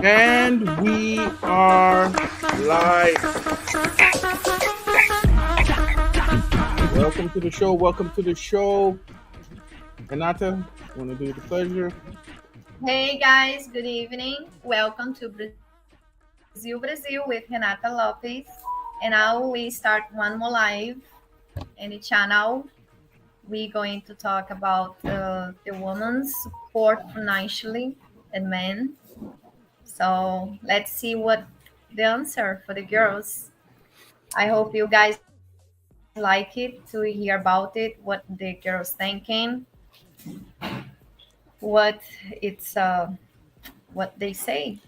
And we are live. Welcome to the show. Welcome to the show. Renata, want to do the pleasure? Hey guys, good evening. Welcome to Brazil with Renata Lopez. And now we start one more live in the channel. We're going to talk about the woman's support financially and men. So let's see what the answer for the girls. I hope you guys like it to hear about it, what the girls thinking, what it's what they say.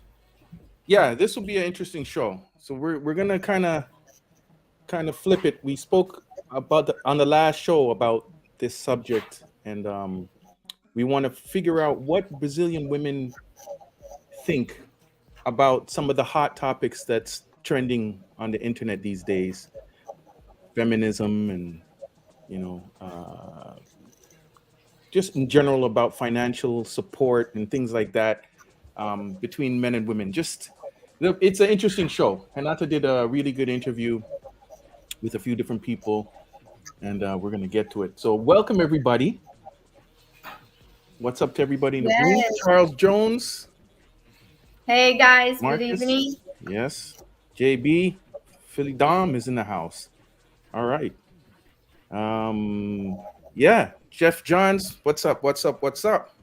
Yeah, this will be an interesting show. So we're gonna kind of flip it. We spoke about on the last show about this subject, and we want to figure out what Brazilian women think about some of the hot topics that's trending on the internet these days, feminism and you know just in general about financial support and things like that, between men and women. Just it's an interesting show. Hanata did a really good interview with a few different people, and we're gonna get to it. So welcome everybody. What's up to everybody in the room? Yes. Charles Jones, Hey guys, good evening. Marcus, yes, JB, Philly Dom is in the house. All right. Yeah, Jeff Johns, what's up? What's up? What's up?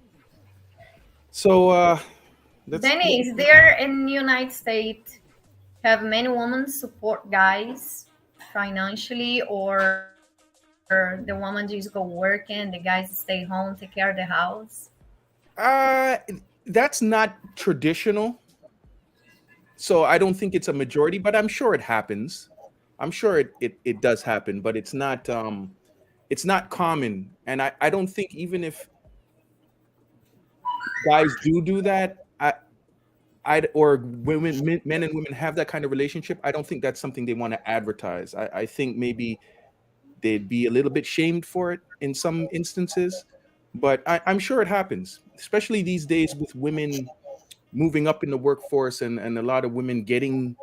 So let's Danny, is there in the United States have many women support guys financially, or the woman just go working, the guys stay home, take care of the house? uh that's not traditional. So I don't think it's a majority, but I'm sure it happens. I'm sure it does happen, but it's not common. And I don't think even if guys do that, I or women men and women have that kind of relationship, I don't think that's something they want to advertise. I think maybe they'd be a little bit shamed for it in some instances, but I'm sure it happens, especially these days with women moving up in the workforce and a lot of women getting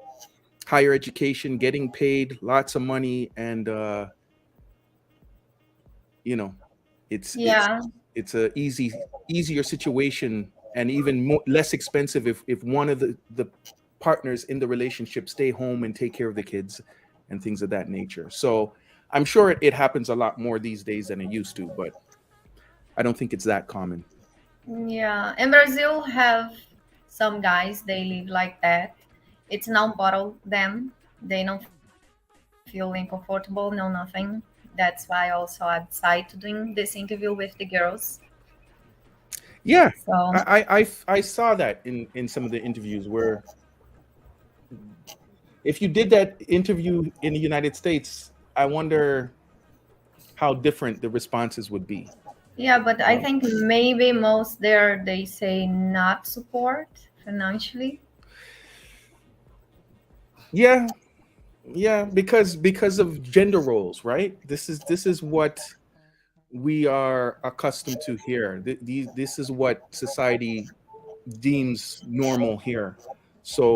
higher education, getting paid lots of money, and you know, it's it's Yeah, it's a easier situation and even less expensive if one of the partners in the relationship stay home and take care of the kids and things of that nature. So I'm sure it happens a lot more these days than it used to, but I don't think it's that common. yeah. In Brazil have some guys they live like that. It's not bottle them. They don't feel uncomfortable, no nothing. That's why also I decided to doing this interview with the girls. Yeah, So I saw that in some of the interviews where if you did that interview in the United States, I wonder how different the responses would be. yeah, but I Um, think maybe most there they say not support financially. yeah, yeah, because of gender roles, right? This is what we are accustomed to here. This is what society deems normal here. So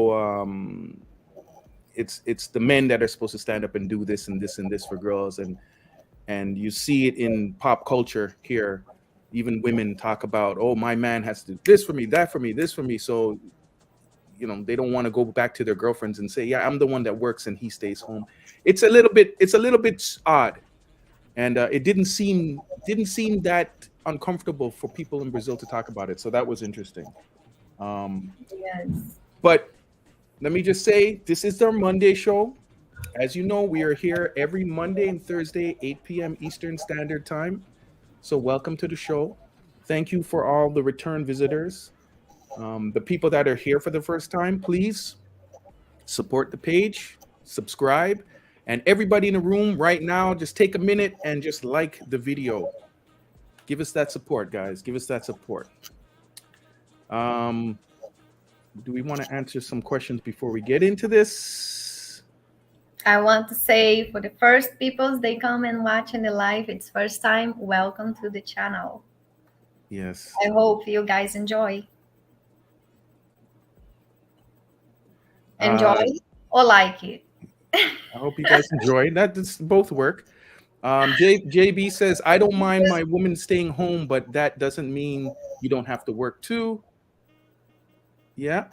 it's the men that are supposed to stand up and do this and this and this for girls, and you see it in pop culture here. Even women talk about, oh, my man has to do this for me, that for me, this for me. So they don't want to go back to their girlfriends and say, yeah, I'm the one that works and he stays home. It's a little bit odd, and it didn't seem that uncomfortable for people in Brazil to talk about it. So that was interesting. Um, Yes. but let me just say, this is our Monday show. As you know, we are here every Monday and Thursday, 8 p.m. Eastern Standard Time. So welcome to the show. Thank you for all the return visitors. The people that are here for the first time, please support the page, subscribe, and everybody in the room right now, just take a minute and just like the video. Give us that support, guys. Give us that support. Um, do we want to answer some questions before we get into this? I want to say for the first peoples they come and watch in the live, it's first time, welcome to the channel. Yes. I hope you guys enjoy. Enjoy or like it? I hope you guys enjoy that. This both work. JB says, I don't mind my woman staying home, but that doesn't mean you don't have to work too. Yeah.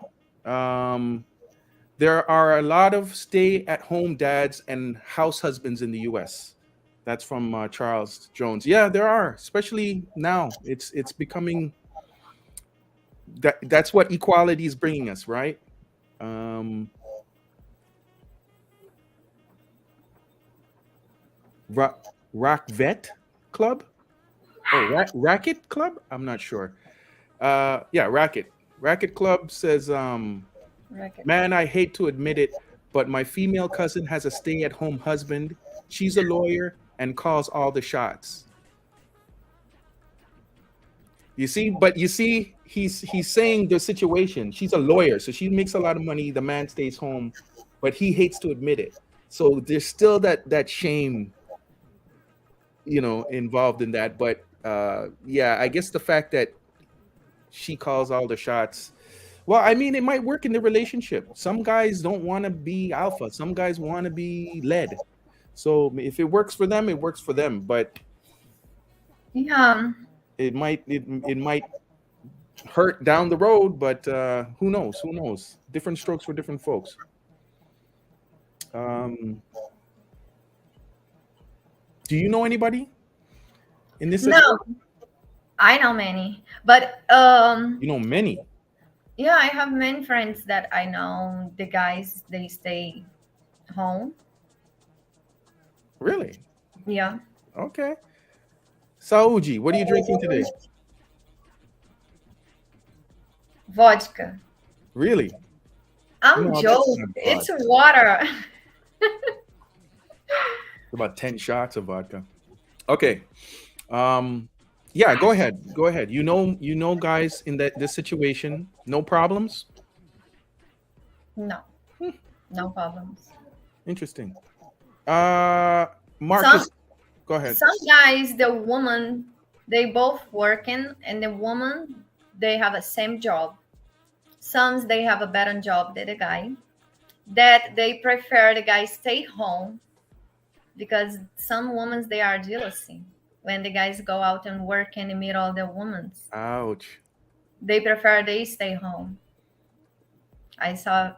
Um, there are a lot of stay-at-home dads and house husbands in the U.S. That's from Charles Jones. Yeah, there are, especially now. It's becoming that's what equality is bringing us, right? Um, Ra- Rock Vet Club. Oh, Racket Club. I'm not sure. Yeah, Racket. Racket Club says, Record. man, I hate to admit it, but my female cousin has a stay-at-home husband. She's a lawyer and calls all the shots. You see, but you see, he's saying the situation. She's a lawyer, so she makes a lot of money. The man stays home, but he hates to admit it. So there's still that shame, involved in that. But yeah, I guess the fact that she calls all the shots. Well, I mean, it might work in the relationship. Some guys don't want to be alpha. Some guys want to be led. So if it works for them, it works for them. But Yeah. it might hurt down the road. But who knows? Who knows? Different strokes for different folks. Um, do you know anybody in this No, situation? I know many, but You know many. yeah, I have many friends that I know. The guys they stay home. Really? Yeah, Okay. Sauji, what are you drinking today? vodka. Really? I'm No, that's joking. not It's vodka. water. About 10 shots of vodka. Okay. Um, yeah, go ahead. Go ahead. You know guys in this situation, no problems? No, Hmm, no problems. interesting. Uh Some Marcus, go ahead. some guys, the woman, they both working, and the woman they have a same job. Some they have a better job than the guy. That they prefer the guy stay home because some women they are jealousy when the guys go out and work in the middle of the women. Ouch. They prefer they stay home. I saw.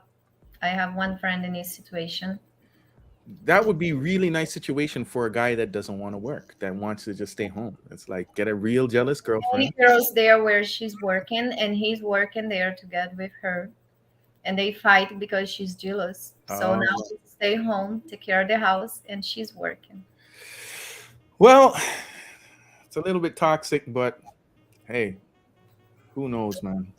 I have one friend in this situation. That would be really nice situation for a guy that doesn't want to work, that wants to just stay home. It's like get a real jealous Many girlfriend. girls there where she's working and he's working there together with her, and they fight because she's jealous. So now Uh, he stay home, take care of the house, and she's working. well, it's a little bit toxic, but hey, who knows, man?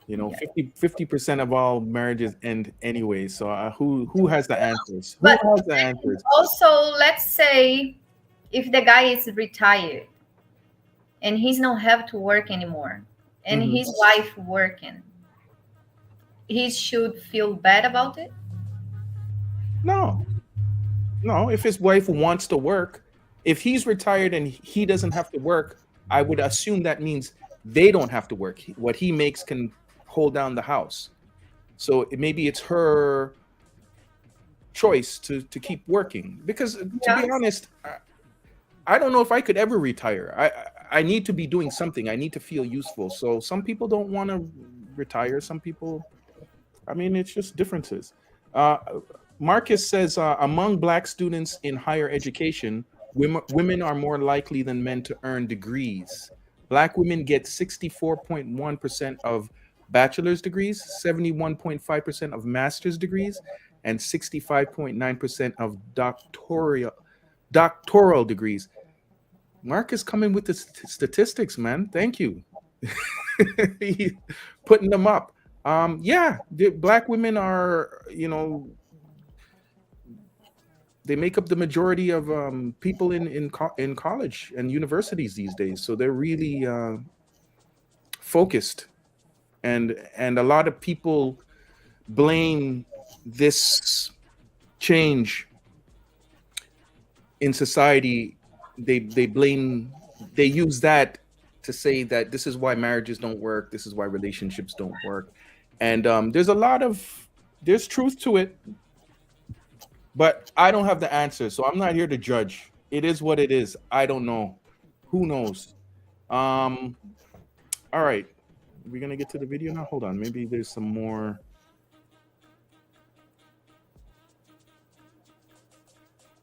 Yeah. 50% of all marriages end anyway. So who has the answers? Who But has the answers? also, let's say if the guy is retired and he's not have to work anymore, and Mhm. his wife working, he should feel bad about it. No, no. If his wife wants to work, if he's retired and he doesn't have to work, I would assume that means they don't have to work. What he makes can hold down the house. So maybe it's her choice to keep working. Because to Yeah. be honest, I don't know if I could ever retire. I need to be doing something. I need to feel useful. So some people don't want to retire. Some people, I mean, it's just differences. Uh, Marcus says among Black students in higher education, women are more likely than men to earn degrees. Black women get 64.1% of bachelor's degrees, 71.5% of master's degrees, and 65.9% of doctoral degrees. Mark is coming with the statistics, man. Thank you. He putting them up. Yeah, the black women are, they make up the majority of people in college and universities these days. So they're really focused, and a lot of people blame this change in society. They use that to say that this is why marriages don't work, this is why relationships don't work. And there's a lot of There's truth to it, but I don't have the answer, so I'm not here to judge. It is what it is. I don't know. Who knows? Um, all right. We're gonna get to the video now. Hold on. Maybe there's some more.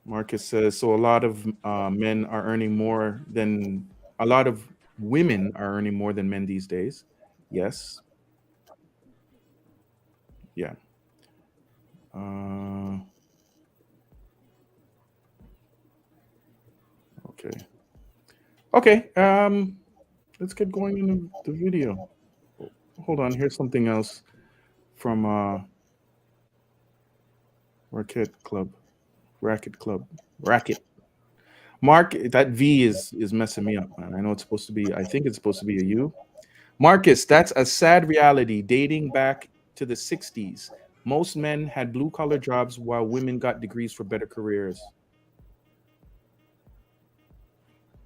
Marcus says so. A lot of men are earning more than a lot of women are earning more than men these days. Yes. Yeah. Okay. Okay. Let's get going in the video. Hold on. Here's something else from Racket Club. Racket. Mark, that V is messing me up, man. I know it's supposed to be. I think it's supposed to be a U. Marcus, that's a sad reality dating back to the 60s. Most men had blue collar jobs while women got degrees for better careers.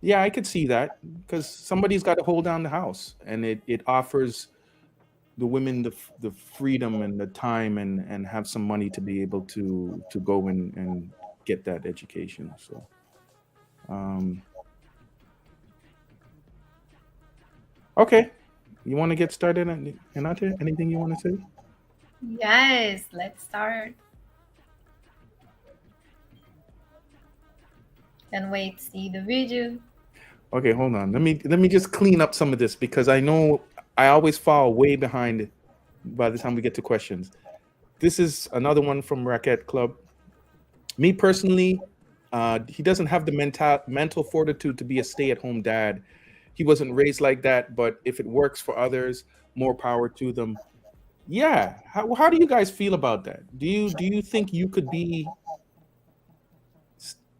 Yeah, I could see that because somebody's got to hold down the house, and it offers the women the freedom and the time and have some money to be able to go and get that education. So, okay, you want to get started, Renate? Anything you want to say? Yes, let's start. Can't wait to see the video. Okay, hold on. Let me just clean up some of this because I know I always fall way behind by the time we get to questions. This is another one from Racket Club. Me personally, he doesn't have the mental fortitude to be a stay-at-home dad. He wasn't raised like that, but if it works for others, more power to them. Yeah. How do you guys feel about that? Do you think you could be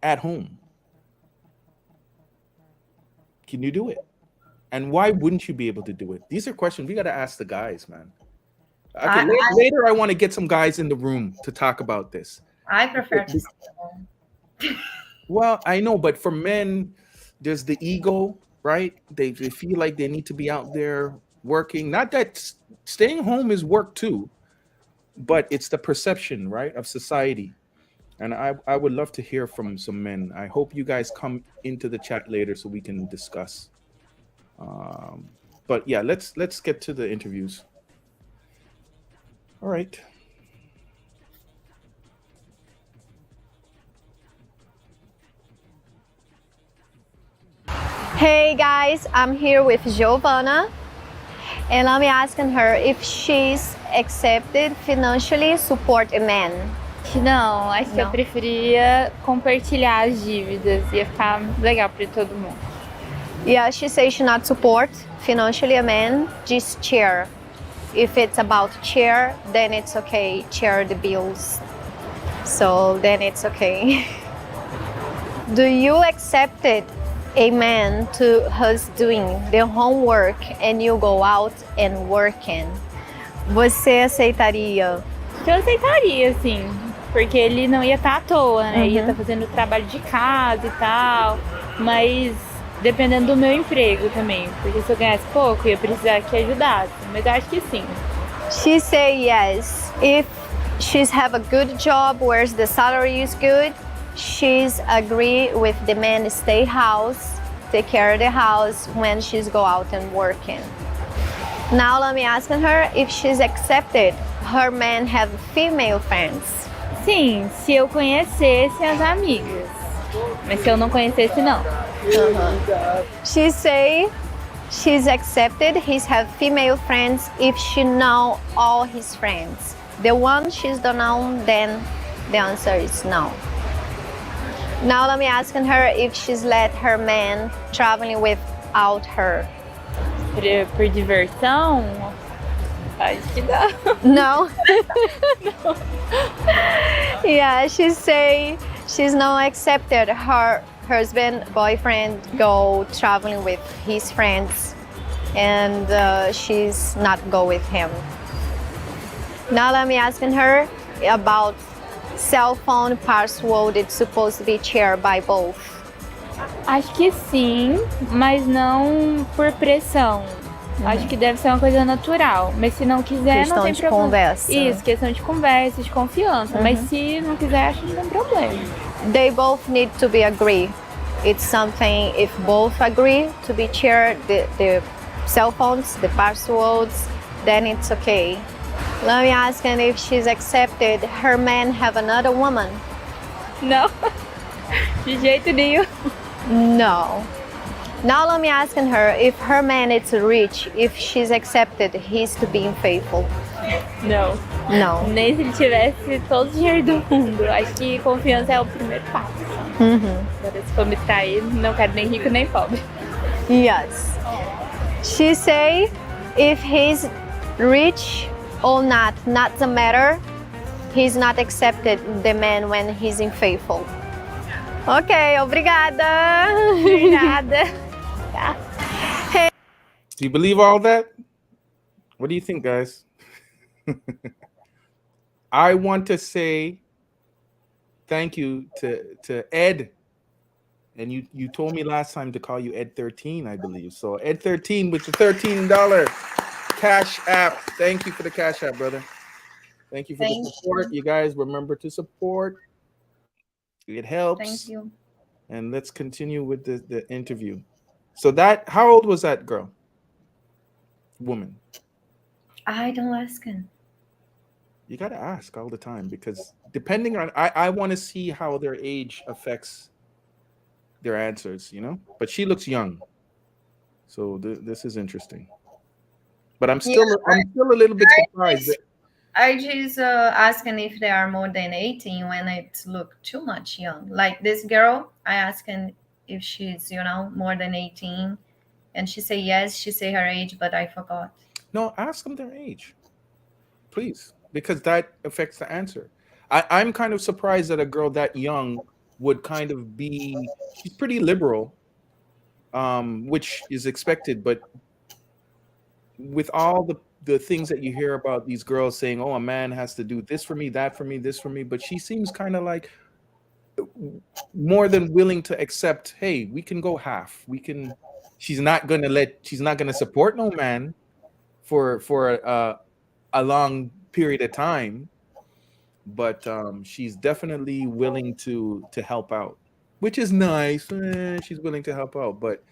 at home? Can you do it? And why wouldn't you be able to do it? These are questions we got to ask the guys, man. Okay, later I want to get some guys in the room to talk about this. I prefer to stay home. Well, I know, but for men, there's the ego, right? They feel like they need to be out there working. Not that staying home is work too, but it's the perception, right, of society. And I would love to hear from some men. I hope you guys come into the chat later so we can discuss. But yeah, let's get to the interviews. All right. Hey guys, I'm here with Giovanna, and I'm asking her if she's accepted financially support a man. Não, acho que eu preferia compartilhar as dívidas, ia ficar legal para todo mundo. Yeah, she says she not support financially a man, just share. If it's about share, then it's okay, share the bills. So then it's okay. Do you accept it? A man to us doing the homework and you go out and working. Você aceitaria? Eu aceitaria, sim, porque ele não ia estar à toa, né? Ia estar fazendo trabalho de casa e tal, mas dependendo do meu emprego também, porque se eu ganhasse pouco, ia precisar que ajudasse, mas eu acho que sim. She say yes. If she's have a good job where the salary is good, she's agree with the man stay house, take care of the house when she's go out and working. Now let me ask her if she's accepted her man have female friends. Sim, se eu conhecesse as amigas, mas se eu não conhecesse, não. She say she's accepted his have female friends if she know all his friends. The one she's don't know, then the answer is no. Now let me ask her if she's let her man traveling without her. Por diversão? Acho que não. No? No. Yeah, she say she's not accepted her husband, boyfriend go traveling with his friends and she's not go with him. Now let me ask her about cell phone password. It's supposed to be shared by both. Acho que sim, mas não por pressão. Acho que deve ser uma coisa natural. Mas se não quiser, Questão não tem de problema. conversa. Isso, questão de conversa, de confiança. Mas se não quiser, acho que não tem problema. They both need to be agree. It's something if both agree to be share the cell phones, the passwords, then it's okay. Let me ask her if she's accepted her man have another woman. Não. De jeito nenhum. No. Now let me ask her if her man is rich, if she's accepted he's to be unfaithful. Não. No. Nem se ele tivesse todo o dinheiro do mundo. Acho que confiança é o primeiro passo. Agora, se for me trair, não quero nem rico nem pobre. Yes. She say if he's rich or not the matter. He's not accepted the man when he's unfaithful. Ok, obrigada. Nada. Tá. Do you believe all that? What do you think, guys? I want to say thank you to Ed. And you told me last time to call you Ed 13, I believe. So Ed 13 with the $13 Cash App. Thank you for the Cash App, brother. Thank you for the support. You guys remember to support. It helps. Thank you. And let's continue with the interview. So that, how old was that girl? Woman. I don't ask him. You got to ask all the time because depending on, I want to see how their age affects their answers, you know? But she looks young. So this is interesting. But I'm still a little bit surprised. I just asking if they are more than 18 when it look too much young. Like this girl, I asking if she's, more than 18. And she say yes, she say her age, but I forgot. No, ask them their age. Please. Because that affects the answer. I'm kind of surprised that a girl that young would kind of be, she's pretty liberal, which is expected, but with all the things that you hear about these girls saying, oh, a man has to do this for me, that for me, this for me, but she seems kind of like more than willing to accept, hey, we can go half. She's not gonna support no man for a long period of time, but she's definitely willing to help out, which is nice. She's willing to help out, but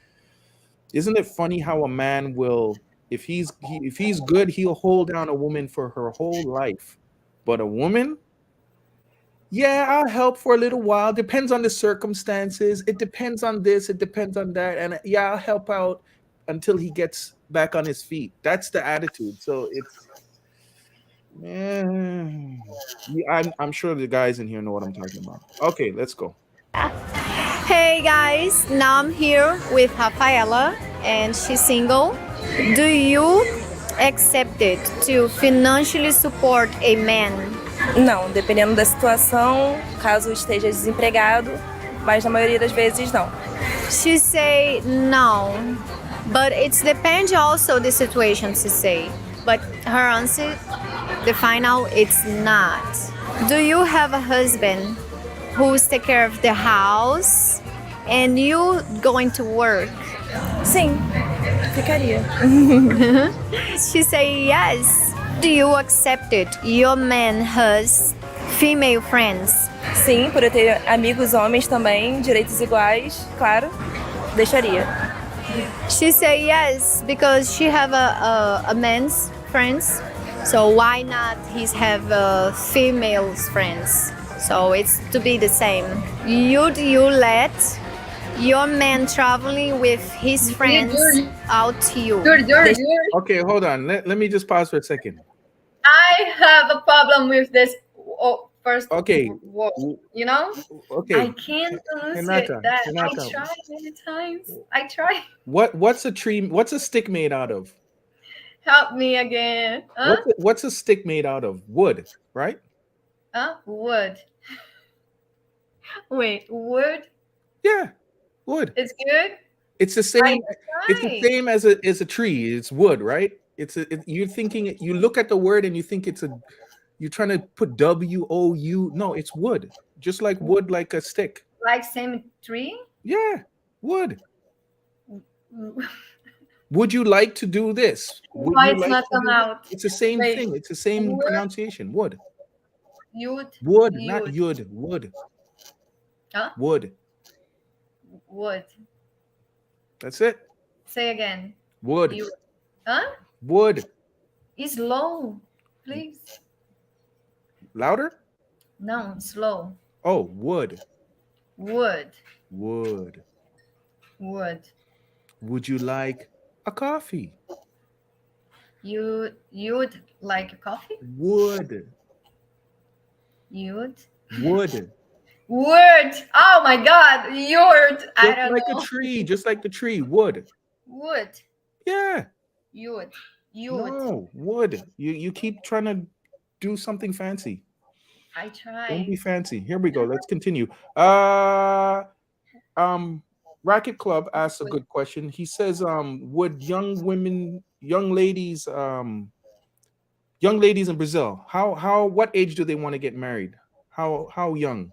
isn't it funny how a man will, if he's good, he'll hold down a woman for her whole life, but a woman, yeah, I'll help for a little while, depends on the circumstances, it depends on this, it depends on that, and yeah, I'll help out until he gets back on his feet. That's the attitude. So it's, I'm sure the guys in here know what I'm talking about. Okay, let's go. Hey guys, now I'm here with Rafaela and she's single. Do you accept it to financially support a man? Não, dependendo da situação, caso esteja desempregado, mas na maioria das vezes não. She say no, but it depends also the situation, she say. But her answer, the final, it's not. Do you have a husband who's take care of the house and you going to work? Sim, ficaria. She say yes. Do you accept it? Your man has female friends? Sim, por eu ter amigos homens também, direitos iguais, claro, deixaria. She say yes because she have a man's friends. So why not he's have females friends? So it's to be the same. You let your man traveling with his friends out to you? Okay, hold on. Let me just pause for a second. I have a problem with this first Okay. word, Okay. I can't pronounce Renata, that. Renata. I tried many times. I tried. What's a tree? What's a stick made out of? Help me again. What's a stick made out of? Wood, right? Wood. Wait, wood? Yeah, wood. It's good? It's the same. It's the Right. same as a tree. It's wood, right? You're thinking. You look at the word and you think you're trying to put WOU. No, it's wood. Just like wood, like a stick. Like same tree? Yeah, wood. Would you like to do this? Would Why you it's like not to come do this? out? It's the same Wait. thing. It's the same Would. pronunciation. Would. Yud. Would, not Yud. yud. Would. Huh? Would. Would. That's it. Say again. Would. Yud. Huh? Would. Slow, please. Louder? No, slow. Oh, would. Would. Would. Would. Would you like a coffee? You'd like a coffee? Would. You'd. Would. Word. Oh my God. Yurt. I Just don't like know. a tree. Just like the tree. Would. Would. Yeah. You'd. No. Would. You keep trying to do something fancy. I Don't try. be fancy. Here we go. Let's continue. Racket Club asks a good question. He says, would young ladies in Brazil, what age do they want to get married? How young?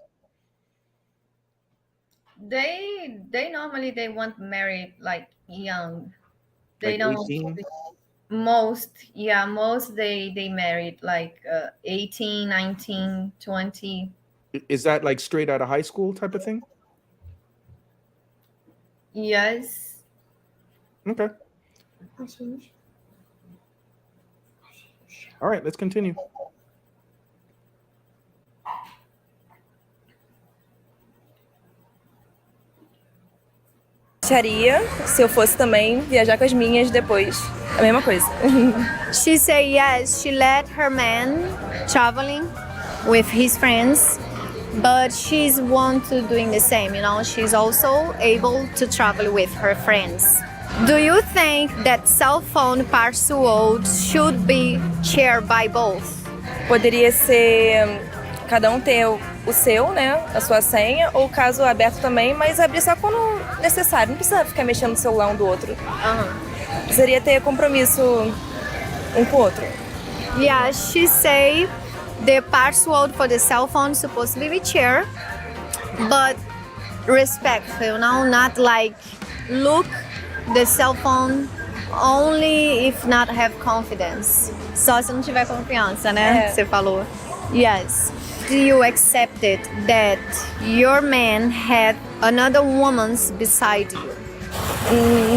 They normally they want married like young. They Like don't 18? most they married like 18, 19, 20. Is that like straight out of high school type of thing? Yes. Okay. All right, let's continue. Acharia, se eu fosse também, viajar com as minhas depois. A mesma coisa. She say yes, she let her man traveling with his friends, but she's want to doing the same, you know, she's also able to travel with her friends. Do you think that cell phone password should be shared by both? Poderia ser cada um ter o seu, né? A sua senha, ou caso aberto também, mas abrir só quando necessário. Não precisa ficar mexendo no celular um do outro. Precisaria ter compromisso um com o outro. Yeah, she say the password for the cell phone is supposed to be shared, but respectful, you know, not like look the cell phone only if not have confidence. Só se não tiver confiança, né? Você falou. Yes. Do you accept it that your man had another woman's beside you?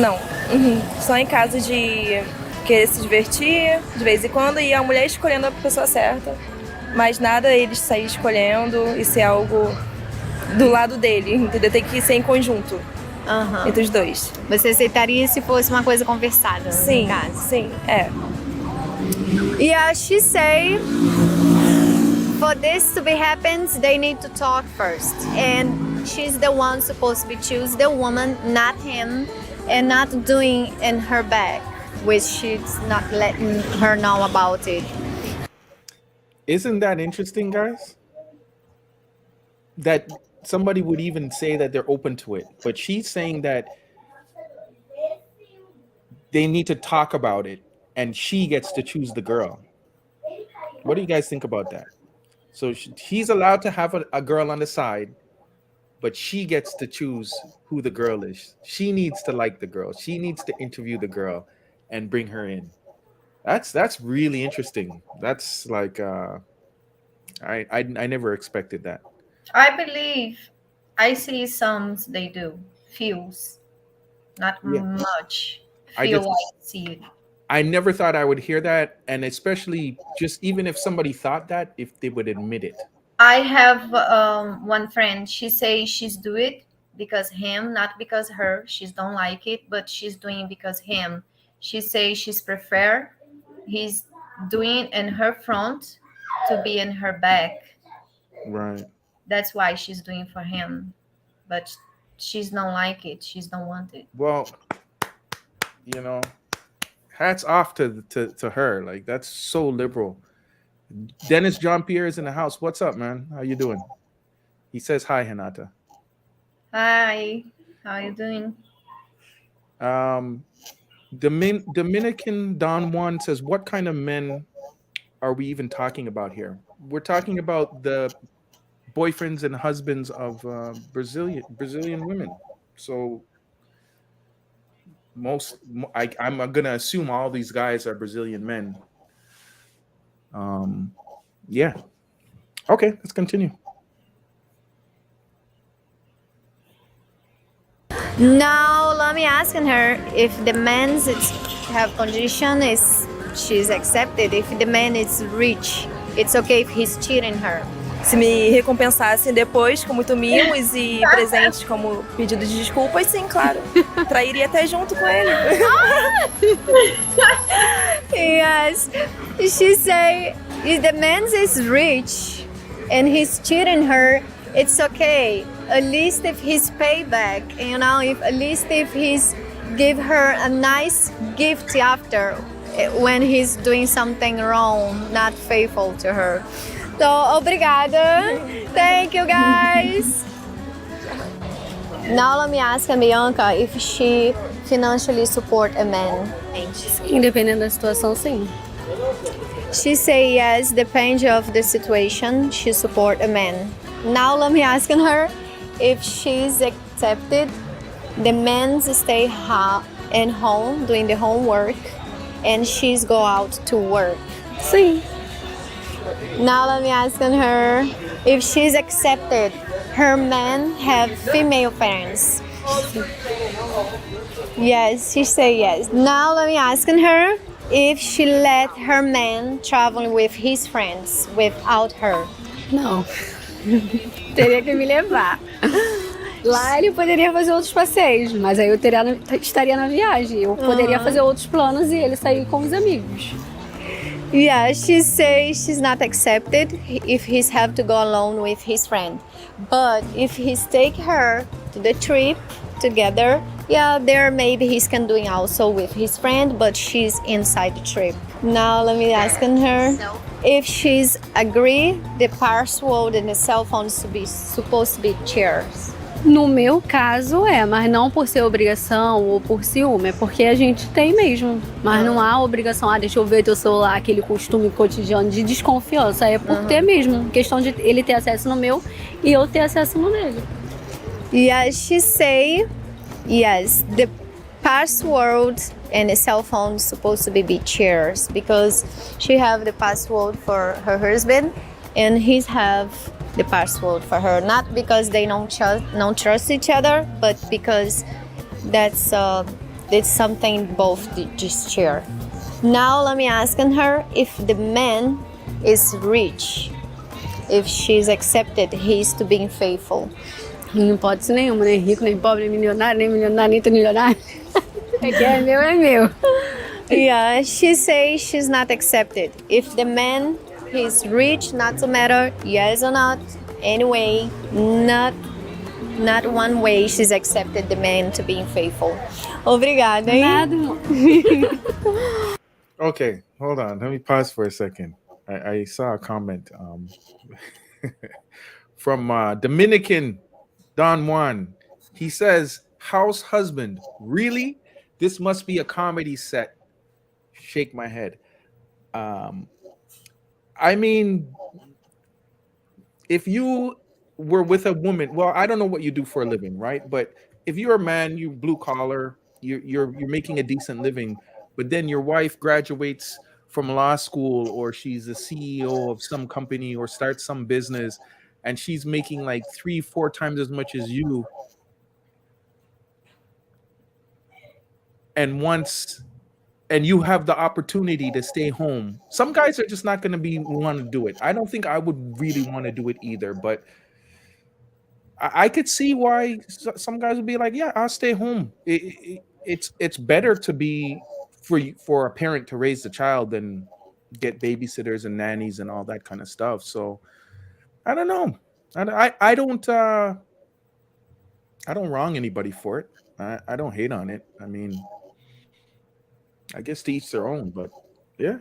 Não. Só em caso de querer se divertir de vez em quando e a mulher escolhendo a pessoa certa. Mas nada eles sair escolhendo e ser algo do lado dele, entendeu? Tem que ser em conjunto. Entre os dois. Você aceitaria se fosse uma coisa conversada? Sim, no caso? sim, é. Yeah, she say for this to be happens, they need to talk first, and she's the one supposed to be choose the woman, not him, and not doing in her back, which she's not letting her know about it. Isn't that interesting, guys? That somebody would even say that they're open to it, but she's saying that they need to talk about it and she gets to choose the girl. What do you guys think about that? So he's allowed to have a girl on the side, but she gets to choose who the girl is. She needs to like the girl. She needs to interview the girl and bring her in. That's really interesting. That's like I never expected that. I believe I see some they do. Fews. Not much. Feel I see it. I never thought I would hear that, and especially just even if somebody thought that, if they would admit it. I have one friend. She say she's do it because him, not because her. She's don't like it, but she's doing because him. She say she's prefer he's doing in her front to be in her back. Right. That's why she's doing for him, but she's don't like it. She's don't want it. Well, you know, hats off to her. Like, that's so liberal. Dennis John Pierre is in the house. What's up, man? How you doing? He says hi, Hinata. Hi, how you doing? Dominican Don Juan says, what kind of men are we even talking about here? We're talking about the boyfriends and husbands of Brazilian women. So I'm gonna assume all these guys are Brazilian men. Yeah. Okay, let's continue. Now let me asking her if the man's have condition is she's accepted. If the man is rich, it's okay if he's cheating her. Se me recompensassem depois com muito mimos e presentes como pedido de desculpas, sim, claro. Trairia até junto com ele. Yes, she say if the man is rich and he's cheating her, it's okay. At least if he's payback, if at least if he's give her a nice gift after when he's doing something wrong, not faithful to her. So, obrigada. Thank you, guys. Now let me ask Bianca if she financially support a man. Independente da situação, sim. She say yes, depends of the situation, she support a man. Now let me ask her if she's accepted the men stay in home doing the homework and she's go out to work. Sim. Now let me ask her if she's accepted her man have female parents. Yes, she say yes. Now let me ask her if she let her man travel with his friends without her. Não. Teria que me levar. Lá ele poderia fazer outros passeios, mas aí eu estaria na viagem. Eu poderia fazer outros planos e ele sair com os amigos. Yeah, she says she's not accepted if he's have to go alone with his friend. But if he's take her to the trip together, yeah, there maybe he's can doing also with his friend, but she's inside the trip. Now let me ask her if she's agree the password and the cell phone is supposed to be shares. No meu caso mas não por ser obrigação ou por ciúme, é porque a gente tem mesmo. Mas não há obrigação, deixa eu ver teu celular, aquele costume cotidiano de desconfiança. É por ter mesmo, questão de ele ter acesso no meu e eu ter acesso no dele. Yes, she say yes, the password and the cell phone is supposed to be shares because she have the password for her husband and he's have the password for her, not because they don't trust each other, but because that's something both just share. Now let me ask her if the man is rich, if she's accepted he's to being faithful. Não pode ser nenhuma, nem rico, nem pobre, nem milionário, nem trilionário. É que é meu. Yeah, she says she's not accepted. If the man he's rich, not to matter, yes or not. Anyway, not one way she's accepted the man to being faithful. Obrigada, hein? Nada. Okay, hold on. Let me pause for a second. I saw a comment from Dominican Don Juan. He says, "House husband, really? This must be a comedy set." Shake my head. I mean, if you were with a woman, well, I don't know what you do for a living, right? But if you're a man, you blue collar, you're making a decent living, but then your wife graduates from law school or she's a CEO of some company or starts some business and she's making like 3-4 times as much as you. And you have the opportunity to stay home. Some guys are just not going to want to do it. I don't think I would really want to do it either, but I could see why some guys would be like, yeah, I'll stay home. It's better to be for a parent to raise the child than get babysitters and nannies and all that kind of stuff. So I don't know. I don't wrong anybody for it. I don't hate on it. I mean, I guess to each their own, but yeah,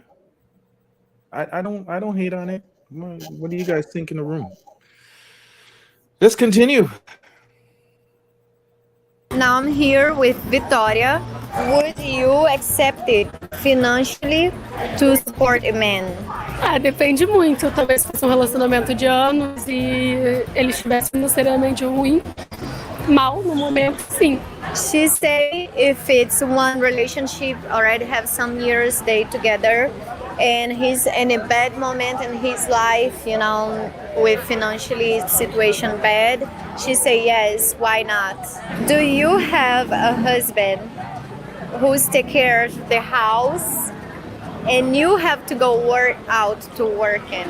I don't hate on it. What do you guys think in the room? Let's continue. Now I'm here with Victoria. Would you accept it financially to support a man? Depende muito. Talvez fosse um relacionamento de anos e ele estivesse financeiramente ruim, mal no momento, sim. She say if it's one relationship already have some years they together and he's in a bad moment in his life, with financially situation bad, she say yes, why not? Do you have a husband who's take care of the house and you have to go work out to working?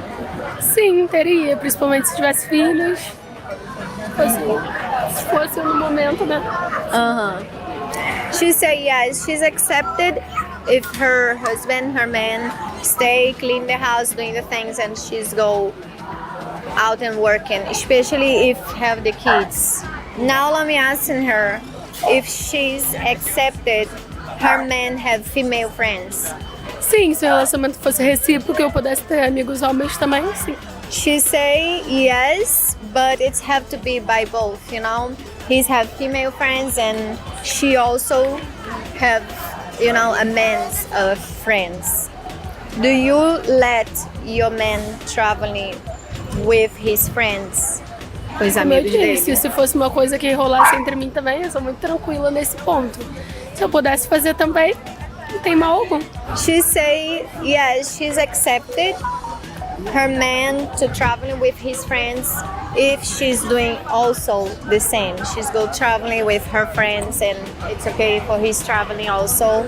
Sim, teria, principalmente se tivesse filhos. Se fosse no momento, né? Uh-huh. She said yes, she's accepted if her husband, her man, stay, clean the house, doing the things, and she's go out and working, especially if have the kids. Now let me asking her if she's accepted her man have female friends. Sim, se o relacionamento fosse recíproco e eu pudesse ter amigos homens também, sim. She say yes, but it's have to be by both, He's have female friends and she also have, a man's friends. Do you let your man traveling with his friends? Com os Como eu amigos dele? disse, se fosse uma coisa que rolasse entre mim também, eu sou muito tranquila nesse ponto. Se eu pudesse fazer também, não tem mal algum. She say yes, she's accepted her man to traveling with his friends if she's doing also the same. She's go traveling with her friends and it's okay for his traveling also.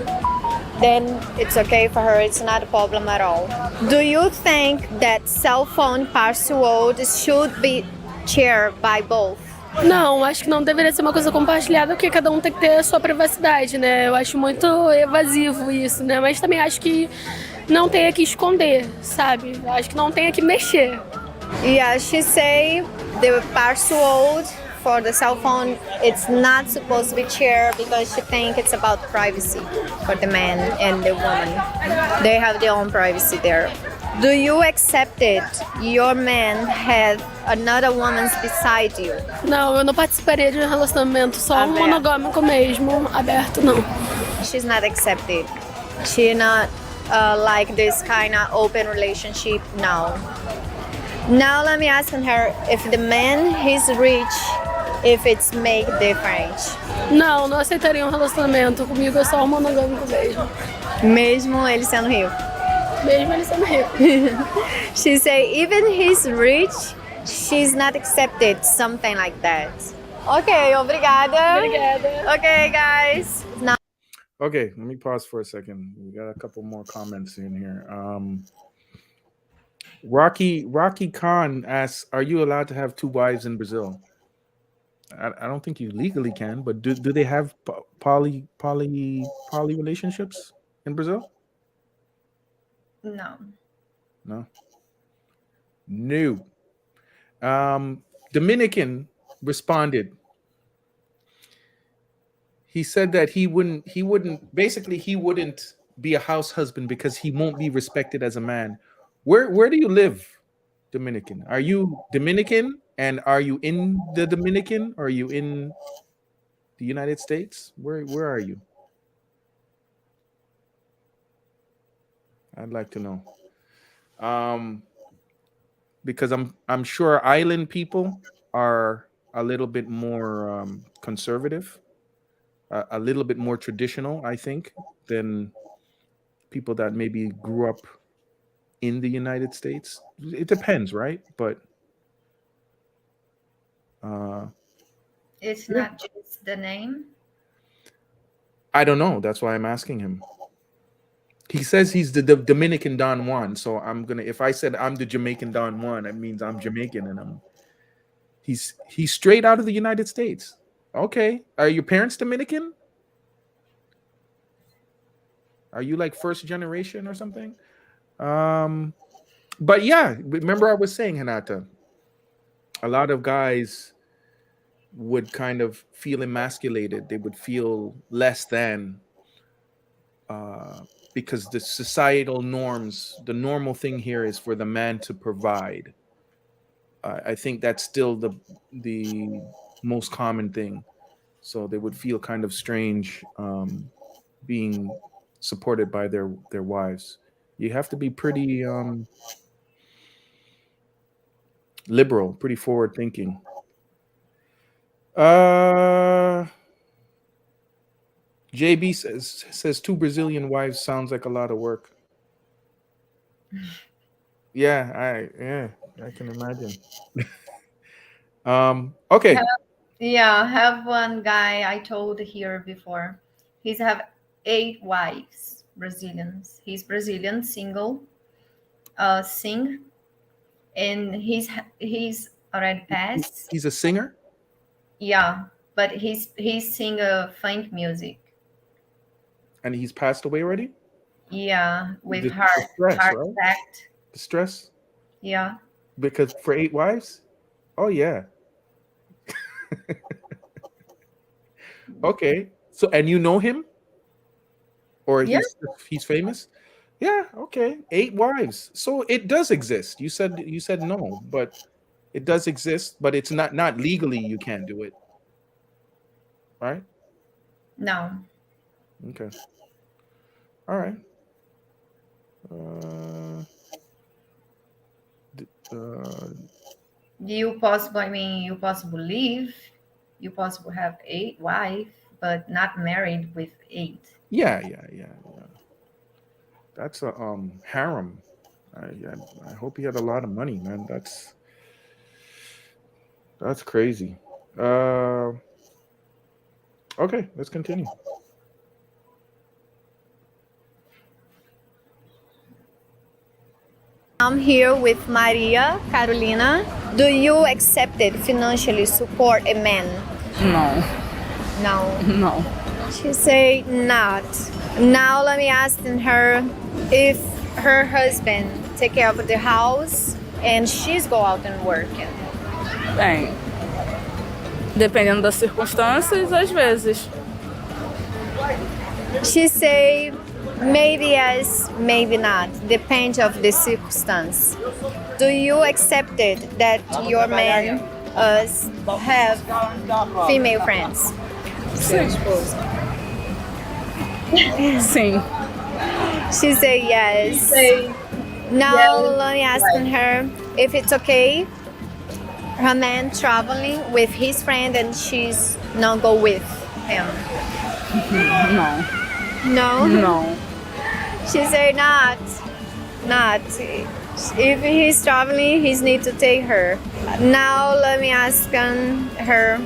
Then it's okay for her, it's not a problem at all. Do you think that cell phone password should be shared by both? Não, acho que não deveria ser uma coisa compartilhada, porque cada um tem que ter a sua privacidade, né? Eu acho muito evasivo isso, né? Mas também acho que não tenha que esconder, sabe? Acho que não tenha que mexer. Yeah, she say the password for the cell phone it's not supposed to be shared because she think it's about privacy for the man and the woman. They have their own privacy there. Do you accept it? Your man had another woman beside you? Não, eu não participaria de um relacionamento só Aberto. monogâmico mesmo, aberto não. She's not accepted. She not like this kind of open relationship now. Now let me ask her if the man is rich, if it's make difference. Não, não aceitaria um relacionamento comigo, é só monogâmico mesmo. Mesmo ele sendo rico. Mesmo ele sendo rico. She say even he's rich, she's not accepted, something like that. Okay, obrigada. Obrigada. Okay, guys. Now Okay, let me pause for a second. We got a couple more comments in here. Rocky Khan asks, "Are you allowed to have two wives in Brazil?" I don't think you legally can, but do they have poly relationships in Brazil? No. No. Dominican responded. He said that he wouldn't be a house husband because he won't be respected as a man. Where do you live, Dominican? Are you Dominican and are you in the Dominican? Or are you in the United States? Where are you? I'd like to know. Because I'm sure island people are a little bit more conservative, a little bit more traditional, I think, than people that maybe grew up in the United States. It depends, right? But It's not just the name. I don't know. That's why I'm asking him. He says he's the Dominican Don Juan. So I'm gonna. If I said I'm the Jamaican Don Juan, that means I'm Jamaican, and he's straight out of the United States. Okay. Are your parents Dominican? Are you like first generation or something? But yeah, remember I was saying, Hanata, a lot of guys would kind of feel emasculated. They would feel less than because the societal norms, the normal thing here is for the man to provide. I think that's still the most common thing. So they would feel kind of strange being supported by their wives. You have to be pretty liberal, pretty forward thinking. JB says 2 Brazilian wives sounds like a lot of work. Yeah, I can imagine. Okay. Yeah, have one guy I told here before. He's have 8 wives, Brazilians. He's Brazilian, single, sing, and he's already passed. He's a singer? Yeah, but he's sing funk music. And he's passed away already? Yeah, with The heart stress, heart right? attack. The stress? Yeah. Because for 8 wives? Oh yeah. Okay. So and you know him? Or Yeah. he's famous? Yeah, okay. 8 wives. So it does exist. You said no, but it does exist, but it's not legally you can't do it. Right? No. Okay. All right. Uh, You possible leave. You possible have 8 wives, but not married with 8. yeah. That's a harem. I hope he had a lot of money, man. That's crazy. Okay, let's continue. I'm here with Maria Carolina. Do you accept it financially support a man? No, No. no. She say not. Now let me ask her if her husband take care of the house and she's go out and working. Bem, dependendo das circunstâncias, às vezes. She say maybe yes, maybe not. Depends of the circumstance. Do you accept it that your man have female friends? Sim. Sim. She say yes. Now let me ask her if it's okay. Her man traveling with his friend and she's not go with him. No. No. No. She say not. If he's traveling, he need to take her. Now let me ask her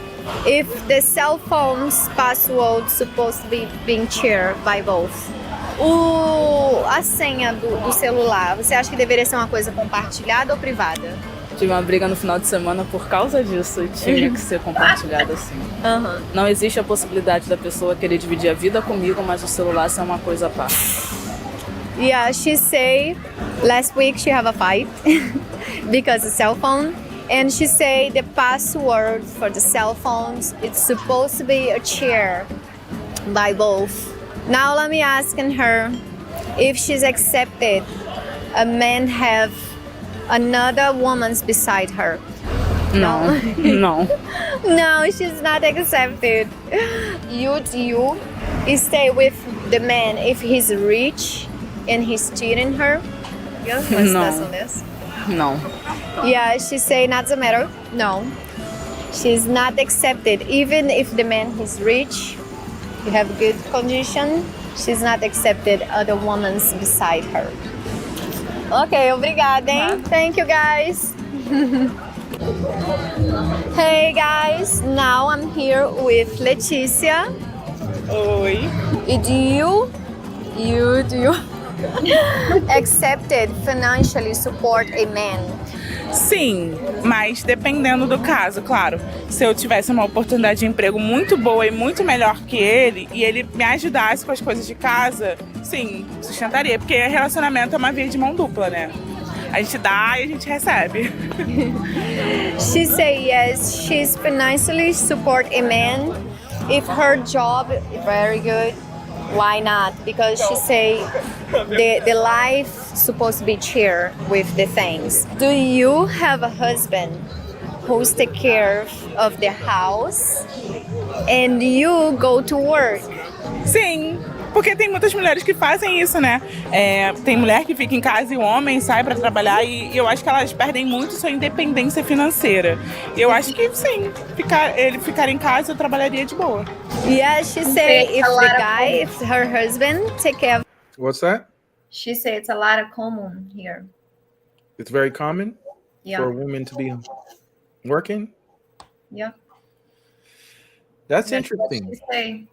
if the cell phone's password supposed to be being shared by both. A senha do celular, você acha que deveria ser uma coisa compartilhada ou privada? Tive uma briga no final de semana por causa disso e tinha que ser compartilhada assim. Não existe a possibilidade da pessoa querer dividir a vida comigo, mas o celular ser uma coisa à parte. Yeah, she say last week she have a fight because of cell phone, and she say the password for the cell phones it's supposed to be a share by both. Now let me ask her if she's accepted a man have another woman's beside her. No. No. No, she's not accepted. You stay with the man if he's rich and he's cheating her. No. Yeah, she say not the matter. No, she's not accepted. Even if the man is rich, you have good condition, she's not accepted other women's beside her. Okay, obrigada, hein? Thank you, guys. Hey, guys. Now I'm here with Letícia. Oi. Do you accepted financially support a man? Sim, mas dependendo do caso, claro. Se eu tivesse uma oportunidade de emprego muito boa e muito melhor que ele, e ele me ajudasse com as coisas de casa, sim, sustentaria. Porque relacionamento é uma via de mão dupla, né? A gente dá e a gente recebe. She say yes, she's financially support a man if her job is very good. Why not? Because she say the life supposed to be shared with the things. Do you have a husband who's take care of the house and you go to work? Sim, Porque tem muitas mulheres que fazem isso, né? Tem mulher que fica em casa e o homem sai para trabalhar e eu acho que elas perdem muito sua independência financeira. Eu acho que sim, ele ficar em casa eu trabalharia de boa. Yeah, she say if the guy, if her husband take care of... What's that? She said it's a lot of common here. It's very common Yeah. for women to be working. Yeah. That's That's what interesting. she say.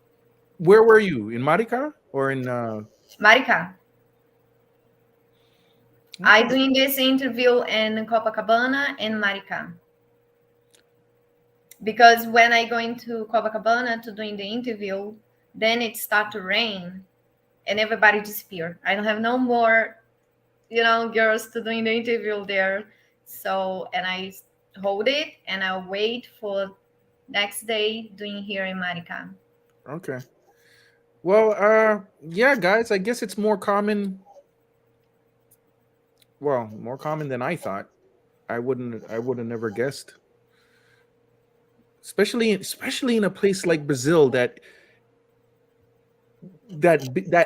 Where were you? In Marica or in Maricá. I doing this interview in Copacabana and Maricá. Because when I go into Copacabana to doing the interview, then it start to rain and everybody disappear. I don't have no more, girls to doing the interview there. So, and I hold it and I wait for next day doing here in Maricá. Okay. Well, yeah, guys, I guess it's more common. Well, more common than I thought. I would have never guessed. Especially in a place like Brazil that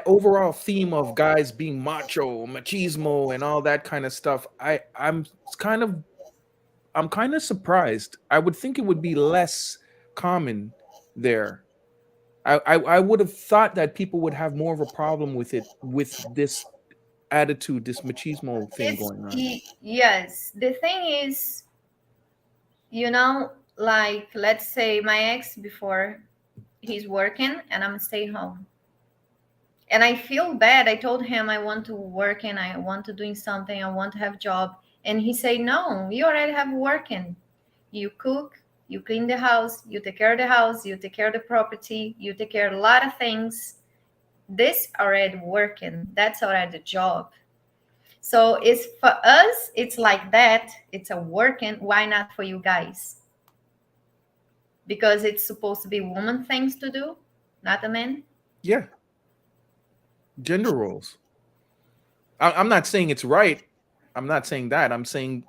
overall theme of guys being macho, machismo, and all that kind of stuff. I'm kind of surprised. I would think it would be less common there. I would have thought that people would have more of a problem with it, with this attitude, this machismo thing going on. Yes. The thing is, like, let's say my ex before, he's working and I'm staying home. And I feel bad. I told him I want to work and I want to doing something. I want to have a job. And he said, no, you already have working. You cook, you clean the house, you take care of the house, you take care of the property, you take care of a lot of things. This already working. That's already the job. So it's for us, it's like that. It's a working. Why not for you guys? Because it's supposed to be woman things to do, not a man. Yeah. Gender roles. I'm not saying it's right. I'm not saying that. I'm saying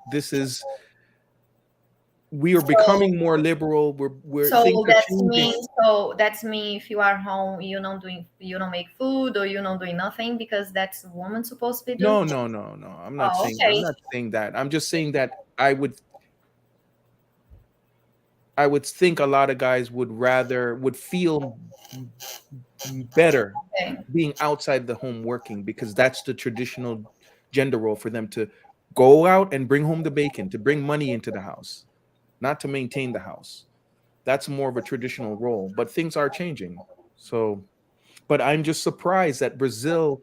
we are becoming more liberal. We're so things are that's changing. me. So that's me. If you are home, you don't make food or you don't doing nothing because that's a woman supposed to be doing. No. I'm not saying. Okay. I'm not saying that. I'm just saying that I would think a lot of guys would feel better being outside the home working, because that's the traditional gender role for them, to go out and bring home the bacon, to bring money into the house, not to maintain the house. That's more of a traditional role, but things are changing. So, but I'm just surprised that Brazil,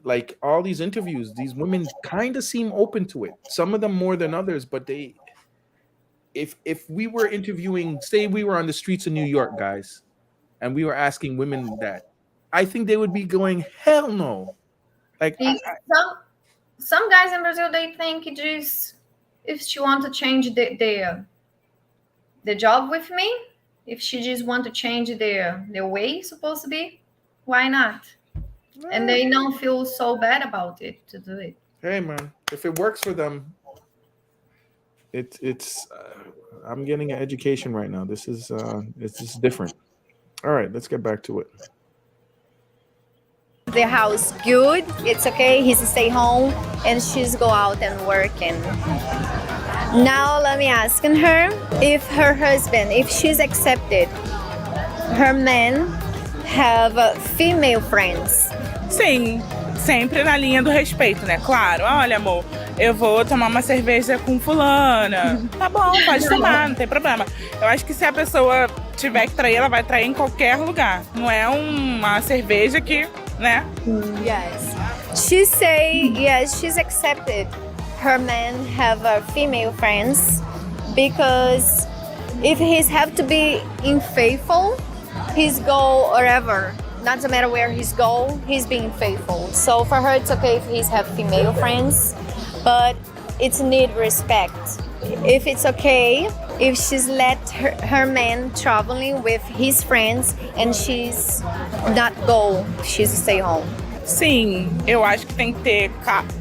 like all these interviews, these women kind of seem open to it. Some of them more than others, but if we were interviewing, say we were on the streets of New York, guys, and we were asking women that, I think they would be going, hell no. Like some guys in Brazil, they think just if she want to change the job with me, if she just want to change the way it's supposed to be, why not? And they don't feel so bad about it to do it. Hey man, if it works for them, it's I'm getting an education right now. This is it's just different. All right, let's get back to it. The house good, it's okay, he's stay home and she's go out and working. Now let me ask her if her husband, if she's accepted, her men have female friends. Sim, sempre na linha do respeito, né? Claro, olha amor, eu vou tomar uma cerveja com fulana. Tá bom, pode tomar, não tem problema. Eu acho que se a pessoa tiver que trair, ela vai trair em qualquer lugar. Não é uma cerveja que, né? Yes. She say yes, she's accepted. Her men have female friends because if he's have to be unfaithful, he's go wherever. Doesn't matter where he's go, he's being faithful. So for her, it's okay if he's have female friends, but it's need respect. If it's okay, if she's let her man traveling with his friends and she's not go, she's stay home. Sim, eu acho que tem que ter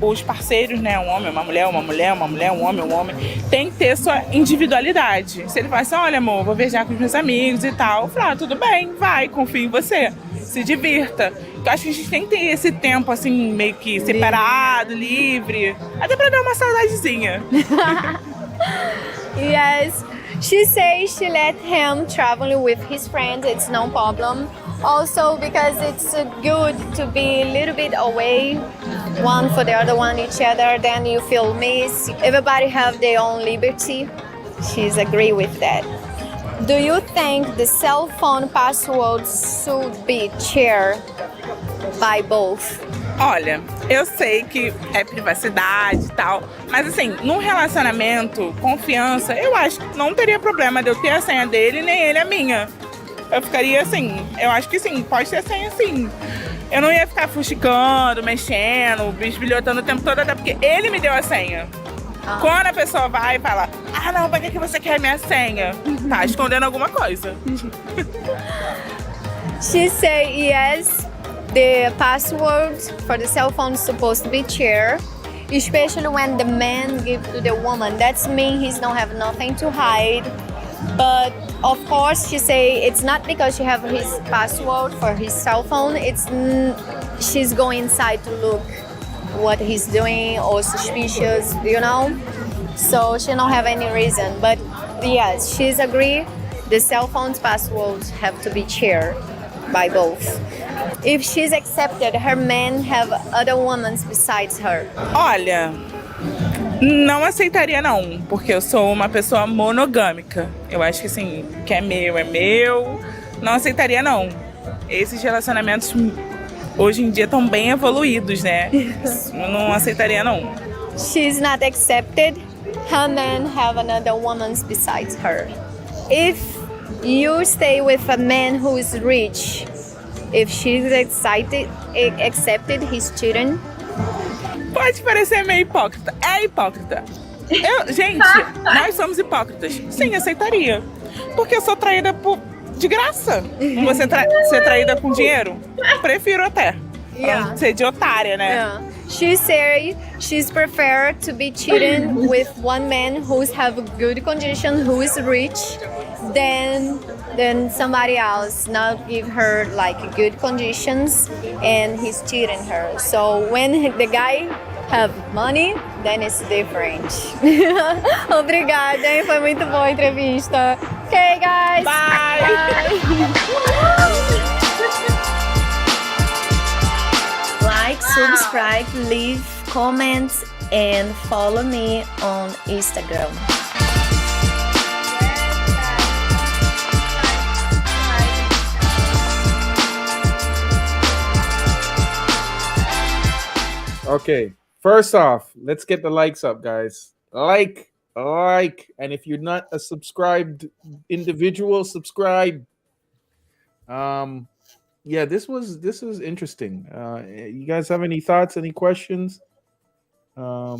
os parceiros, né? Um homem, uma mulher, uma mulher, uma mulher, um homem, um homem. Tem que ter sua individualidade. Se ele fala assim, olha amor, vou viajar com os meus amigos e tal, eu falo, tudo bem, vai, confio em você. Se divirta. acho que a gente tem que ter esse tempo, assim, meio que separado, livre. Até pra dar uma saudadezinha. Yes, she says she let him travel with his friends. It's no problem. Also because it's good to be a little bit away, one for the other one, each other. Then you feel missed. Everybody have their own liberty. She's agree with that. Do you think the cell phone passwords should be shared by both? Olha, eu sei que é privacidade e tal, mas assim, num relacionamento, confiança, eu acho que não teria problema de eu ter a senha dele, nem ele a minha. Eu ficaria assim, eu acho que sim, pode ter senha sim. Eu não ia ficar fuxicando, mexendo, bisbilhotando o tempo todo, até porque ele me deu a senha. Quando a pessoa vai e fala, não, pra que você quer minha senha? Tá escondendo alguma coisa. She say yes, the password for the cell phone is supposed to be shared, especially when the man give to the woman. That's mean he's don't have nothing to hide. But of course, she say it's not because she have his password for his cell phone. It's she's going inside to look what he's doing or suspicious, you know. So she don't have any reason. But yes, she's agree. The cell phone's passwords have to be shared by both. If she's accepted, her man have other women besides her. Olha, não aceitaria não, porque eu sou uma pessoa monogâmica. Eu acho que assim, que é meu. Não aceitaria não. Esses relacionamentos hoje em dia estão bem evoluídos, né? Eu não aceitaria não. She's not accepted. Her man have another woman besides her. If you stay with a man who is rich, if she's accepted his children. Pode parecer meio hipócrita. É hipócrita. Gente, nós somos hipócritas. Sim, aceitaria. Porque eu sou traída de graça. Você ser traída com dinheiro? Prefiro até. Yeah. Ser de otária, né? Yeah. She say she's prefer to be cheated with one man who's have a good condition, who is rich, than somebody else not give her like good conditions and he's cheating her. So when the guy have money, then it's different. Obrigada, hein? Foi muito boa a entrevista. Okay, guys. Bye. Like, subscribe, leave comments, and follow me on Instagram. Okay, first off, let's get the likes up, guys. Like, and if you're not a subscribed individual, subscribe. Yeah, this was interesting. You guys have any thoughts, any questions? I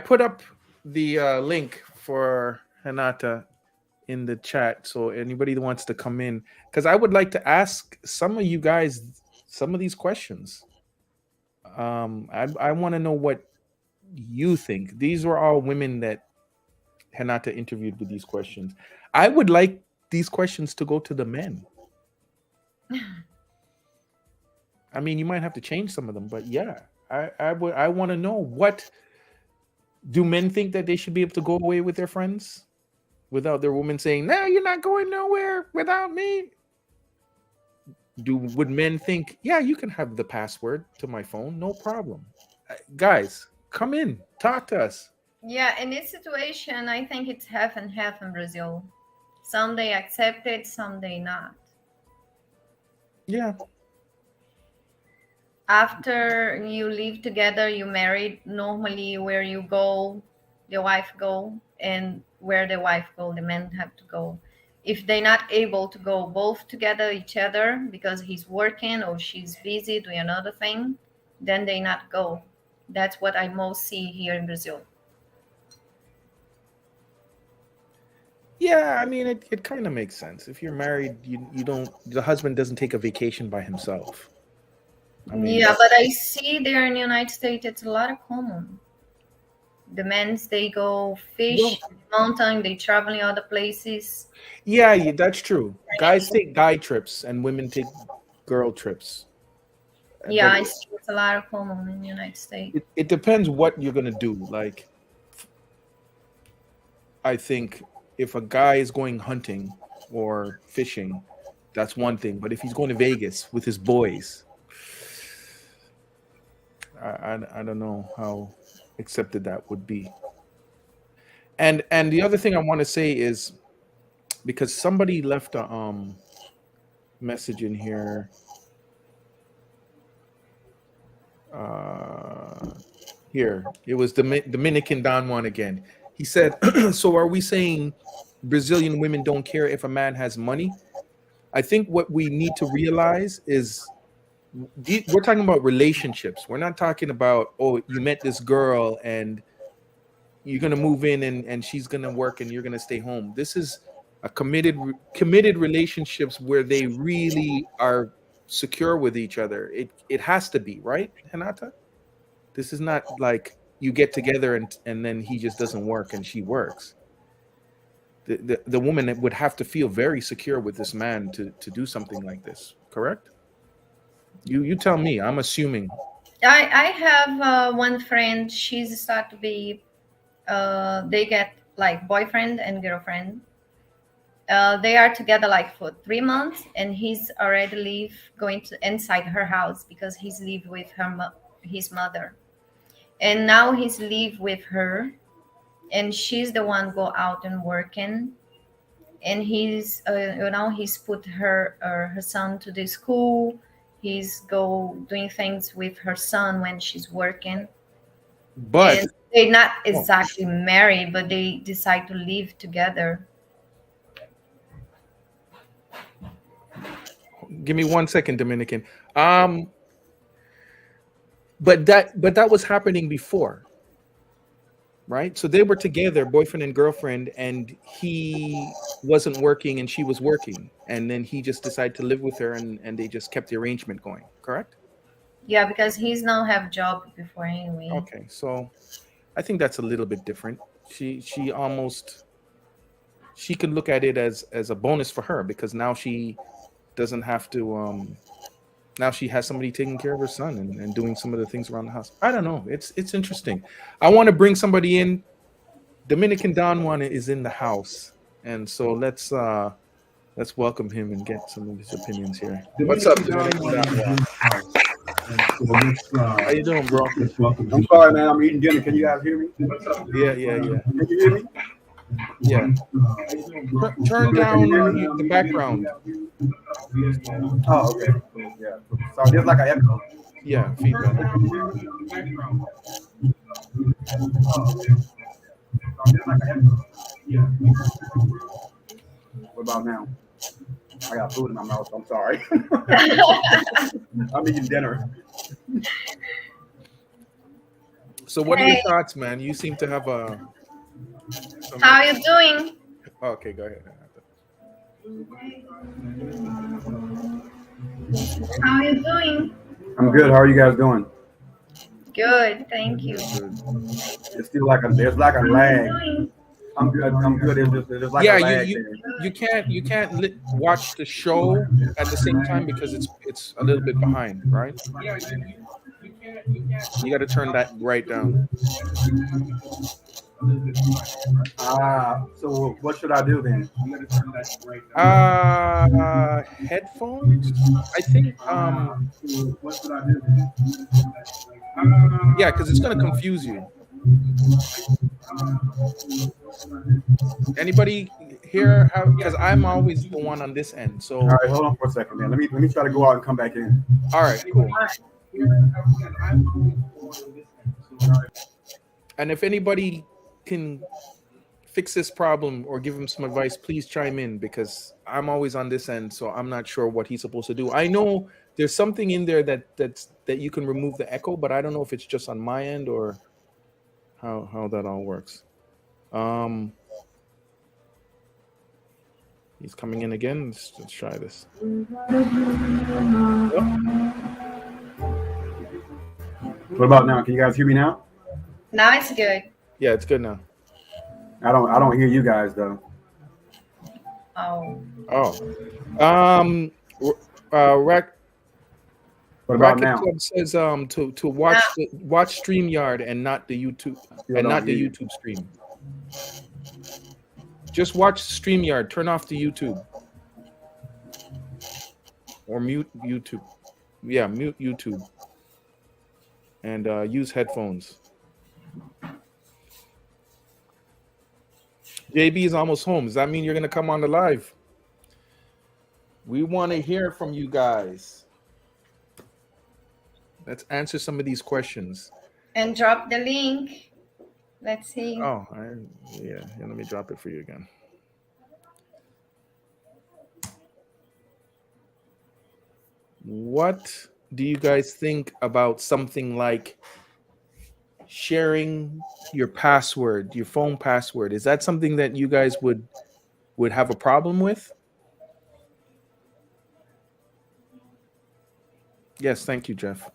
put up the link for Renata in the chat, so anybody that wants to come in, because I would like to ask some of you guys some of these questions. I want to know what you think. These were all women that Renata interviewed with these questions. I would like these questions to go to the men. I mean, you might have to change some of them, but yeah, I want to know, what do men think that they should be able to go away with their friends without their woman saying, "No, you're not going nowhere without me"? Would men think, "Yeah, you can have the password to my phone, no problem"? Guys, come in, talk to us. Yeah, in this situation, I think it's half and half in Brazil. Some they accept it, some they not. Yeah. After you live together, you married, normally where you go, the wife go, and where the wife go, the men have to go. If they're not able to go both together, each other, because he's working or she's busy doing another thing, then they not go. That's what I most see here in Brazil. Yeah, I mean, it kind of makes sense. If you're married, you don't, the husband doesn't take a vacation by himself. I mean, yeah, but I see there in the United States, it's a lot of common. The men's, they go fish, mountain, they travel in other places. Yeah, that's true. Guys take guy trips and women take girl trips. Yeah, But it's a lot of common in the United States. it depends what you're gonna do. Like, I think if a guy is going hunting or fishing, that's one thing. But if he's going to Vegas with his boys, I don't know how accepted that would be. And the other thing I want to say is, because somebody left a message in here. Here it was the Dominican Don Juan again. He said, "So are we saying Brazilian women don't care if a man has money?" I think what we need to realize is we're talking about relationships. We're not talking about, oh, you met this girl and you're gonna move in and she's gonna work and you're gonna stay home. This is a committed relationships where they really are secure with each other. It has to be, right, Hinata? This is not like you get together and then he just doesn't work and she works. The woman would have to feel very secure with this man to do something like this, correct? You tell me. I'm assuming. I have one friend. She's start to be. They get like boyfriend and girlfriend. They are together like for 3 months, and he's already going to inside her house because he's live with his mother, and now he's live with her, and she's the one go out and working, and he's he's put her son to the school. He's go doing things with her son when she's working. But and they're not exactly married, but they decide to live together. Give me 1 second, Dominican. But that was happening before, right? So they were together, boyfriend and girlfriend, and he wasn't working and she was working, and then he just decided to live with her, and they just kept the arrangement going, correct? Yeah, because he's now have job before anyway. Okay, so I think that's a little bit different. She can look at it as a bonus for her, because now she doesn't have to now she has somebody taking care of her son and doing some of the things around the house. I don't know. It's interesting. I want to bring somebody in. Dominican Don Juan is in the house, and so let's welcome him and get some of his opinions here. What's up, Dominican Don Juan? How you doing, bro? I'm sorry, man. I'm eating dinner. Can you guys hear me? Yeah. Can you hear me? Yeah. Turn down the background. Oh, okay. Yeah. So there's like an echo. Yeah, feedback. What about now? I got food in my mouth. I'm sorry. I'm eating dinner. So what are your thoughts, man? You seem to have a... How are you doing? Okay, go ahead. How are you doing? I'm good. How are you guys doing? Good, thank you. It's still there's like a lag. I'm good. There's like a lag. You can't watch the show at the same time because it's a little bit behind, right? Yeah, you got to turn that right down. So what should I do then? Headphones? I think what should I do then? Yeah, because it's gonna confuse you. Anybody here have, because I'm always the one on this end. So all right, hold on for a second, man. Let me try to go out and come back in. All right, cool. And if anybody can fix this problem or give him some advice, please chime in, because I'm always on this end, so I'm not sure what he's supposed to do. I know there's something in there that you can remove the echo, but I don't know if it's just on my end or how that all works. He's coming in again. Let's try this. What about now? Can you guys hear me now? Now it's good. Yeah, it's good now. I don't hear you guys though. Oh. Oh. Rack What about Racket now? Club says to Now, watch StreamYard and not the YouTube Still and don't not the hear you. YouTube stream. Just watch StreamYard. Turn off the YouTube or mute YouTube. Yeah, mute YouTube and use headphones. JB is almost home. Does that mean you're gonna come on the live? We want to hear from you guys. Let's answer some of these questions. and drop the link. Let's see. Oh, yeah. Let me drop it for you again. What do you guys think about something like sharing your password, your phone password? Is that something that you guys would have a problem with? Yes, thank you, Jeff.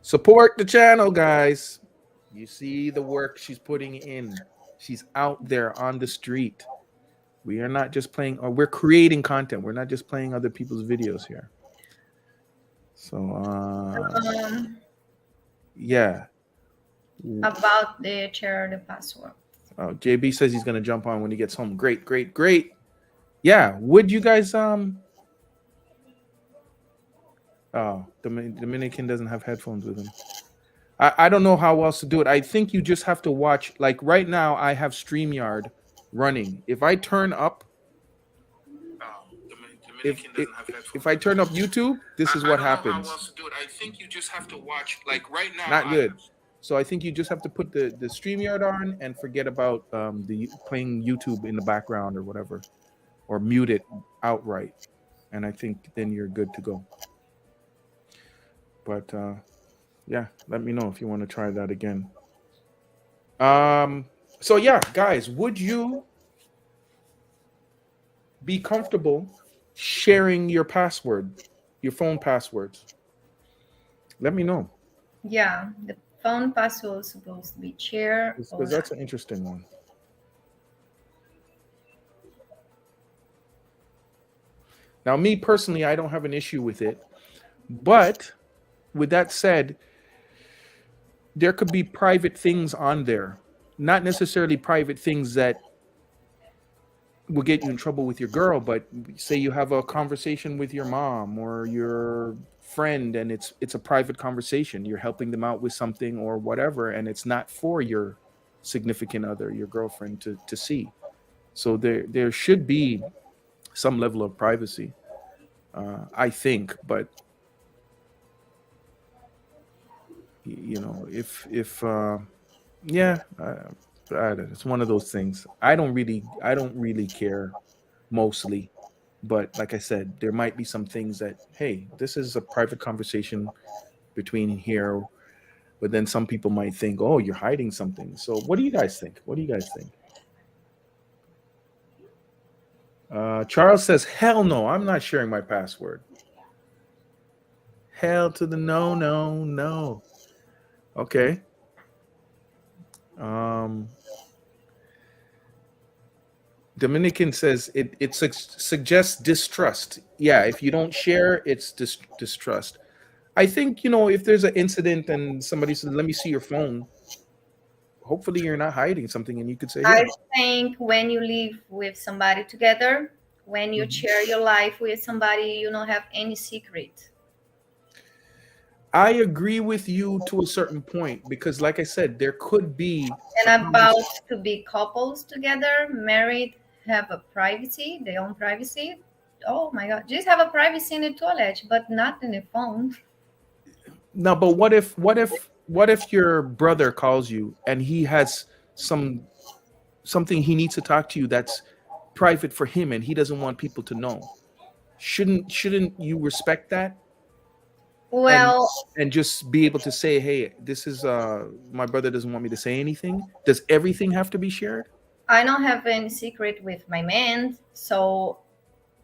Support the channel, guys. You see the work she's putting in. She's out there on the street. We are not just playing, or we're creating content. We're not just playing other people's videos here. So, yeah. About the share the password. Oh, JB says he's gonna jump on when he gets home. Great, great, great. Yeah. Would you guys Oh, Dominican doesn't have headphones with him. I don't know how else to do it. I think you just have to watch. Like right now, I have StreamYard running. If I turn up, if I turn up YouTube, this is what happens. I think you just have to watch. Like right now, not good. So I think you just have to put the StreamYard on and forget about the playing YouTube in the background or whatever, or mute it outright. And I think then you're good to go. But yeah, let me know if you want to try that again. So yeah, guys, would you be comfortable sharing your password, your phone passwords? Let me know. Yeah, the phone password is supposed to be shared. Because that's an interesting one. Now, me personally, I don't have an issue with it. But with that said, there could be private things on there, not necessarily private things that will get you in trouble with your girl, but say you have a conversation with your mom or your friend and it's a private conversation. You're helping them out with something or whatever, and it's not for your significant other, your girlfriend to see. So there should be some level of privacy, I think, but you know, if yeah, it's one of those things. I don't really care mostly, but like I said, there might be some things that, hey, this is a private conversation between here, but then some people might think, oh, you're hiding something. So what do you guys think? Charles says, hell no, I'm not sharing my password. Hell to the no, no, no. Okay. Dominican says it suggests distrust. Yeah, if you don't share, it's distrust. I think, you know, if there's an incident and somebody says, let me see your phone, hopefully you're not hiding something and you could say, I think when you live with somebody together, when you share your life with somebody, you don't have any secret. I agree with you to a certain point, because like I said, there could be. And about to be couples together, married, have a privacy, their own privacy. Oh my God, just have a privacy in the toilet, but not in the phone. No, but what if your brother calls you and he has something he needs to talk to you that's private for him and he doesn't want people to know? Shouldn't you respect that? Well, and just be able to say, hey, this is my brother doesn't want me to say anything. Does everything have to be shared? I don't have any secret with my man, so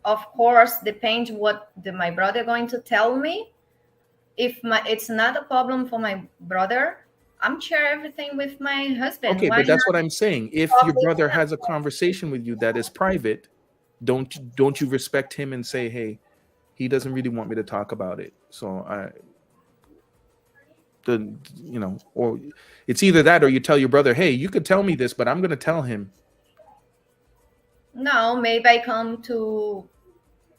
of course depends what my brother going to tell me. If it's not a problem for my brother, I'm share everything with my husband. Okay, Why but that's not what I'm saying. If talk your with brother him? has a conversation with you that is private, don't you respect him and say, hey, he doesn't really want me to talk about it. So or it's either that or you tell your brother, hey, you could tell me this, but I'm gonna tell him. No, maybe I come to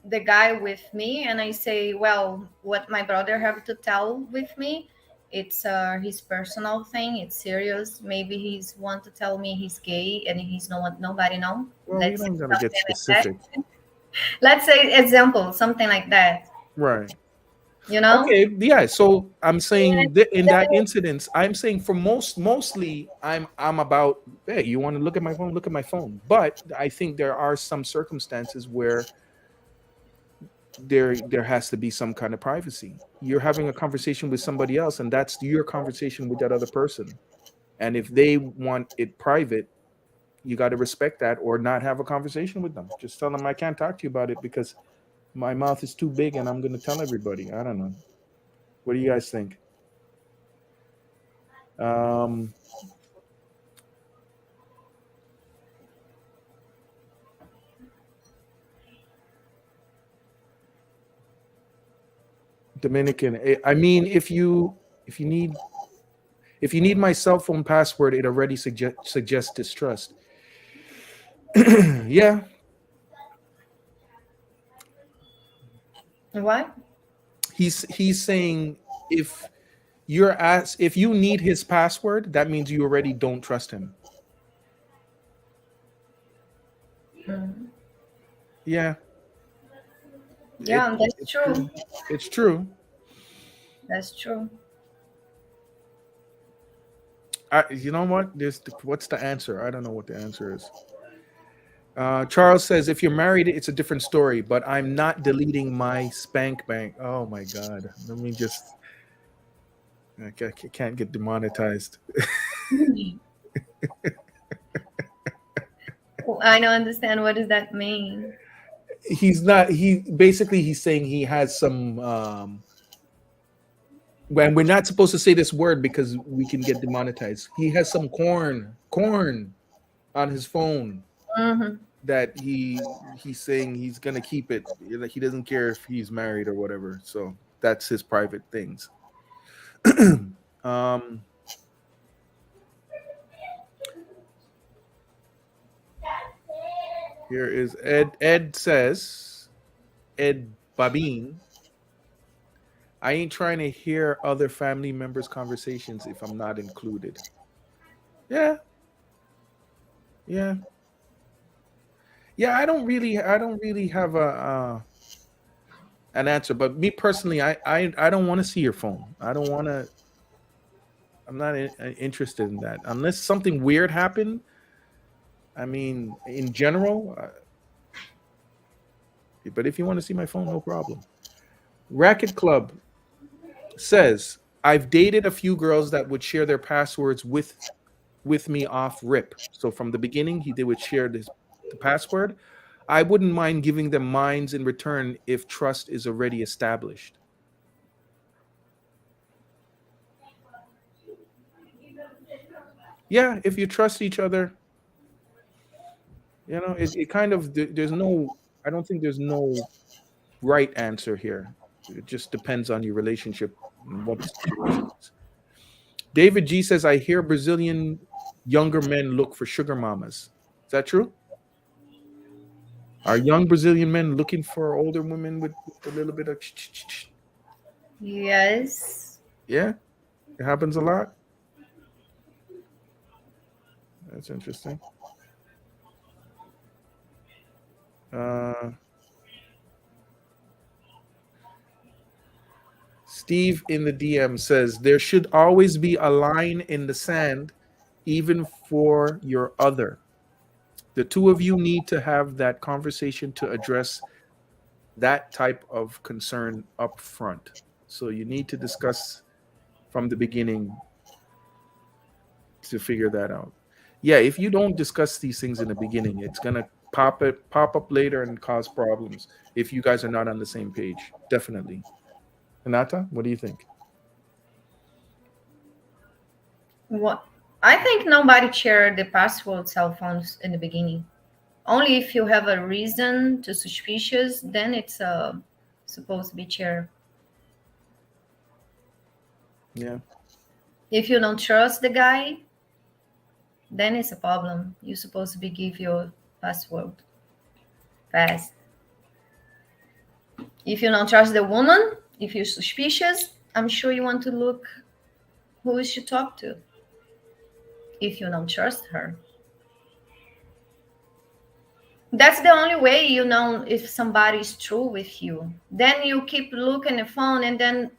the guy with me and I say, well, what my brother have to tell with me, it's his personal thing. It's serious. Maybe he's want to tell me he's gay and he's no one, nobody know. Well, you Let's say don't gotta get something like that. specific. Let's say example, something like that. Right. You know? Okay, yeah. So I'm saying that in that Then- incident, I'm saying for mostly I'm about, hey, you want to look at my phone, look at my phone. But I think there are some circumstances where there has to be some kind of privacy. You're having a conversation with somebody else, and that's your conversation with that other person. And if they want it private, you got to respect that or not have a conversation with them. Just tell them I can't talk to you about it because my mouth is too big and I'm going to tell everybody. I don't know. What do you guys think? Dominican. I mean, if you need my cell phone password, it already suggests distrust. Yeah. What? He's saying if you need his password, that means you already don't trust him. Yeah. Yeah, that's true. It's true. That's true. You know what? What's the answer? I don't know what the answer is. Charles says, if you're married, it's a different story, but I'm not deleting my spank bank. Oh my God. Let me just, I can't get demonetized. I don't understand. What does that mean? He's saying he has some, when we're not supposed to say this word because we can get demonetized. He has some corn on his phone. Mm-hmm. That he's saying he's gonna keep it. Like he doesn't care if he's married or whatever. So that's his private things. Here is Ed. Ed says, Ed Babin, I ain't trying to hear other family members' conversations if I'm not included. Yeah. I don't really have an answer, but me personally, I don't want to see your phone. I'm not interested in that unless something weird happened. I mean, in general, but if you want to see my phone, no problem. Racket Club says, I've dated a few girls that would share their passwords with me off rip. So from the beginning, they would share the password. I wouldn't mind giving them mines in return if trust is already established. Yeah, if you trust each other, it kind of, I don't think there's no right answer here. It just depends on your relationship and what the situation is. David G says, I hear Brazilian younger men look for sugar mamas. Is that true? Are young Brazilian men looking for older women with a little bit of? Yes. Yeah, it happens a lot. That's interesting. Steve in the DM says, there should always be a line in the sand, even for your other. The two of you need to have that conversation to address that type of concern up front. So you need to discuss from the beginning to figure that out. Yeah, if you don't discuss these things in the beginning, it's gonna pop up later and cause problems if you guys are not on the same page. Definitely. Renata, what do you think? What? I think nobody shared the password cell phones in the beginning. Only if you have a reason to suspicious, then it's supposed to be shared. Yeah. If you don't trust the guy, then it's a problem. You're supposed to be give your password fast. If you don't trust the woman, if you're suspicious, I'm sure you want to look who is she talk to. If you don't trust her, that's the only way you know if somebody is true with you. Then you keep looking at the phone, and then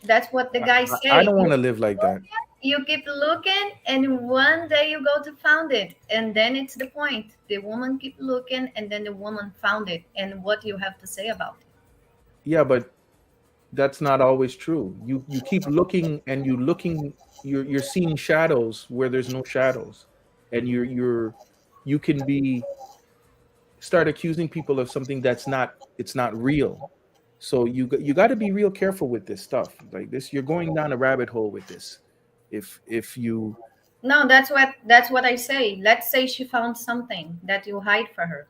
that's what the guy I say. don't want to live like that. You keep looking, and one day you go to found it, and then it's the point. The woman keep looking, and then the woman found it, and what you have to say about it? Yeah, but that's not always true. You keep looking and you're seeing shadows where there's no shadows, and you can be start accusing people of something that's not it's not real. So you got to be real careful with this stuff like this. You're going down a rabbit hole with this. If you No, that's what I say. Let's say she found something that you hide for her.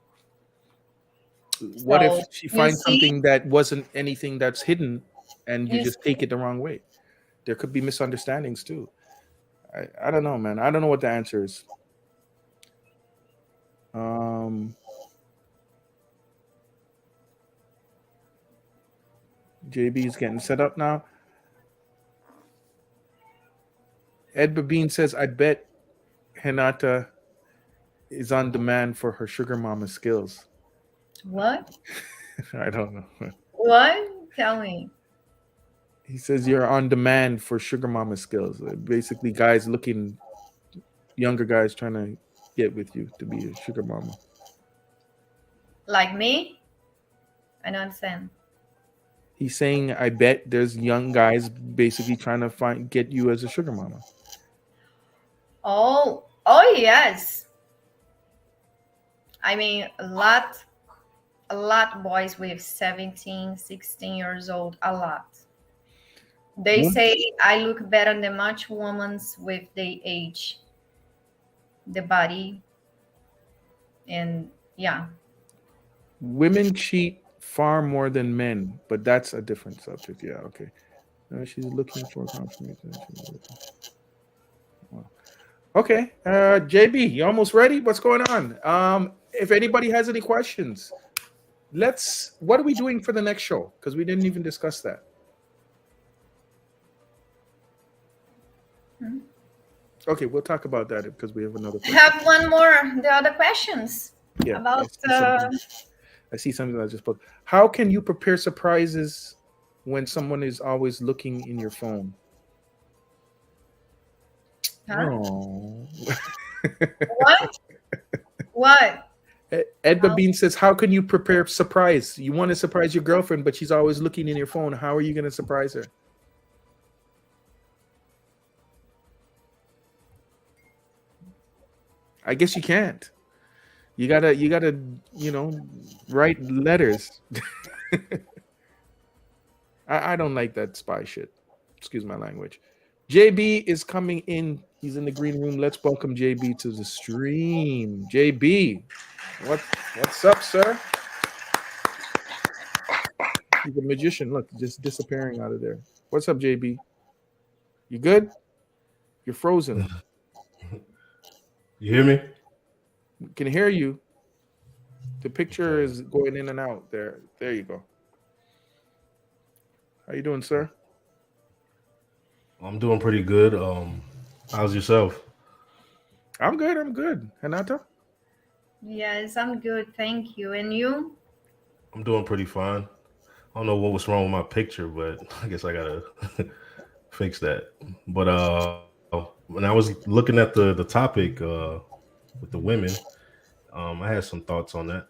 what if So she you finds see, something that wasn't anything that's hidden and you you just take it the wrong way? There could be misunderstandings too. I don't know, man. I don't know what the answer is. JB is getting set up now. Ed Babine says, I bet Hinata is on demand for her sugar mama skills. what? I don't know. What? Tell me. He says you're on demand for sugar mama skills. Basically, guys looking, younger guys trying to get with you to be a sugar mama. Like me? I don't understand. He's saying, I bet there's young guys basically trying to get you as a sugar mama. Oh, yes. I mean, a lot boys with 17, 16 years old, a lot. They say I look better than much women with the age, the body, and yeah. Women cheat far more than men, but that's a different subject. Yeah, okay. She's looking for confirmation. Wow. Okay, JB, you almost ready? What's going on? If anybody has any questions, what are we doing for the next show? Because we didn't even discuss that. Okay, we'll talk about that because we have another question. Have one more. The other questions about. I see something that I just put. How can you prepare surprises when someone is always looking in your phone? Huh? Oh. What? Ed Babine says, how can you prepare surprise? You want to surprise your girlfriend, but she's always looking in your phone. How are you going to surprise her? I guess you can't. You gotta, write letters. I don't like that spy shit. Excuse my language. JB is coming in. He's in the green room. Let's welcome JB to the stream. JB, what's up, sir? He's a magician. Look, just disappearing out of there. What's up, JB? You good? You're frozen. You hear me? Can hear you. The picture is going in and out. There you go. How you doing, sir? I'm doing pretty good. How's yourself? I'm good. Hinata? Yes, I'm good. Thank you. And you? I'm doing pretty fine. I don't know what was wrong with my picture, but I guess I gotta fix that. But when I was looking at the topic with the women, I had some thoughts on that.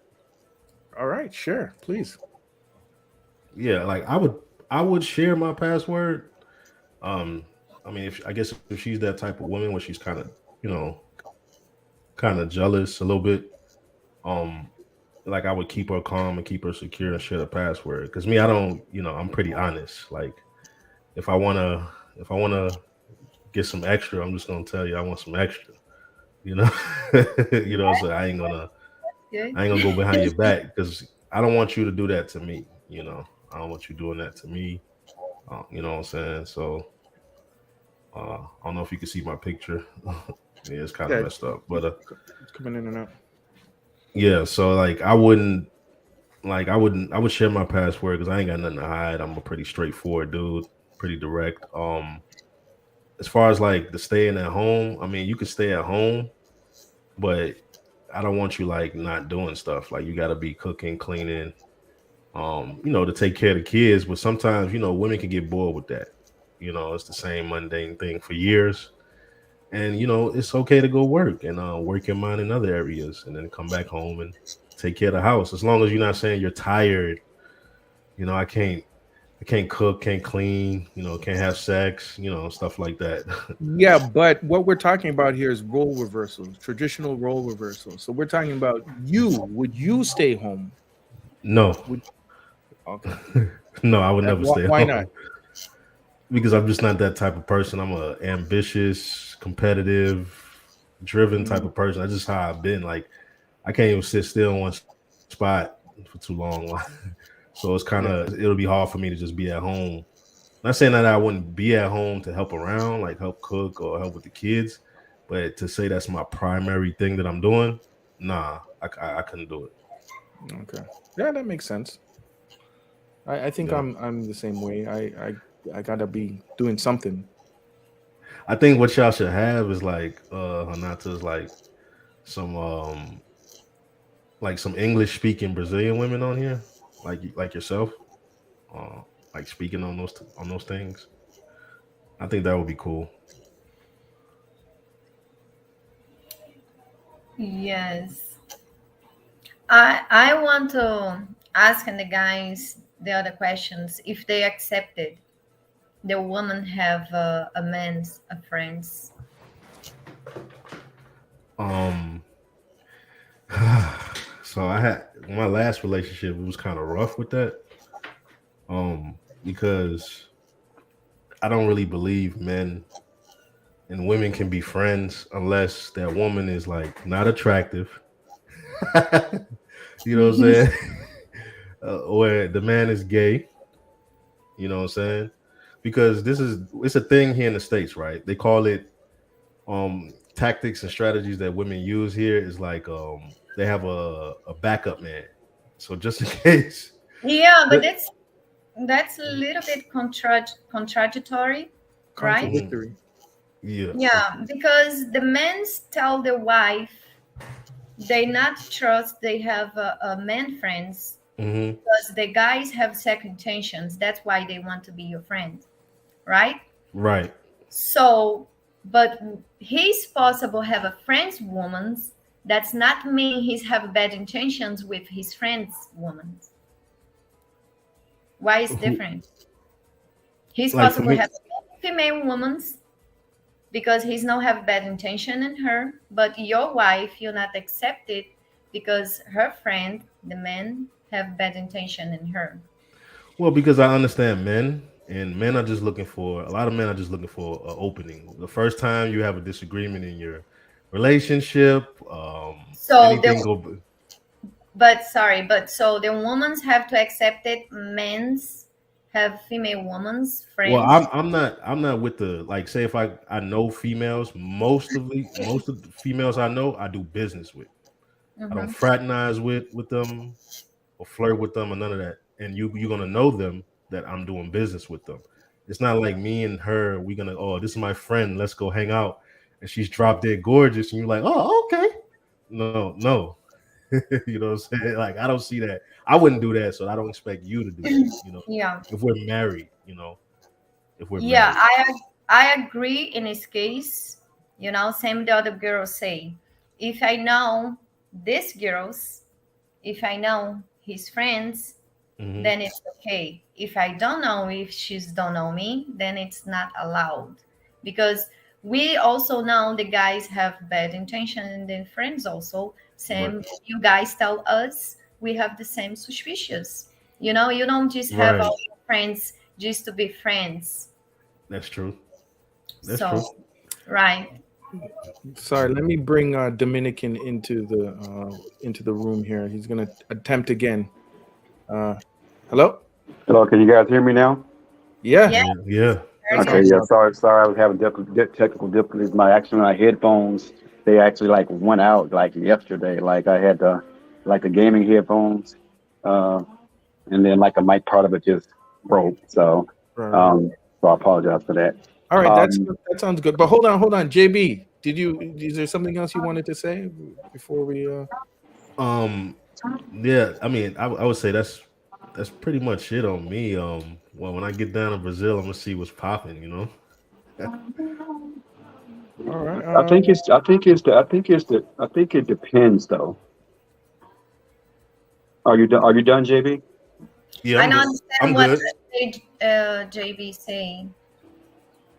All right, sure, please. Yeah, like I would share my password. I mean, if she's that type of woman where she's kind of jealous a little bit, like I would keep her calm and keep her secure and share the password. Because me, I don't, I'm pretty honest. Like if I wanna get some extra, I'm just gonna tell you I want some extra. You know, So Good. I ain't gonna go behind your back because I don't want you to do that to me. I don't want you doing that to me. You know what I'm saying? So I don't know if you can see my picture. Yeah, it's kind of Yeah, messed up, but it's coming in and out. yeah. So like, I would share my password because I ain't got nothing to hide. I'm a pretty straightforward dude, pretty direct. As far as like the staying at home, I mean, you can stay at home, but I don't want you like not doing stuff. Like you got to be cooking, cleaning, to take care of the kids. But sometimes, women can get bored with that. It's the same mundane thing for years. And, it's okay to go work and work your mind in other areas and then come back home and take care of the house. As long as you're not saying you're tired, I can't cook, can't clean, can't have sex, stuff like that. Yeah, but what we're talking about here is role reversals, traditional role reversals. So we're talking about you. Would you stay home? No. Okay. No, I would never stay Why home. not? Because I'm just not that type of person. I'm a ambitious, competitive, driven type of person. That's just how I've been. Like I can't even sit still in one spot for too long. So it's it'll be hard for me to just be at home. Not saying that I wouldn't be at home to help around, like help cook or help with the kids, but to say that's my primary thing that I'm doing, nah, I couldn't do it. Okay. Yeah, that makes sense. I think Yeah. I'm the same way. I gotta be doing something. I think what y'all should have is like Hanata's some like some English speaking Brazilian women on here, like yourself, uh, like speaking on those things. I think that would be cool. Yes. I want to ask the guys the other questions if they accepted the woman have a man's a friends. Um, so I had my last relationship. It was kind of rough with that. Because I don't really believe men and women can be friends unless that woman is like not attractive. You know what I'm saying? Or the man is gay. You know what I'm saying? Because it's a thing here in the States, right? They call it tactics and strategies that women use here is like they have a backup man. So just in case. Yeah, but that's a little bit contradictory, right? Contradictory. Yeah. Yeah, because the men tell the wife they not trust they have a man friends because the guys have second intentions. That's why they want to be your friend, right? Right. So, but he's possible have a friend's woman. That's not mean he's have bad intentions with his friend's woman. Why is different? He's Like, possible have a female woman because he's not have bad intention in her, but your wife you not accept it because her friend, the man, have bad intention in her. Well, because I understand men, and men are just looking for a lot of men are just looking for an opening. The first time you have a disagreement in your relationship, So anything but so the women's have to accept it. Men's have female women's friends. Well, I'm not with the like. Say if I know females, most of the females I know, I do business with. I don't fraternize with them or flirt with them or none of that. And you're gonna know them that I'm doing business with them. It's not like me and her. We're gonna this is my friend. Let's go hang out. And she's drop dead gorgeous, and you're like, oh okay. No. You know what I'm saying? Like I don't see that. I wouldn't do that, so I don't expect you to do that. Yeah. If we're married, if we're yeah, married. I agree in his case. Same the other girls say. If I know these girls, if I know his friends, then it's okay. If I don't know if she's don't know me, then it's not allowed. Because we also know the guys have bad intention and then friends also. Same, Right. you guys tell us we have the same suspicious. You don't just have all your friends just to be friends. That's true. That's So true. Right. Sorry, let me bring Dominican into the room here. He's gonna attempt again. Hello? Hello, can you guys hear me now? Yeah. Yeah. Yeah. Very Okay, good. yeah. Sorry, I was having technical difficulties. My headphones, they actually like went out like yesterday. Like I had the gaming headphones, uh, and then like a mic part of it just broke. So, Right. um, so I apologize for that. All right, Um, that sounds good. But hold on, JB. Is there something else you wanted to say before we? Yeah. I mean, I would say that's pretty much it on me. Well, when I get down to Brazil, I'm gonna see what's popping. You know. All right. I think it depends though. Are you done, JB? Yeah, I I'm don't good. I'm understand good. what JB saying.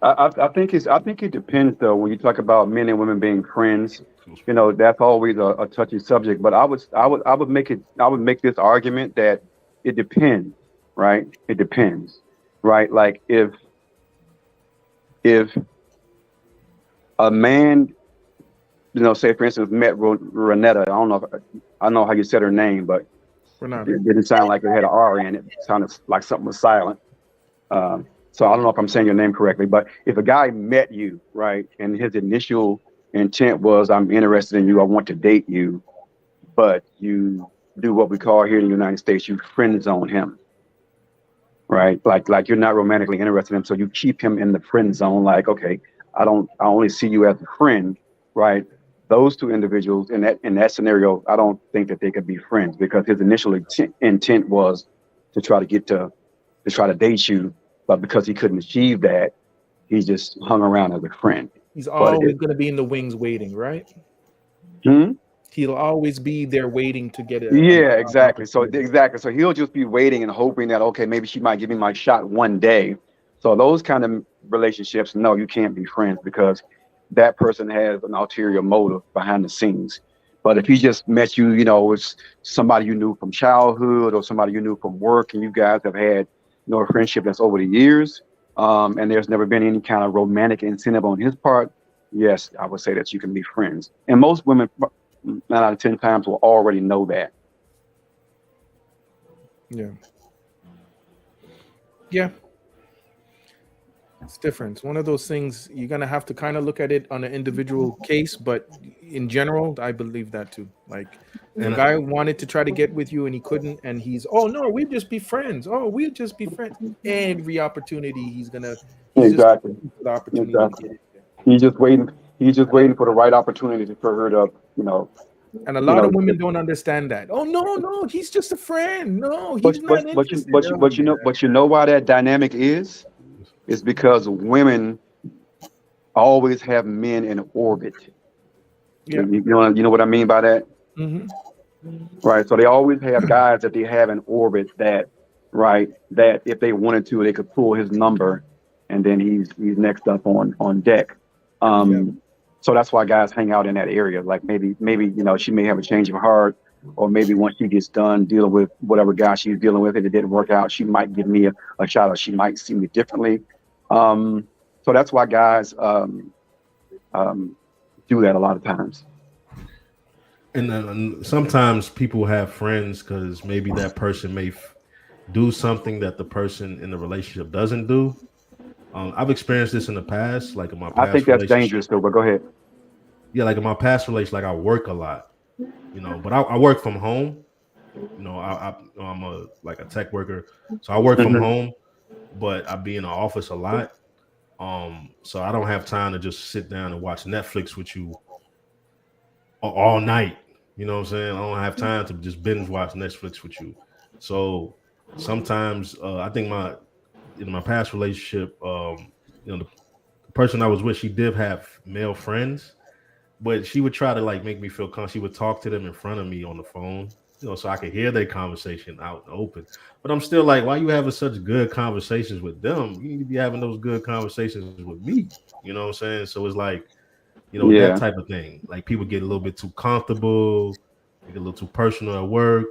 I think it depends though. When you talk about men and women being friends, you know that's always a touchy subject. But I would make this argument that it depends, right? It depends, right? Like if a man, you know, say for instance, met Renetta. I don't know how you said her name, but Renata. it didn't sound like it had an R in it. It sounded like something was silent. So I don't know if I'm saying your name correctly, but if a guy met you, right, and his initial intent was, I'm interested in you, I want to date you, but you do what we call here in the United States, you friend zone him, right? Like you're not romantically interested in him, so you keep him in the friend zone. Like, okay, I only see you as a friend, right? Those two individuals in that scenario, I don't think that they could be friends because his initial intent was to try to to try to date you, but because he couldn't achieve that, he just hung around as a friend. He's But always going to be in the wings waiting, right? hmm? He'll always be there waiting to get Yeah, an exactly. opportunity. So he'll just be waiting and hoping that okay, maybe she might give me my shot one day. So those kind of relationships, no, you can't be friends because that person has an ulterior motive behind the scenes. But if he just met you, you know, it's somebody you knew from childhood or somebody you knew from work, and you guys have had, you know, a friendship that's over the years, and there's never been any kind of romantic incentive on his part, yes, I would say that you can be friends. And most women, 9 out of 10 times, will already know that. Yeah. Yeah. It's different. It's one of those things you're gonna have to kind of look at it on an individual case, but in general, I believe that too. Like the And guy wanted to try to get with you and he couldn't, and he's oh no, we'd just be friends. Oh, we'd just be friends. Every opportunity he's just Exactly. looking for the opportunity to Exactly. get in there. He's just waiting. He's just waiting for the right opportunity for her to, And a you lot know. of women don't understand that. Oh no, he's just a friend. No, But he's not interested. Oh, yeah. but you know why that dynamic is? It's because women always have men in orbit. Yeah. You know what I mean by that, Hmm. right? So they always have guys that they have in orbit that, right, that if they wanted to, they could pull his number, and then he's next up on deck. So that's why guys hang out in that area. Like maybe you know she may have a change of heart, or maybe once she gets done dealing with whatever guy she's dealing with and it didn't work out, she might give me a shot, or she might see me differently. So that's why guys do that a lot of times. And sometimes people have friends because maybe that person may do something that the person in the relationship doesn't do. I've experienced this in the past, like in my I past think that's relationship. dangerous though, but go ahead. Yeah, like in my past relationship, like I work a lot, you know, but I work from home. You know, I'm a tech worker, so I work from Mhm. home, but I be in the office a lot. So I don't have time to just sit down and watch Netflix with you all night. You know what I'm saying? I don't have time to just binge watch Netflix with you. So sometimes I think in my past relationship, you know, the person I was with, she did have male friends, but she would try to like make me feel comfortable. She would talk to them in front of me on the phone, you know, so I could hear their conversation out in the open. But I'm still like, why you having such good conversations with them? You need to be having those good conversations with me. You know what I'm saying? So it's like, you know, that Yeah. type of thing. Like people get a little bit too comfortable, they get a little too personal at work.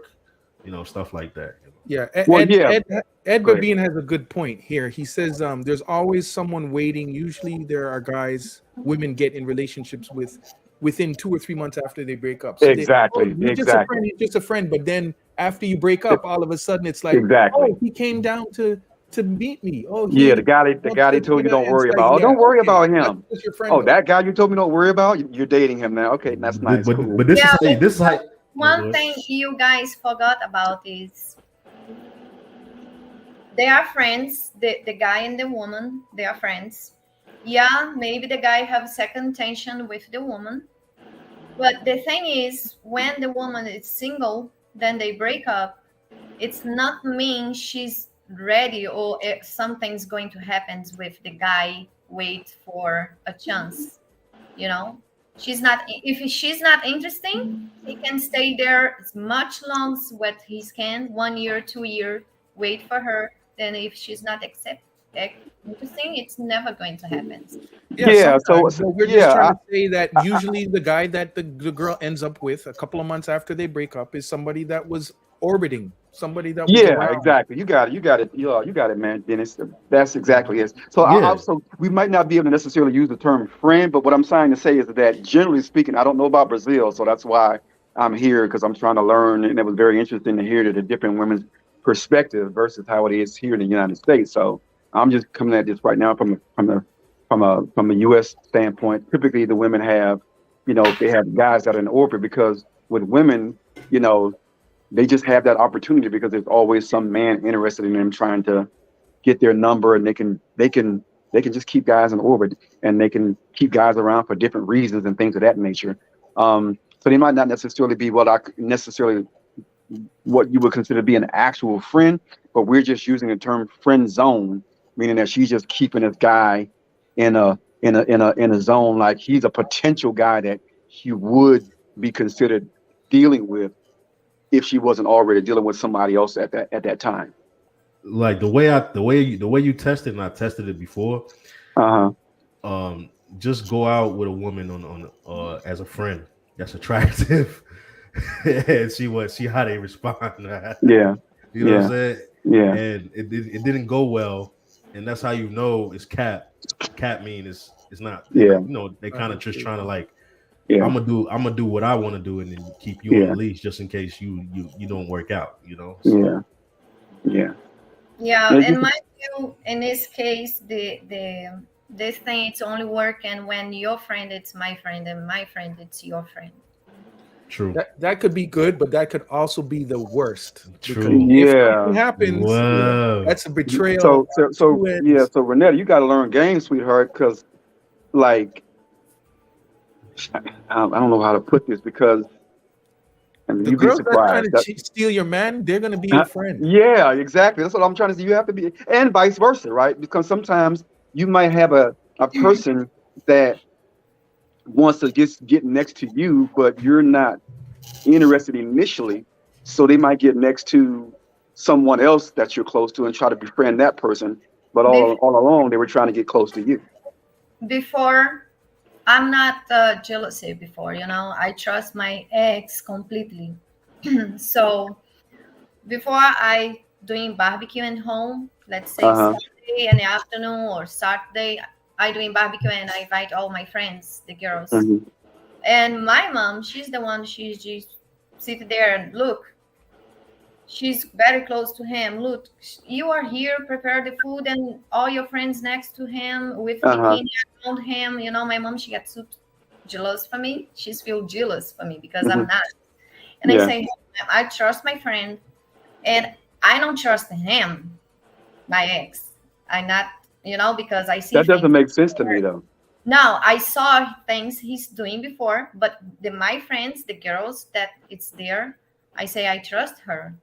stuff like that. Yeah, Well, yeah. Ed Go ahead. Babine has a good point here. He says there's always someone waiting. Usually there are guys women get in relationships with within 2 or 3 months after they break up. So Exactly. you're just a friend, he's just a friend. But then after you break up, all of a sudden it's like, Exactly. oh, he came down to meet me. Oh, Yeah, the guy they told you don't worry about. Oh, don't worry about him. That's your friend. Oh, that guy you told me don't worry about. You're dating him now. Okay, that's nice. But, Cool. but this Yeah, is how. One thing you guys forgot about is they are friends. The guy and the woman, they are friends. Yeah, maybe the guy have second intention with the woman. But the thing is, when the woman is single, then they break up. It's not mean she's ready or something's going to happen with the guy. Wait for a chance, She's not. If she's not interesting, he can stay there as much long as what he can. 1 year, 2 year, wait for her. Then if she's not interesting, it's never going to happen. Yeah. So so we're just trying to say that usually the guy that the girl ends up with a couple of months after they break up is somebody that was orbiting, somebody that was around. Exactly. You got it. You got it, man, Dennis. That's exactly it. So so we might not be able to necessarily use the term friend, but what I'm trying to say is that generally speaking, I don't know about Brazil, so that's why I'm here, because I'm trying to learn, and it was very interesting to hear the different women's perspective versus how it is here in the United States. So I'm just coming at this right now from a U.S. standpoint. Typically, the women have, they have guys that are in orbit, because with women, they just have that opportunity because there's always some man interested in them trying to get their number, and they can just keep guys in orbit, and they can keep guys around for different reasons and things of that nature. So they might not necessarily be what you would consider to be an actual friend, but we're just using the term friend zone, meaning that she's just keeping this guy in a zone, like he's a potential guy that she would be considered dealing with if she wasn't already dealing with somebody else at that time. Like the way you tested, and I tested it before. Just go out with a woman on as a friend that's attractive and see how they respond. Yeah. You know what I'm saying? Yeah. And it didn't go well, and that's how you know it's cap. Cap mean it's not. Yeah. They kind of just trying to like. Yeah. I'm gonna do what I want to do, and then keep you on the leash just in case you don't work out. So. Yeah. In my view, in this case, this thing, it's only working when your friend it's my friend and my friend it's your friend. True. That could be good, but that could also be the worst. True. If something happens, that's a betrayal. So Renetta, you got to learn game, sweetheart, because like I don't know how to put this, because the girls that are trying to steal your man, they're going to be your friend. Yeah, exactly. That's what I'm trying to say. You have to be, and vice versa, right? Because sometimes you might have a person that wants to just get next to you, but you're not interested initially. So they might get next to someone else that you're close to and try to befriend that person. But all along, they were trying to get close to you. Before, I'm not jealousy before, I trust my ex completely. So before I doing barbecue at home, let's say Saturday in the afternoon or Saturday, I doing barbecue and I invite all my friends, the girls. And my mom, she's the one, she just sit there and look. She's very close to him. Look, you are here, prepare the food, and all your friends next to him with bikini around him. My mom, she gets super jealous for me. She's feel jealous for me because I'm not. And I say, I trust my friend, and I don't trust him, my ex. I'm not, because I see that doesn't make sense to me though. No, I saw things he's doing before, but my friends, the girls that it's there, I say I trust her.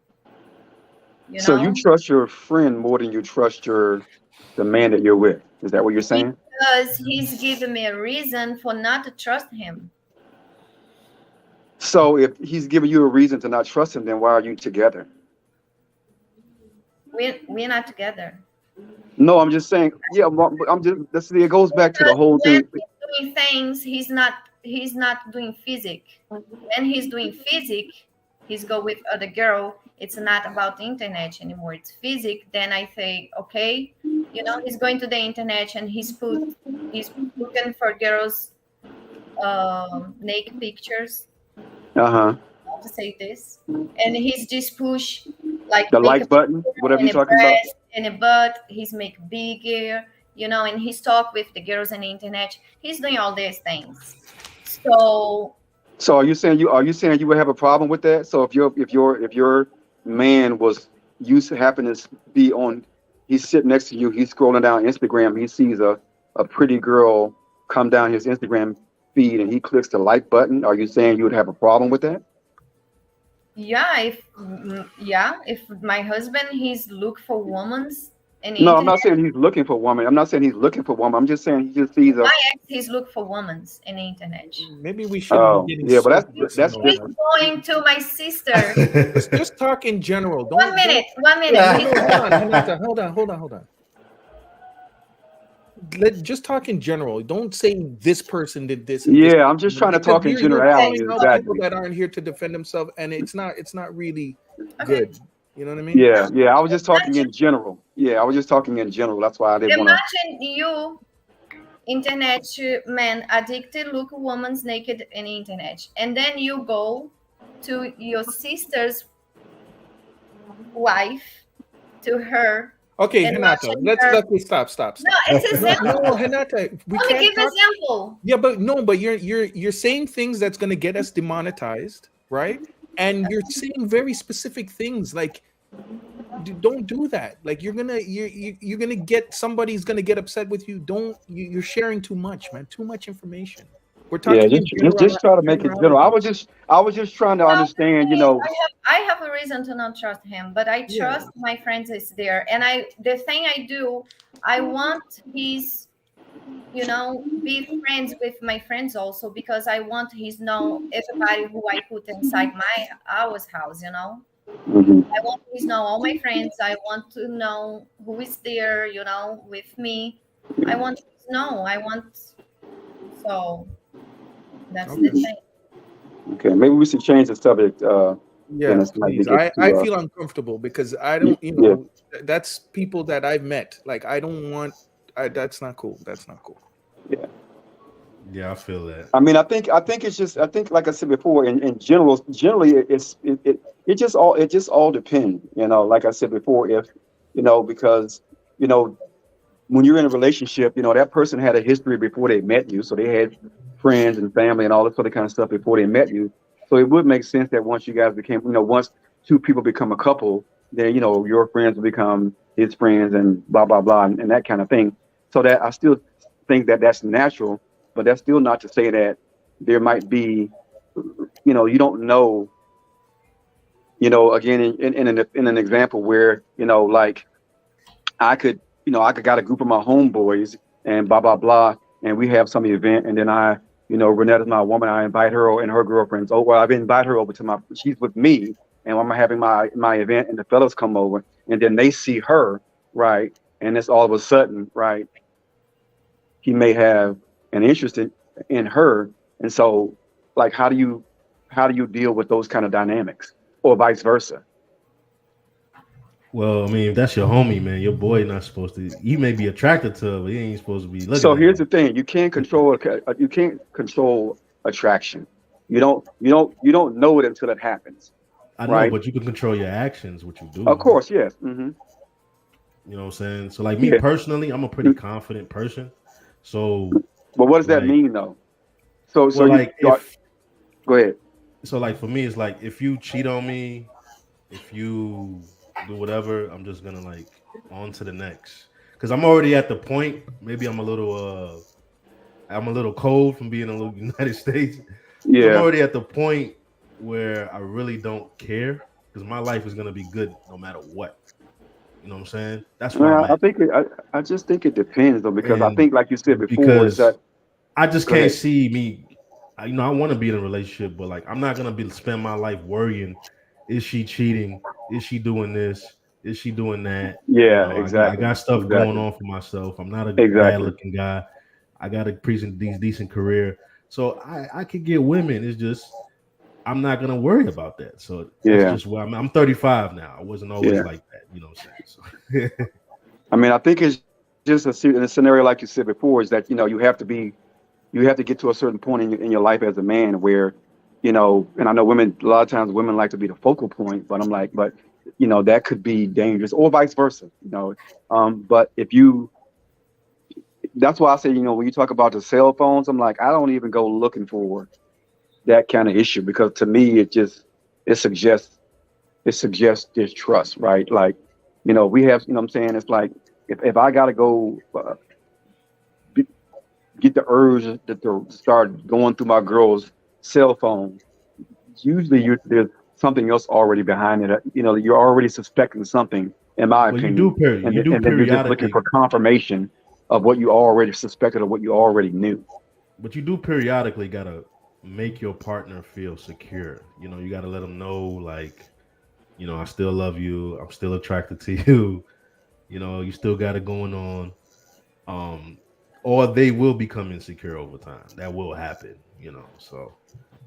So you trust your friend more than you trust the man that you're with. Is that what you're saying? Because he's giving me a reason for not to trust him. So if he's giving you a reason to not trust him, then why are you together? We're not together. No, I'm just saying. Yeah, it goes back to the whole thing. He's doing things. He's not doing physic. When he's doing physic, he's go with other girl, it's not about the internet anymore, it's physic, then I say, okay, you know, he's going to the internet and he's looking for girls naked pictures, Uh-huh. how to say this, and he's just push like The make a like button, whatever and you're a talking about. breast and a butt, he's make bigger, you know, and he's talk with the girls on the internet, he's doing all these things. So So are you saying you would have a problem with that? So if your man was used to happen to be on, he's sitting next to you, he's scrolling down Instagram, he sees a pretty girl come down his Instagram feed and he clicks the like button, are you saying you would have a problem with that? if my husband he's look for women's and No, I'm internet, not saying he's looking for woman. I'm not saying he's looking for woman. I'm just saying he just sees a. my ex he's look for women's and internet. Maybe we shouldn't Oh, be getting yeah, but so that's personal. He's different. going to my sister. Just talk in general. Don't. 1 minute, 1 minute. No, He's hold on, Renata, hold on. Just talk in general. Don't say this person did this. And this Yeah, I'm just trying to because talk in you're generalities. calling out people Exactly. that aren't here to defend themselves, and it's not really okay. good. You know what I mean? Yeah, I was just talking in general. Yeah, I was just talking in general. That's why I didn't want to. Imagine you, internet man, addicted, look woman's naked in internet, and then you go to your sister's wife, to her, Okay, and Renata, watching let's her. stop. No, it's example. No, Renata, we Let me can't give talk. example. Yeah, but no, but you're saying things that's gonna get us demonetized, right? And you're saying very specific things like don't do that. Like you're gonna get somebody's gonna get upset with you. Don't you're sharing too much, man. Too much information. We're Yeah, talking in just try to make it general. I was just trying to understand. I have a reason to not trust him, but I trust my friends is there, and the thing I do, I want his, you know, be friends with my friends also, because I want his know everybody who I put inside our house, you know. Mhm. I want his know all my friends. I want to know who is there, you know, with me. I want to know. So that's the thing. Okay, maybe we should change the subject. Yeah, Dennis, might please. get I to, feel uncomfortable because I don't, you yeah. know, that's people that I've met. Like I don't want. That's not cool. That's not cool. Yeah. Yeah, I feel that. I mean, I think it's just, like I said before, in generally it just all depends, you know, like I said before, if, you know, because, you know, when you're in a relationship, you know, that person had a history before they met you. So they had friends and family and all this other kind of stuff before they met you. So it would make sense that once you guys became, you know, once two people become a couple, then, you know, your friends will become his friends and blah, blah, blah, and that kind of thing. So that I still think that that's natural, but that's still not to say that there might be, you know, you don't know, you know, again, in an example where, you know, like I could got a group of my homeboys and blah, blah, blah, and we have some event, and then you know, Renetta's my woman, I invite her and her girlfriends over. I've invited her over to she's with me, and I'm having my event, and the fellas come over, and then they see her, right, and it's all of a sudden, right, he may have an interest in her, and so, like, how do you deal with those kind of dynamics, or vice versa? Well, I mean, if that's your homie, man, your boy not supposed to. He may be attracted to her, but he ain't supposed to be looking. So at here's her. the thing: you can't control attraction. You don't know it until it happens. I know, right? but you can control your actions, what you do. Of course, yes. Mm-hmm. You know what I'm saying? So, like me personally, I'm a pretty confident person. So, but what does that mean, though? So like, go ahead. So, like, for me, it's like if you cheat on me, if you do whatever, I'm just gonna like on to the next. Because I'm already at the point. Maybe I'm a little cold from being in the United States. Yeah. So I'm already at the point where I really don't care because my life is gonna be good no matter what. You know what I'm saying? That's why I just think it depends, though, because I think, like you said before, is that I just can't see me. You know, I want to be in a relationship, but like I'm not gonna spend my life worrying: is she cheating? Is she doing this? Is she doing that? Yeah, you know, exactly. I got stuff going on for myself. I'm not a bad-looking guy. I got a decent career, so I could get women. It's just I'm not gonna worry about that. So that's Yeah. just where I'm 35 now. I wasn't always Yeah. like that, you know what I'm saying? So I mean, I think it's just in a scenario like you said before, is that you have to get to a certain point in your life as a man where, and I know women, a lot of times women like to be the focal point, but I'm like, but that could be dangerous, or vice versa, but that's why I say, when you talk about the cell phones, I'm like, I don't even go looking for that kind of issue, because to me, it suggests distrust, right? Like, we have, what I'm saying, it's like, if I gotta go get the urge to start going through my girl's cell phone, usually there's something else already behind it. You're already suspecting something, in my well, opinion, and then you're just looking for confirmation of what you already suspected or what you already knew. but you do periodically gotta make your partner feel secure. You gotta let them know, like, I still love you, I'm still attracted to you, you still got it going on. Or they will become insecure over time. That will happen, So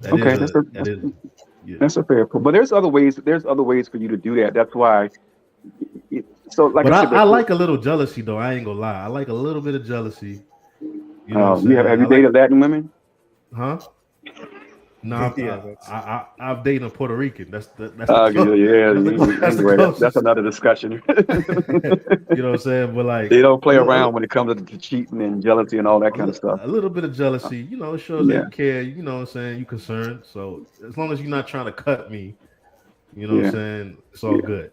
Okay, yeah. that's a fair point. But there's other ways. There's other ways for you to do that. That's why. So, like But I said, I like a little jealousy, though. I ain't gonna lie. I like a little bit of jealousy. You know what I'm you saying? have you dated Latin women? Huh? No, I've dated a Puerto Rican. That's the Anyway, that's another discussion. You know what I'm saying? But like, they don't play around when it comes to cheating and jealousy and all that kind of stuff. A little bit of jealousy, it shows that you care. You know what I'm saying? You concerned. So as long as you're not trying to cut me, you know what I'm saying? It's all good.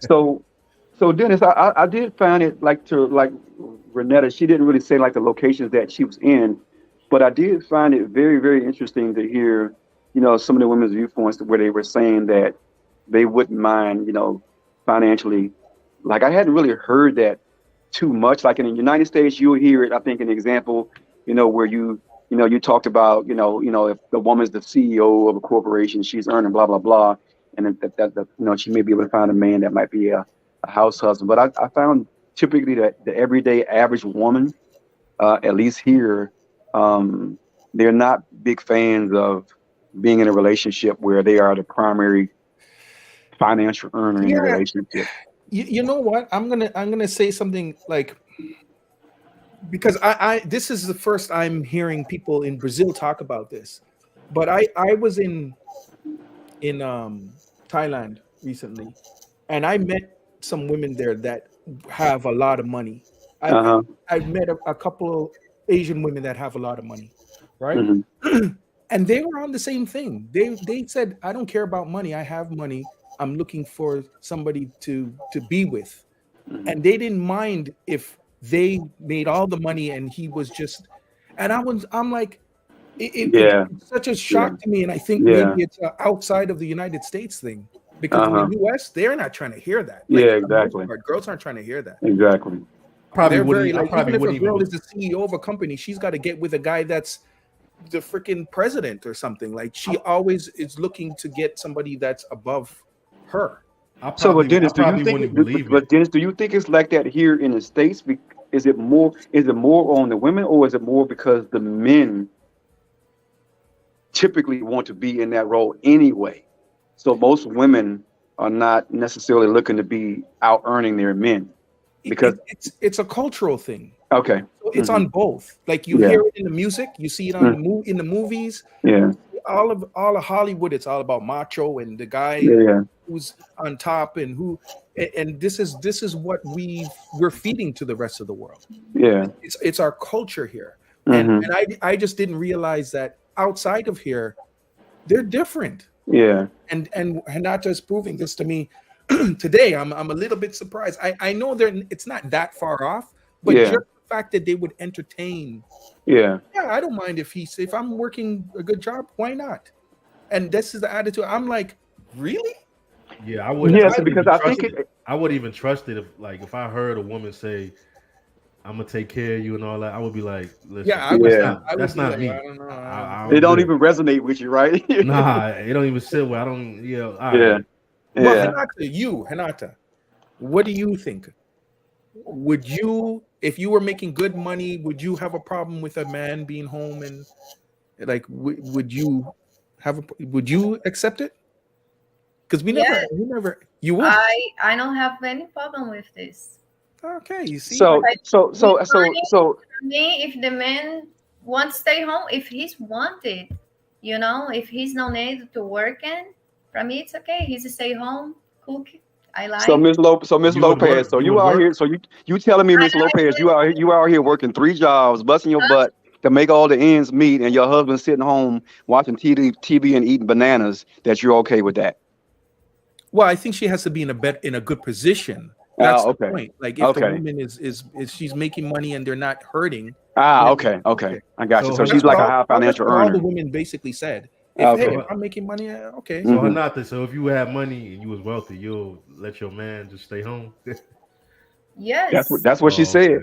So Dennis, I did find it like Renetta. She didn't really say like the locations that she was in. But I did find it very, very interesting to hear, some of the women's viewpoints where they were saying that they wouldn't mind, financially. Like, I hadn't really heard that too much. Like in the United States, you'll hear it. I think an example, where you talked about, if the woman's the CEO of a corporation, she's earning blah blah blah, and that she may be able to find a man that might be a house husband. But I found typically that the everyday average woman, at least here. They're not big fans of being in a relationship where they are the primary financial earner in the relationship. You know what? I'm gonna say something like, because I this is the first I'm hearing people in Brazil talk about this, but I was in Thailand recently, and I met some women there that have a lot of money. I've met a couple of Asian women that have a lot of money, right? Mm-hmm. And they were on the same thing. They said, I don't care about money. I have money. I'm looking for somebody to be with. Mm-hmm. And they didn't mind if they made all the money and he was just, and I'm like, it's such a shock to me. And I think maybe it's an outside of the United States thing, because in the US, they're not trying to hear that. Like, exactly. Girls aren't trying to hear that. Exactly. They're very like, even if a girl is the CEO of a company, she's got to get with a guy that's the freaking president or something. Like, she always is looking to get somebody that's above her. Dennis, do you think it's like that here in the States? Is it more on the women, or is it more because the men typically want to be in that role anyway? So most women are not necessarily looking to be out earning their men. Because it's a cultural thing. Okay. So it's on both. Like, you hear it in the music, you see it on in the movies. Yeah. All of Hollywood, it's all about macho and the guy who's on top, and this is what we're feeding to the rest of the world. Yeah. It's our culture here. Mm-hmm. And I just didn't realize that outside of here, they're different. Yeah. And Hinata is proving this to me. Today, I'm a little bit surprised. I know it's not that far off, but just the fact that they would entertain. Yeah, I don't mind if I'm working a good job, why not? And this is the attitude. I'm like, really? Yeah, I would. Yes, because I think I would even trust it if I heard a woman say, "I'm gonna take care of you" and all that. I would be like, "Listen, that's not me." I don't know. It don't even resonate with you, right? Nah, it don't even sit where I don't. Well, Hinata, what do you think? Would you, if you were making good money, would you have a problem with a man being home, and like, would you Would you accept it? Because we Yes. never. You would. I don't have any problem with this. Okay, you see. So Like, so so with so money, so for me, if the man wants to stay home, if he's wanted, if he's no need to work in, for me it's okay. He's stay home, cook. I like. so Miss You would Lopez, work. so You you would out work. here, so you telling me, I Miss like Lopez, it. you out here working 3 jobs, busting your butt to make all the ends meet, and your husband sitting home watching TV and eating bananas. That you're okay with that? Well, I think she has to be in a good position. That's the Okay. point. Like if the Okay. woman is she's making money and they're not hurting. Okay. I got you. So So her- she's like a That's high what financial all the earner. women basically said. Okay. If I'm making money, okay. So Mhm. Hanata, so if you had money and you was wealthy, you'll let your man just stay home. Yes. That's what she said.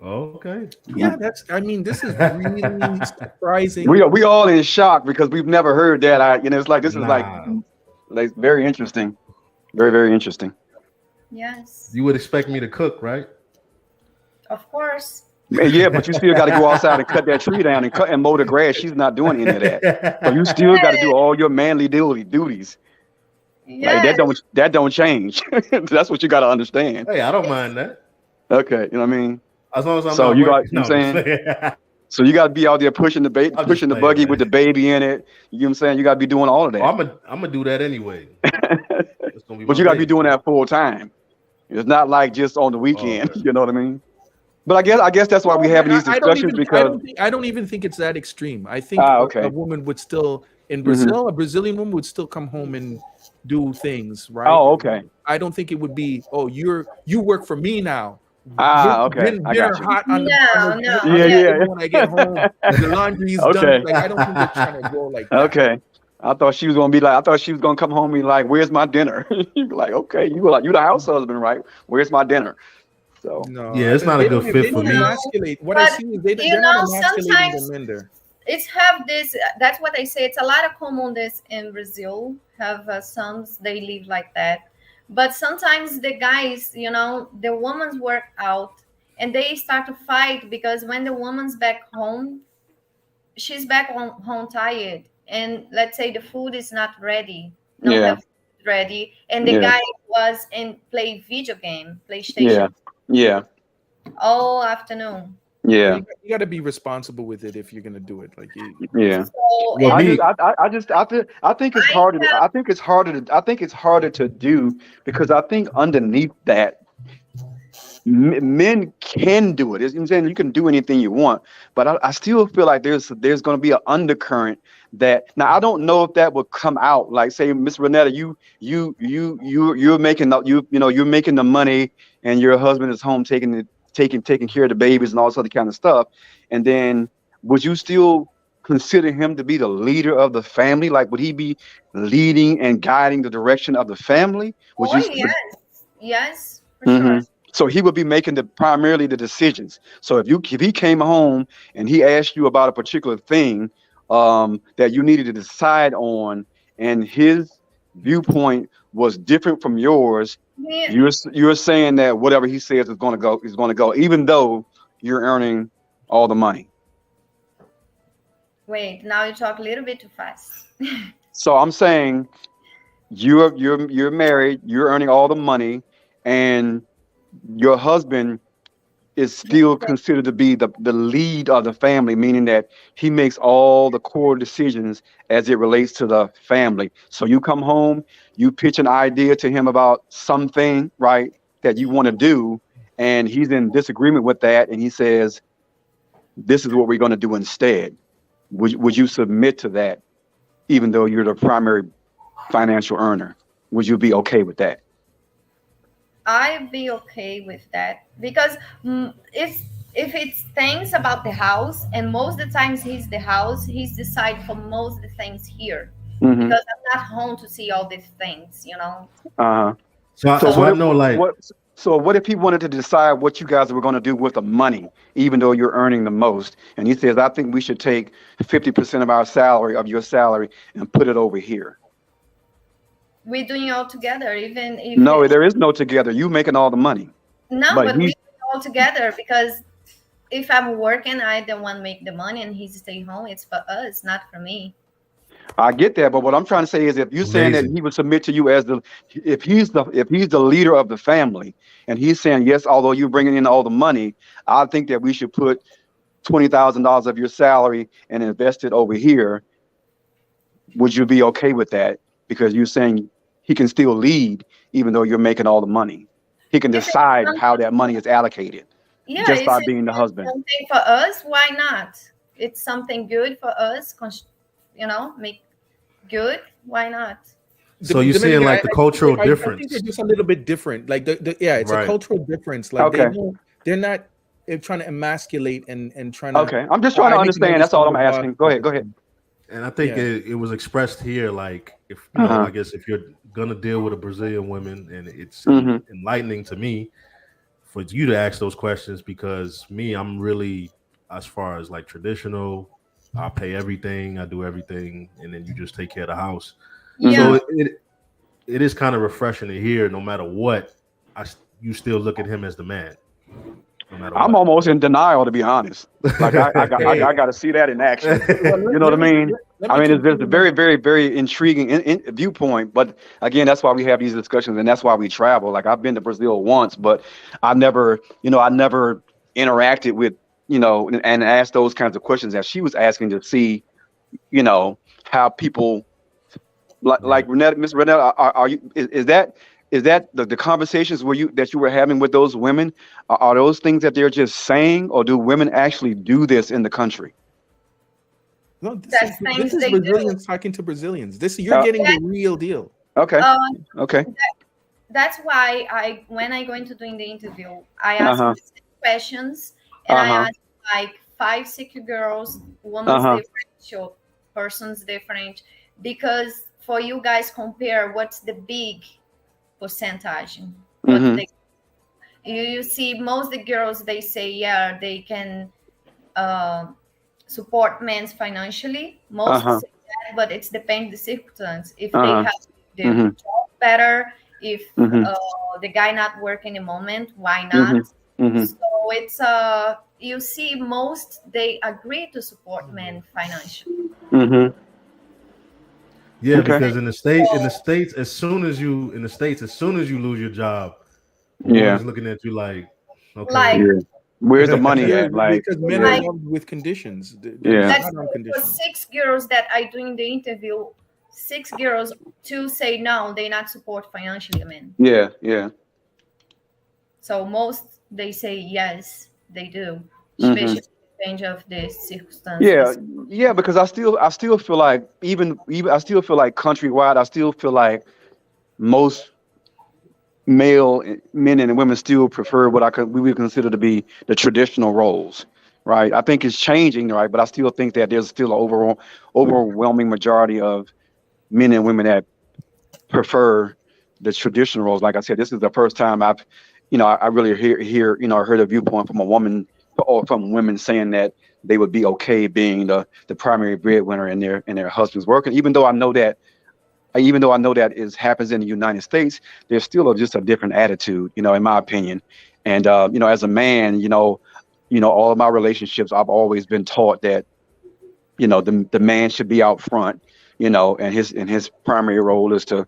Okay. Yeah, this is really surprising. We all in shock because we've never heard that. It's like this is like very interesting, very very interesting. Yes. You would expect me to cook, right? Of course. Yeah, but you still got to go outside and cut that tree down and mow the grass. She's not doing any of that. So you still got to do all your manly duties. Like Yes. that don't change. That's what you got to understand. Hey, I don't mind that. Okay, you know what I mean? As long as I'm So not you got, working. you know what I'm I'm saying? just So you got to be out there pushing the I'm just pushing the playing, buggy man. with the baby in it. You know what I'm saying? You got to be doing all of that. I'm gonna do that anyway. It's gonna be But my you got to be baby. doing that full time. It's not like just on the weekend. okay. You know what I mean? But I guess that's why we're having these discussions because I don't even think it's that extreme. I think okay. a woman would still in Mhm. Brazil, a Brazilian woman would still come home and do things, right? Oh, okay. I don't think it would be, you work for me now. Okay. I Dinner got you. hot on the No. Yeah. when I get home. The laundry is Okay. done. Like I don't think they're trying to go like that. Okay. I thought she was gonna come home and be like, "Where's my dinner?" You'd be like, "Okay, you the house husband, right? Where's my dinner?" So No, Yeah, it's not a good fit for don't me. emasculate. What I But, see is they're not emasculating sometimes the men there. it's have this. That's what I say. It's a lot of common this in Brazil. Have sons they live like that, but sometimes the guys, the woman's work out, and they start to fight because when the woman's back home, she's back home tired, and let's say the food is not ready, no yeah, have food ready, and the yeah, guy was in play video game, yeah, PlayStation yeah, all afternoon. yeah, You got to be responsible with it if you're gonna do it. Like yeah. So Well, and me- I think it's harder. I think it's harder to do because I think underneath that men can do it. You know what I'm saying? You can do anything you want, but I still feel like there's going to be an undercurrent that now I don't know if that will come out. Like say, Miss Renetta, you're making you're making the money, and your husband is home taking care of the babies and all this other kind of stuff, and then would you still consider him to be the leader of the family? Like, would he be leading and guiding the direction of the family? Would yes, for Mhm. sure. So he would be making primarily the decisions. So if he came home and he asked you about a particular thing that you needed to decide on, and his viewpoint was different from yours, Yeah. you're saying that whatever he says is going to go, even though you're earning all the money. Wait, now you talk a little bit too fast. So I'm saying you're married, you're earning all the money, and your husband is still considered to be the lead of the family, meaning that he makes all the core decisions as it relates to the family. So you come home, you pitch an idea to him about something, right, that you want to do, and he's in disagreement with that, and he says, "This is what we're going to do instead." Would you submit to that, even though you're the primary financial earner? Would you be okay with that? I'd be okay with that because if it's things about the house, and most of the times he's decide for most of the things here Mm-hmm. because I'm not home to see all these things, Uh-huh. So I know, like, So what if he wanted to decide what you guys were going to do with the money, even though you're earning the most? And he says, "I think we should take 50% of your salary, and put it over here." We're doing all together, even if No, there is no together. You making all the money. no, but but we're he's- doing all together because if I'm working, I don't want to make the money, and he stay home. It's for us, not for me. I get that, but what I'm trying to say is, if you're saying that Amazing. he would submit to you as if he's the leader of the family, and he's saying yes, although you're bringing in all the money, I think that we should put $20,000 of your salary and invest it over here. Would you be okay with that? Because you're saying he can still lead, even though you're making all the money. He can If it's decide how something, that money is allocated yeah, just it's by being the husband. something for us. Why not? It's something good for us. Make good. Why not? So you're saying Dominican, like the cultural I think difference, they're just a little bit different. Like it's a right? cultural difference. Like Okay. they're not trying to emasculate and trying to. Okay. I'm just trying to I need to understand. That's all I'm the boss asking. Go ahead. position. And I think Yeah. it was expressed here, like if Uh-huh. I guess if you're gonna deal with a Brazilian woman, and it's Mhm. enlightening to me for you to ask those questions, because I'm really, as far as like traditional, I pay everything, I do everything, and then you just take care of the house. Yeah. So it is kind of refreshing to hear, no matter what, you still look at him as the man. No matter I'm what. almost in denial, to be honest. Like I got to see that in action. You know what I mean? I mean, it's a very, very, very intriguing viewpoint. But again, that's why we have these discussions, and that's why we travel. Like I've been to Brazil once, but I never interacted with, and asked those kinds of questions that she was asking, to see, how people like Renetta, Miss Renetta, are you? Is that the conversations that you were having with those women? Are those things that they're just saying, or do women actually do this in the country? No, That's this things is they do. Brazilians talking to Brazilians. You're getting the real deal. Okay. Uh, Okay. that's why when I go into doing the interview, I ask Uh-huh. the same questions, and I Uh-huh. ask like 5, 6 girls, women's Uh-huh. different, so persons different, because for you guys compare what's the big percentage, what Mhm. they you see most the girls, they say yeah, they can support men financially. Most Uh-huh. say that, but it's depends the circumstance. If they Uh-huh. have the Mhm. job better, if Mhm. the guy not working a moment, why not? Mhm. Mhm. So it's you see most they agree to support men financially. Mhm. Yeah, Okay. because in the states, as soon as you lose your job, a Yeah. woman's looking at you like, Like okay, Yeah. Where's the money at? Like, Because men are yeah. loved with conditions. They're Yeah. let's not say on for conditions. 6 girls that I do in the interview, 6 girls, 2 say no, they not support financially men. Yeah. Yeah. So most they say yes, they do, Mhm. especially depending of the Yeah, circumstances. yeah, because I still feel like even I still feel like countrywide, I still feel like most men and women still prefer what we would consider to be the traditional roles, right? I think it's changing, right? But I still think that there's still an overwhelming majority of men and women that prefer the traditional roles. Like I said, this is the first time I really heard a viewpoint from a woman, or from women, saying that they would be okay being the primary breadwinner in their husband's work. And even though I know that happens in the United States, there's still just a different attitude, in my opinion. And as a man, all of my relationships, I've always been taught that the man should be out front, and his primary role is to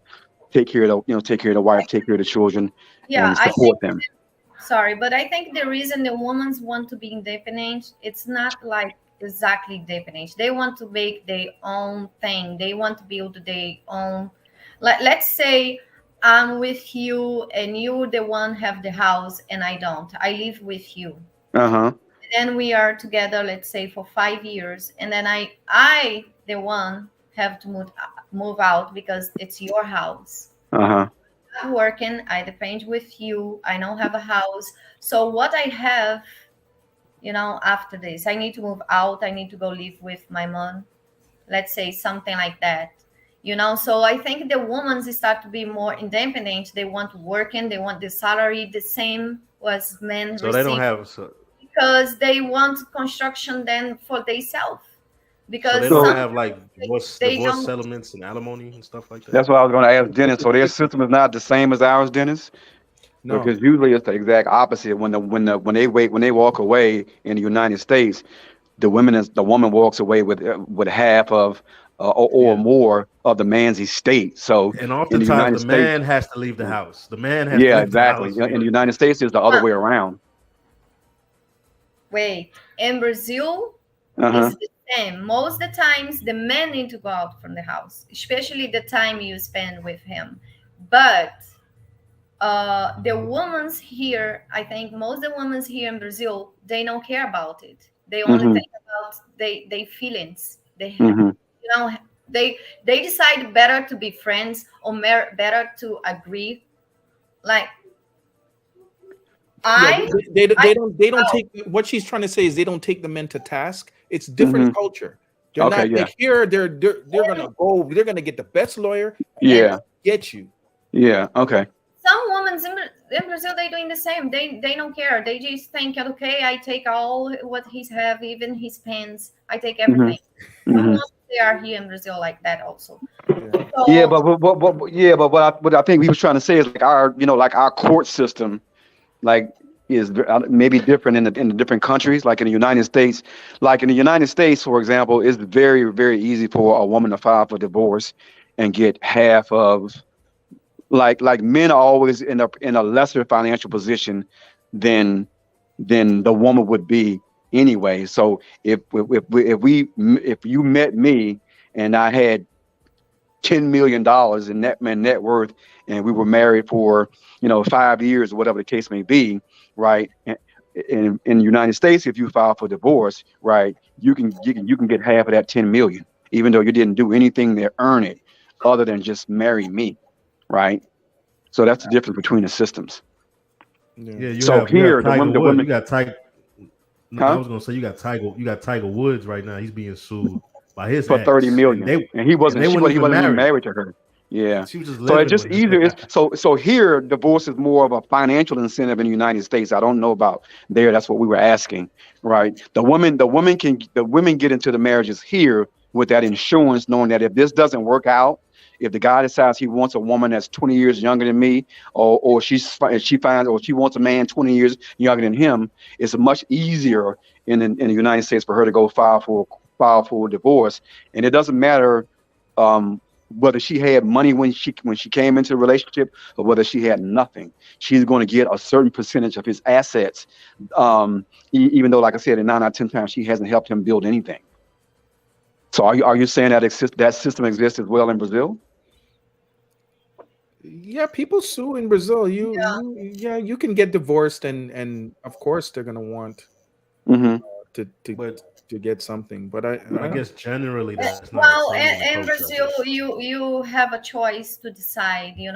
take care of the wife, take care of the children, Yeah, and I support think them. sorry, but I think the reason the women want to be independent, it's not like exactly independent. They want to make their own thing. They want to build their own. Let's say I'm with you and you the one have the house and I don't. I live with you. Uh-huh. Then we are together, let's say for 5 years, and then I the one have to move out because it's your house. Uh-huh. I'm working, I depend with you, I don't have a house. So what I have, after this, I need to move out, I need to go live with my mom, let's say something like that. So I think the women start to be more independent. They want working, they want the salary the same as men so they don't receive, have because they want construction then for themselves. so Because they don't So have like they divorce don't. settlements and alimony and stuff like that. that's what I was going to ask Dennis. So their system is not the same as ours, Dennis? No. Because usually it's the exact opposite. When they walk away in the United States, the woman walks away with half of or more of the man's estate. So And in the oftentimes United the States, man has to leave the house. The man has to yeah, leave the exactly. house. In the United States, it's the other way around. Wait, in Brazil, Uh-huh. it's the same. Most of the times, the men need to go out from the house, especially the time you spend with him. But the women's here, I think most of the women here in Brazil, they don't care about it. They only think about they feelings. They you know, they decide better to be friends or better to agree. Like They don't take what she's trying to say is they don't take the men to task. It's different culture. They're Okay, not yeah. like here. They're gonna get the best lawyer. Yeah. And get you. Yeah. Okay. some women in Brazil, they doing the same. They don't care. They just think, okay, I take all what he's have, even his pens. I take everything. Some women, they are here in Brazil like that also. So, Yeah, but what I think we was trying to say is like our court system, like is maybe different in the different countries. Like in the United States, for example, it's very, very easy for a woman to file for divorce and get half of. Like men are always in a lesser financial position than the woman would be anyway. So if you met me and I had $10 million in net worth, and we were married for 5 years or whatever the case may be, right? In the United States, if you file for divorce, right, you can get half of that 10 million, even though you didn't do anything to earn it, other than just marry me, right? So that's the difference between the systems. Yeah, you so have here the Tiger women, Woods. You got Tiger. Huh? I was gonna say you got Tiger Woods right now. He's being sued by his for ex, 30 million, and he wasn't even married to her. Yeah, she was just so living it's just with him. easier. So here divorce is more of a financial incentive in the United States. I don't know about there. That's what we were asking, right? The women get into the marriages here with that insurance, knowing that if this doesn't work out, if the guy decides he wants a woman that's 20 years younger than me, or she wants a man 20 years younger than him, it's much easier in the United States for her to go file for divorce, and it doesn't matter whether she had money when she came into the relationship or whether she had nothing. She's going to get a certain percentage of his assets, even though, like I said, in 9 out of 10 times she hasn't helped him build anything. So are you saying that that system exists as well in Brazil? Yeah, people sue in Brazil. You can get divorced, and of course they're gonna want to get something. But I guess generally that's not. Well, in Brazil, you have a choice to decide. If you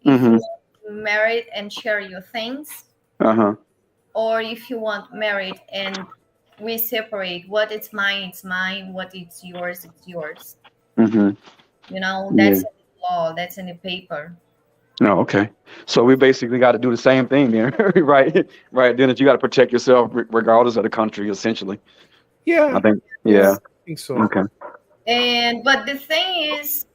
want married and share your things, or if you want married and we separate. What it's mine, it's mine. What it's yours, it's yours. That's in the law. That's in the paper. No, okay. So we basically got to do the same thing then, right? Right. Then you got to protect yourself regardless of the country, essentially. Yeah. I think so. Okay. But the thing is,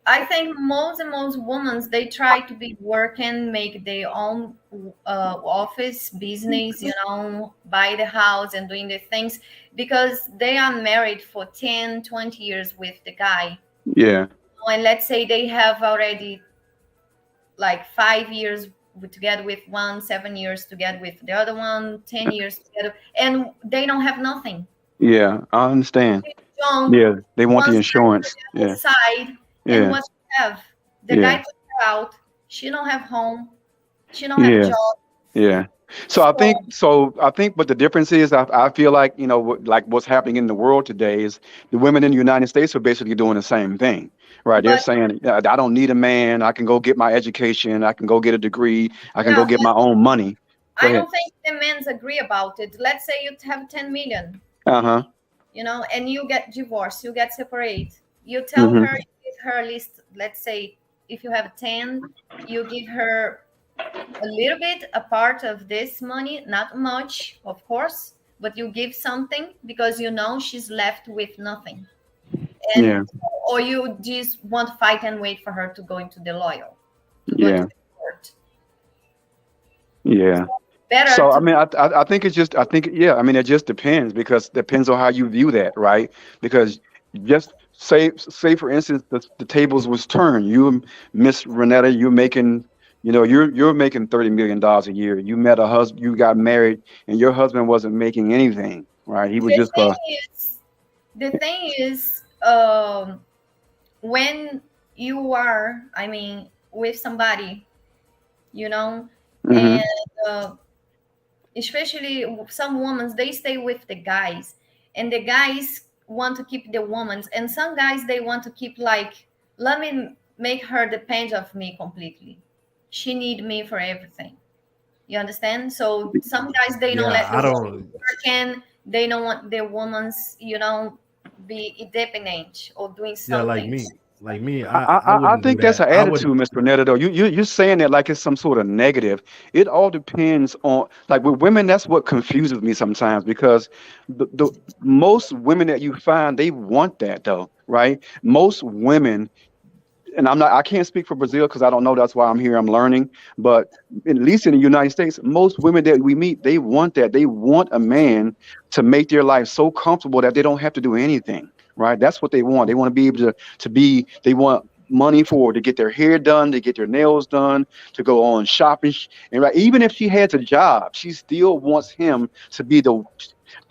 I think most women, they try to be working, make their own office business, buy the house and doing the things because they are married for 10, 20 years with the guy. Yeah. And let's say they have already like 5 years together with one, 7 years together with the other one, 10 years together, and they don't have nothing. Yeah, I understand. Yeah, they want the insurance. Yeah. Side, and what you have, the guy took her out. She don't have home. She don't have job. Yeah. So I think what the difference is, I feel like, like what's happening in the world today is the women in the United States are basically doing the same thing, right? They're saying, I don't need a man. I can go get my education. I can go get a degree. I can go get my own money. I don't think the men agree about it. Let's say you have 10 million. And you get divorced, you get separated. You tell her, you give her a list. Let's say if you have 10, you give her a little bit, a part of this money, not much, of course, but you give something because she's left with nothing. Or you just want to fight and wait for her to go into the lawyer. Yeah. So I mean, I think it's just, it just depends because it depends on how you view that, right? Because just say for instance, the tables was turned. You and Miss Renetta, you're making, you're making $30 million a year. You met a husband, you got married, and your husband wasn't making anything, right? He was The just thing is, the thing is, when you are, I mean, with somebody, you know, hmm and especially some women, they stay with the guys, and the guys want to keep the women, and some guys they want to keep like, let me make her depend of me completely. She need me for everything. You understand? So some guys they don't Yeah, let the I woman don't. work in. They don't want the woman's, be independent or doing Yeah, something. like me, I I wouldn't do think that's that. an I attitude, would. Mr. Renetta, though. You're saying that like it's some sort of negative. It all depends on, like with women, that's what confuses me sometimes, because the most women that you find, they want that though, right? Most women, and I can't speak for Brazil because I don't know. That's why I'm here. I'm learning. But at least in the United States, most women that we meet, they want that. They want a man to make their life so comfortable that they don't have to do anything. Right? That's what they want. They want to be able to be. They want money to get their hair done, to get their nails done, to go on shopping. And right, even if she has a job, she still wants him to be the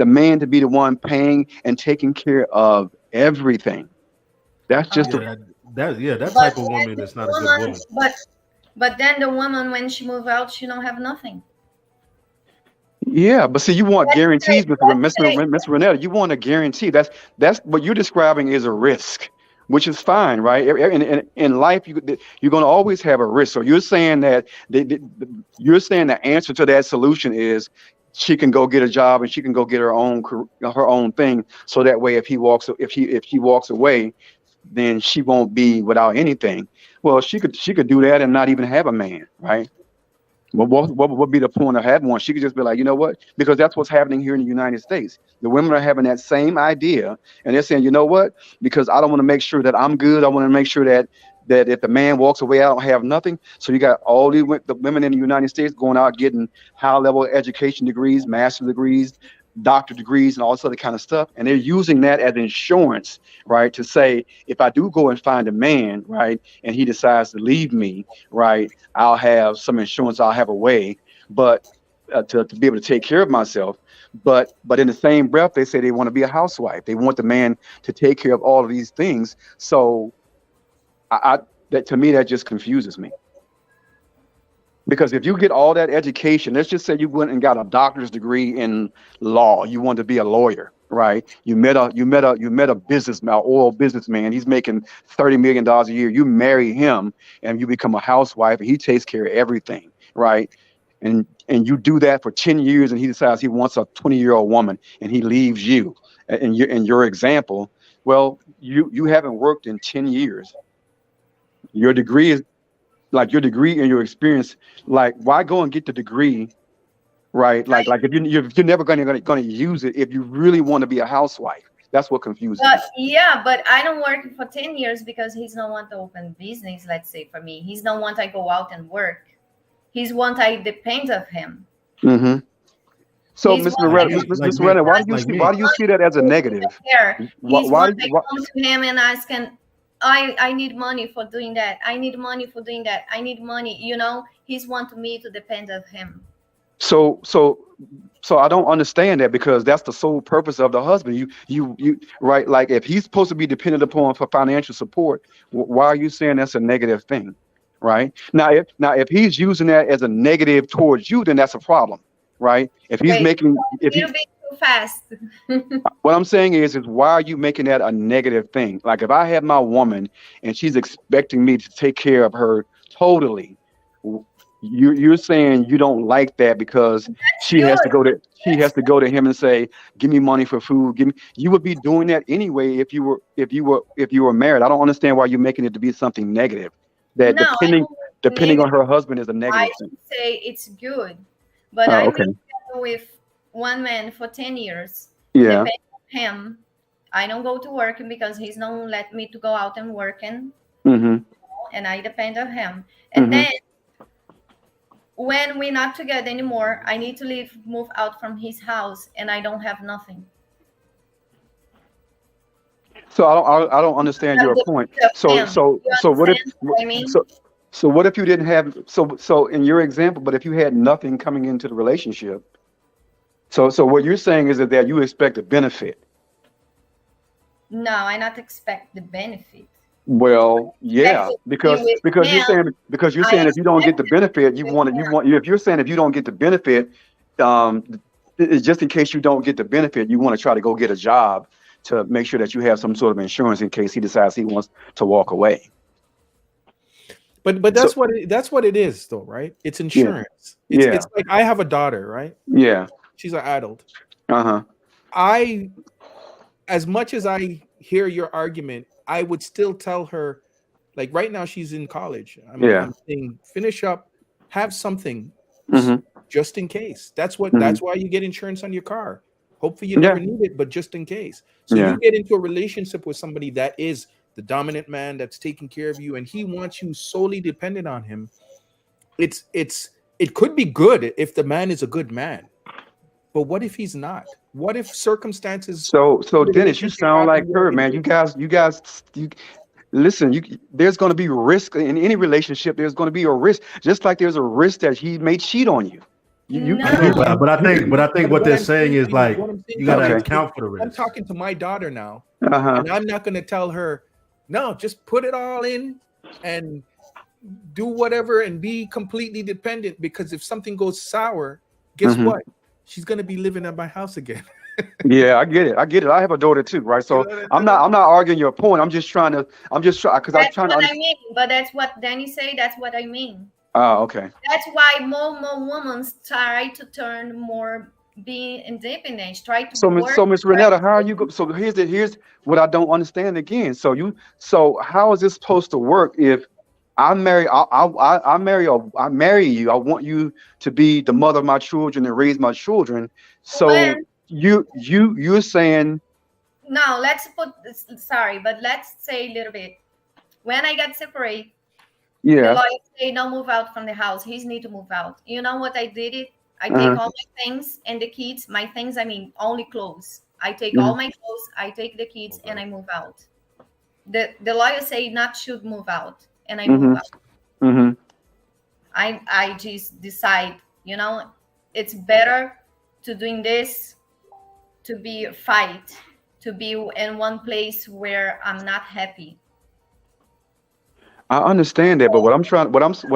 man, to be the one paying and taking care of everything. That's just Okay. the That But type of then woman the is not a good woman, woman. but then the woman when she move out, she don't have nothing. Yeah, but see, you want Let's say, guarantees, let's say, Mr. Renetta. You want a guarantee. That's what you're describing is a risk, which is fine, right? In life, you're going to always have a risk. So you're saying that you're saying the answer to that solution is she can go get a job and she can go get her own thing. So that way, if she walks away, then she won't be without anything. Well, she could do that and not even have a man, right? What would be the point of having one? She could just be like, you know what? Because that's what's happening here in the United States. The women are having that same idea, and they're saying, you know what? Because I don't want to make sure that I'm good. I want to make sure that if the man walks away, I don't have nothing. So you got all the women in the United States going out getting high level education degrees, master degrees, doctor degrees, and all this other kind of stuff, and they're using that as insurance, right? To say if I do go and find a man, right, and he decides to leave me, right, I'll have some insurance. I'll have a way, but to be able to take care of myself. But in the same breath, they say they want to be a housewife. They want the man to take care of all of these things. So I that to me that just confuses me. Because if you get all that education, let's just say you went and got a doctor's degree in law, you want to be a lawyer, right? You met a businessman, oil businessman. He's making $30 million a year. You marry him, and you become a housewife, and he takes care of everything, right? And you do that for 10 years, and he decides he wants a 20-year-old woman, and he leaves you. In your example, well, you haven't worked in 10 years. Your degree is like your degree and your experience, like why go and get the degree, right? Like if you're never going to use it if you really want to be a housewife. That's what confuses but me. yeah, but I don't work for 10 years because he's not want to open business. Let's say for me, he's not want I go out and work. He's want I depend of him. hmm So, He's Mr. want Like Loretta, me, like Mr. me, Renner, like why me. do you see that as a negative? care. Why, He's why, one I why come to him and ask him, I need money for doing that. I need money for doing that. I need money. He's want me to depend of him. so so so I don't understand that, because that's the sole purpose of the husband. You right, like if he's supposed to be dependent upon for financial support, why are you saying that's a negative thing? Right? Now if he's using that as a negative towards you, then that's a problem, right? If he's Wait, making if a he little bit too fast. What I'm saying is why are you making that a negative thing? Like if I have my woman and she's expecting me to take care of her totally, w- you're saying you don't like that because That's she has to good. go to she has That's to go to him and say, "Give me money for food." Give me. You would be doing that anyway if you were married. I don't understand why you're making it to be something negative. That No, I depending don't work depending on negative. her husband is a I negative thing. should say it's good, but Oh, I've okay. been together with one man for 10 years. Yeah. Depending on him, I don't go to work because he's not let me to go out and working, Mm-hmm. and I depend on him. And Mm-hmm. then when we're not together anymore, I need to leave, move out from his house, and I don't have nothing. So I don't understand your point. So so You so what if understand what I mean? so what if you didn't have so in your example, but if you had nothing coming into the relationship, so what you're saying is that you expect a benefit. No, I not expect the benefit. Well, yeah, Expect to be because with because you're him. saying because you're I saying if you don't get the expect benefit, you with want him. if you're saying if you don't get the benefit, um, it's just in case you don't get the benefit, you want to try to go get a job to make sure that you have some sort of insurance in case he decides he wants to walk away. But So that's what it is, though, right? It's yeah, insurance. yeah, It's like I have a daughter, right? yeah, She's an adult. uh-huh, I, as much as I hear your argument, I would still tell her, like right now she's in college. yeah, I'm saying finish up, have something mm-hmm, just in case. mm-hmm, That's why you get insurance on your car. Hopefully you yeah, never need it, but just in case. So yeah. you get into a relationship with somebody that is the dominant man that's taking care of you and he wants you solely dependent on him. It could be good if the man is a good man. But what if he's not? What if circumstances So in the Dennis, you relationship sound happen like where her, it man. just You listen. There's going to be risk in any relationship. There's going to be a risk, just like there's a risk that he may cheat on you. No, I get that, but I think but what what they're I'm saying saying is to you, like what I'm saying you to got you to Okay. is account for the I'm risk. talking to my daughter now, Uh-huh. and I'm not going to tell her, no, just put it all in and do whatever and be completely dependent because if something goes sour, guess Hmm. what? She's going to be living at my house again. Yeah, I get it. I get it. I have a daughter too, right? You So know what I'm not arguing your point. I'm just trying because I'm that's trying to what I understand. mean. But that's what Danny say. That's what I mean. Oh, okay. That's why more women try to turn more being independent, try to be working, So Miss try Renetta, to how are you so here's what I don't understand again. So how is this supposed to work if I marry you. I want you to be the mother of my children and raise my children. So when you're saying now let's put this, sorry, but let's say a little bit. When I got separated, the yeah. lawyer say no move out from the house. He's need to move out. You know what I did it? I take Uh-huh. all my things and the kids, my things, I mean only clothes. I take Hmm. all my clothes, I take the kids and I move out. The lawyer say not should move out and I move Hmm. out. Hmm. I just decide, you know, it's better to doing this to be fight, to be in one place where I'm not happy. I understand that, but what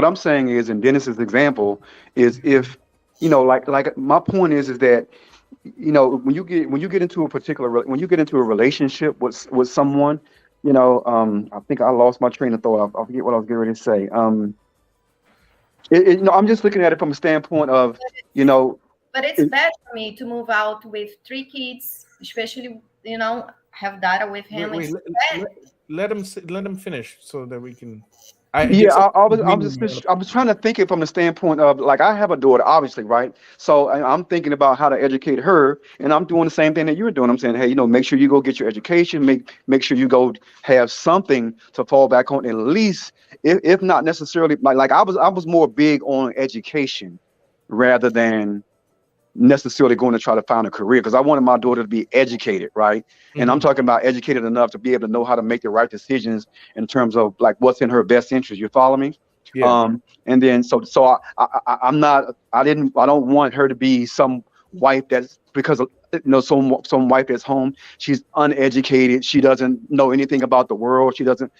I'm saying is, in Dennis's example, is if like my point is that when you get into a when you get into a relationship with someone, I think I lost my train of thought. I forget what I was getting ready to say. I'm just looking at it from a standpoint of, But it's it, bad for me to move out with 3 kids, especially, have data with him. wait, It's bad. let him finish so that we can. yeah, There's some I agreement. I was trying to think it from the standpoint of, like, I have a daughter, obviously, right? So I'm thinking about how to educate her, and I'm doing the same thing that you're doing. I'm saying, hey, make sure you go get your education, make sure you go have something to fall back on, at least, if not necessarily, like I was more big on education rather than necessarily going to try to find a career, because I wanted my daughter to be educated, right? And I'm Mhm. talking about educated enough to be able to know how to make the right decisions in terms of, like, what's in her best interest. You follow me? Yeah. And then I'm not, I don't want her to be some wife that's, because of, some wife that's home, she's uneducated, she doesn't know anything about the world, she doesn't,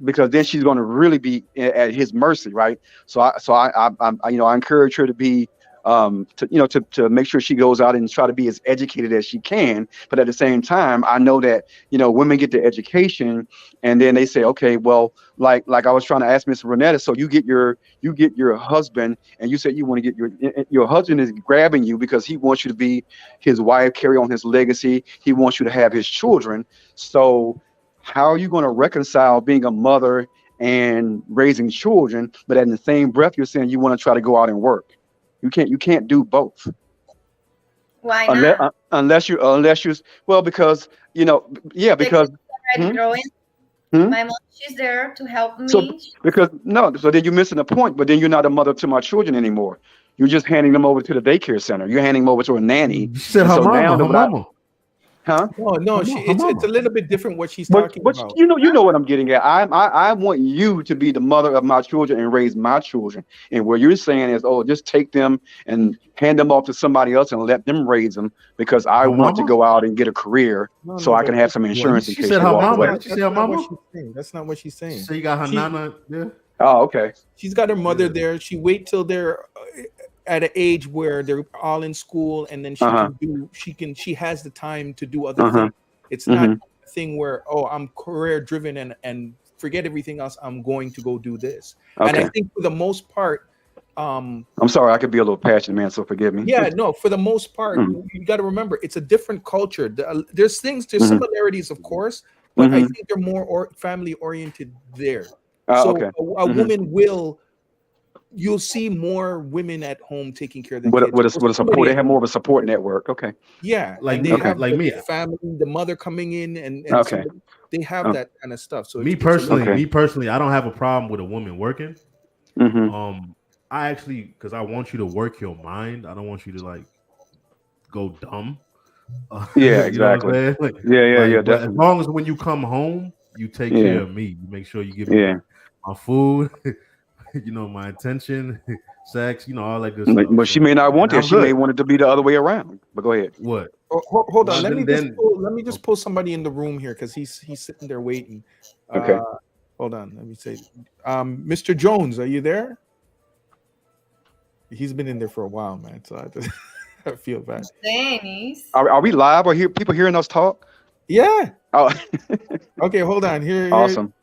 because then she's going to really be at his mercy, right? I encourage her to be, to make sure she goes out and try to be as educated as she can. But at the same time, I know that women get the education, and then they say, okay, well, like I was trying to ask Miss Renetta, so you get your husband, and you said you want to get your husband is grabbing you because he wants you to be his wife, carry on his legacy. He wants you to have his children. So how are you going to reconcile being a mother and raising children, but in the same breath you're saying you want to try to go out and work? You can't do both. Why not? Unless you well, because yeah, The because kids already hmm? growing. Hmm? My mom, she's there to help So me. because no, so then you're missing the point. But then you're not a mother to my children anymore. You're just handing them over to the daycare center. You're handing them over to a nanny, You said and her so now mama, her what I mama. Huh? No, it's a little bit different what she's talking But about. you know what I'm getting at. I want you to be the mother of my children and raise my children. And what you're saying is, oh, just take them and hand them off to somebody else and let them raise them because I Her want to mama? go out and get a career so I can have some Well, insurance in she case said they her walk mama. away. Did she say her mama? That's not what she's saying. So you got her nana there? Oh, okay. She's got her mother there. She wait till they're at an age where they're all in school, and then she has the time to do other things. It's not a thing where, oh, I'm career driven and forget everything else. I'm going to go do this. Okay. And I think for the most part, I'm sorry, I could be a little passionate, man, so forgive me. yeah, no, for the most part, you got to remember it's a different culture. There's similarities, of course, but I think they're more family oriented there. So okay. a woman you'll see more women at home taking care of their kids. With a support, they have more of a support network. Okay. Yeah, Like and they me, have like the me. family, the mother coming in, and Okay. they have that kind of stuff. So me personally, I don't have a problem with a woman working. I actually, because I want you to work your mind. I don't want you to like go dumb. Yeah, exactly. You know what I'm saying? Yeah, But definitely. as long as when you come home, you take care of me. You make sure you give me my food, my attention, sex, all that good stuff. But she may not want it. She may good. want it to be the other way around. But go ahead. What? Hold on. Well, Let me just pull somebody in the room here because he's sitting there waiting. Okay. Hold on. Let me say, Mr. Jones, are you there? He's been in there for a while, man. So I feel bad. Dennis. Are we live? Are people hearing us talk? Yeah. Oh. Okay, hold on. Here. Awesome.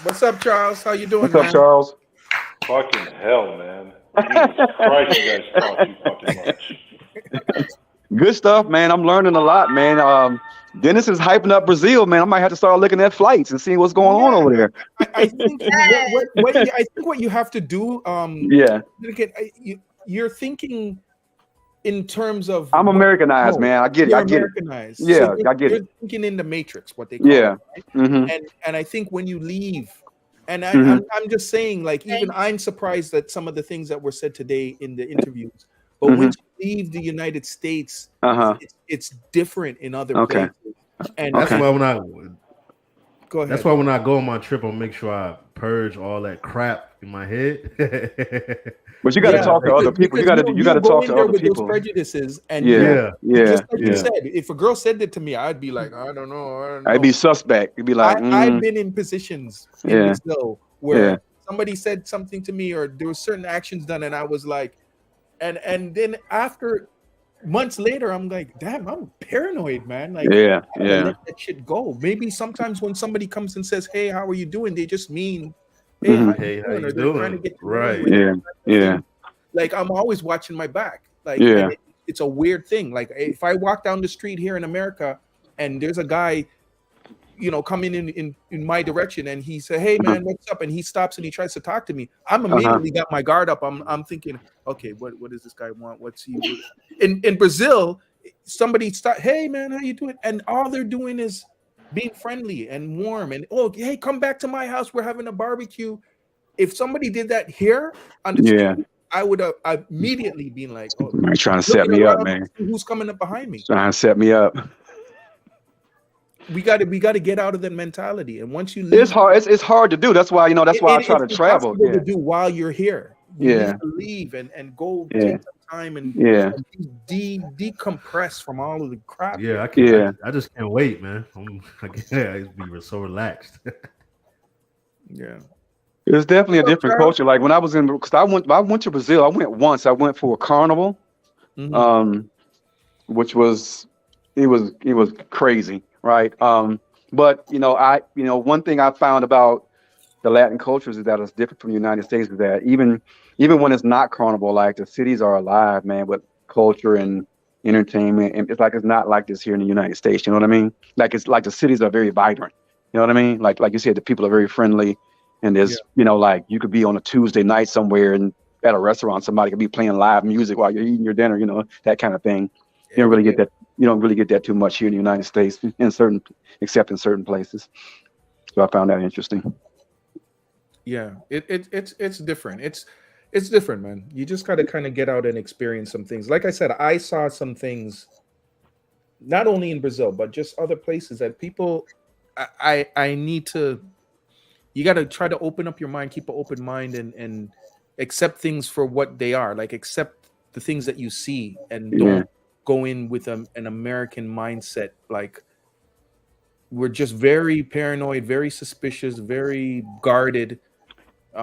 What's up, Charles? How you doing, What's man? up, Charles? Fucking hell, man. Jesus Christ, you guys talk too fucking much. Good stuff, man. I'm learning a lot, man. Dennis is hyping up Brazil, man. I might have to start looking at flights and seeing what's going on over there. I think what you have to do. You're thinking in terms of. I'm Americanized, man. I get it. Americanized. Yeah, So I get it. You're thinking in the matrix, what they call it. Right? And I think when you leave, and I'm just saying, like, even I'm surprised at some of the things that were said today in the interviews. But when you leave the United States, it's different in other places. And that's why when I go ahead. That's why when I go on my trip, I'll make sure I purge all that crap in my head. But you got to talk to other people. You got to talk to other with people. Those prejudices, and just like you said, if a girl said that to me, I'd be like, I don't know. I'd be suspect. You'd be like, I've been in positions in Brazil where somebody said something to me, or there were certain actions done, and I was like, and then after months later, I'm like, damn, I'm paranoid, man. Like, let that shit go. Maybe sometimes when somebody comes and says, "Hey, how are you doing?" They just mean, "Hey, how you doing?" Trying to get right. Like, I'm always watching my back. Like, it's a weird thing. Like, if I walk down the street here in America and there's a guy, coming in my direction, and he said, "Hey, man, what's up?" and he stops and he tries to talk to me, I'm immediately got my guard up. I'm thinking, okay, what does this guy want? What's he doing? In Brazil, somebody start, "Hey, man, how you doing?" and all they're doing is being friendly and warm, and, "Oh, hey, come back to my house, we're having a barbecue." If somebody did that here on the street, I would have immediately been like, "Oh, you're trying to set me up, man. Who's coming up behind me?" Trying to set me up. We got to get out of that mentality, and once you leave, it's hard. It's hard to do. That's why I try to travel. To do while you're here, you need to leave and go take some time and decompress from all of the crap. Yeah, I can't. I just can't wait, man. I be so relaxed. It's definitely a different culture. Like when I was because I went to Brazil. I went once. I went for a carnival, which was it was crazy. Right. But one thing I found about the Latin cultures is that it's different from the United States is that even when it's not carnival, like the cities are alive, man, with culture and entertainment. And it's not like this here in the United States. You know what I mean? Like it's like the cities are very vibrant. You know what I mean? Like you said, the people are very friendly, and there's like you could be on a Tuesday night somewhere and at a restaurant, somebody could be playing live music while you're eating your dinner, that kind of thing. You don't really get that. You don't really get that too much here in the United States, except in certain places. So I found that interesting. Yeah, it's different. It's different, man. You just got to kind of get out and experience some things. Like I said, I saw some things not only in Brazil but just other places that people. I need to. You got to try to open up your mind, keep an open mind, and accept things for what they are. Like accept the things that you see, and don't go in with an American mindset. Like we're just very paranoid, very suspicious, very guarded.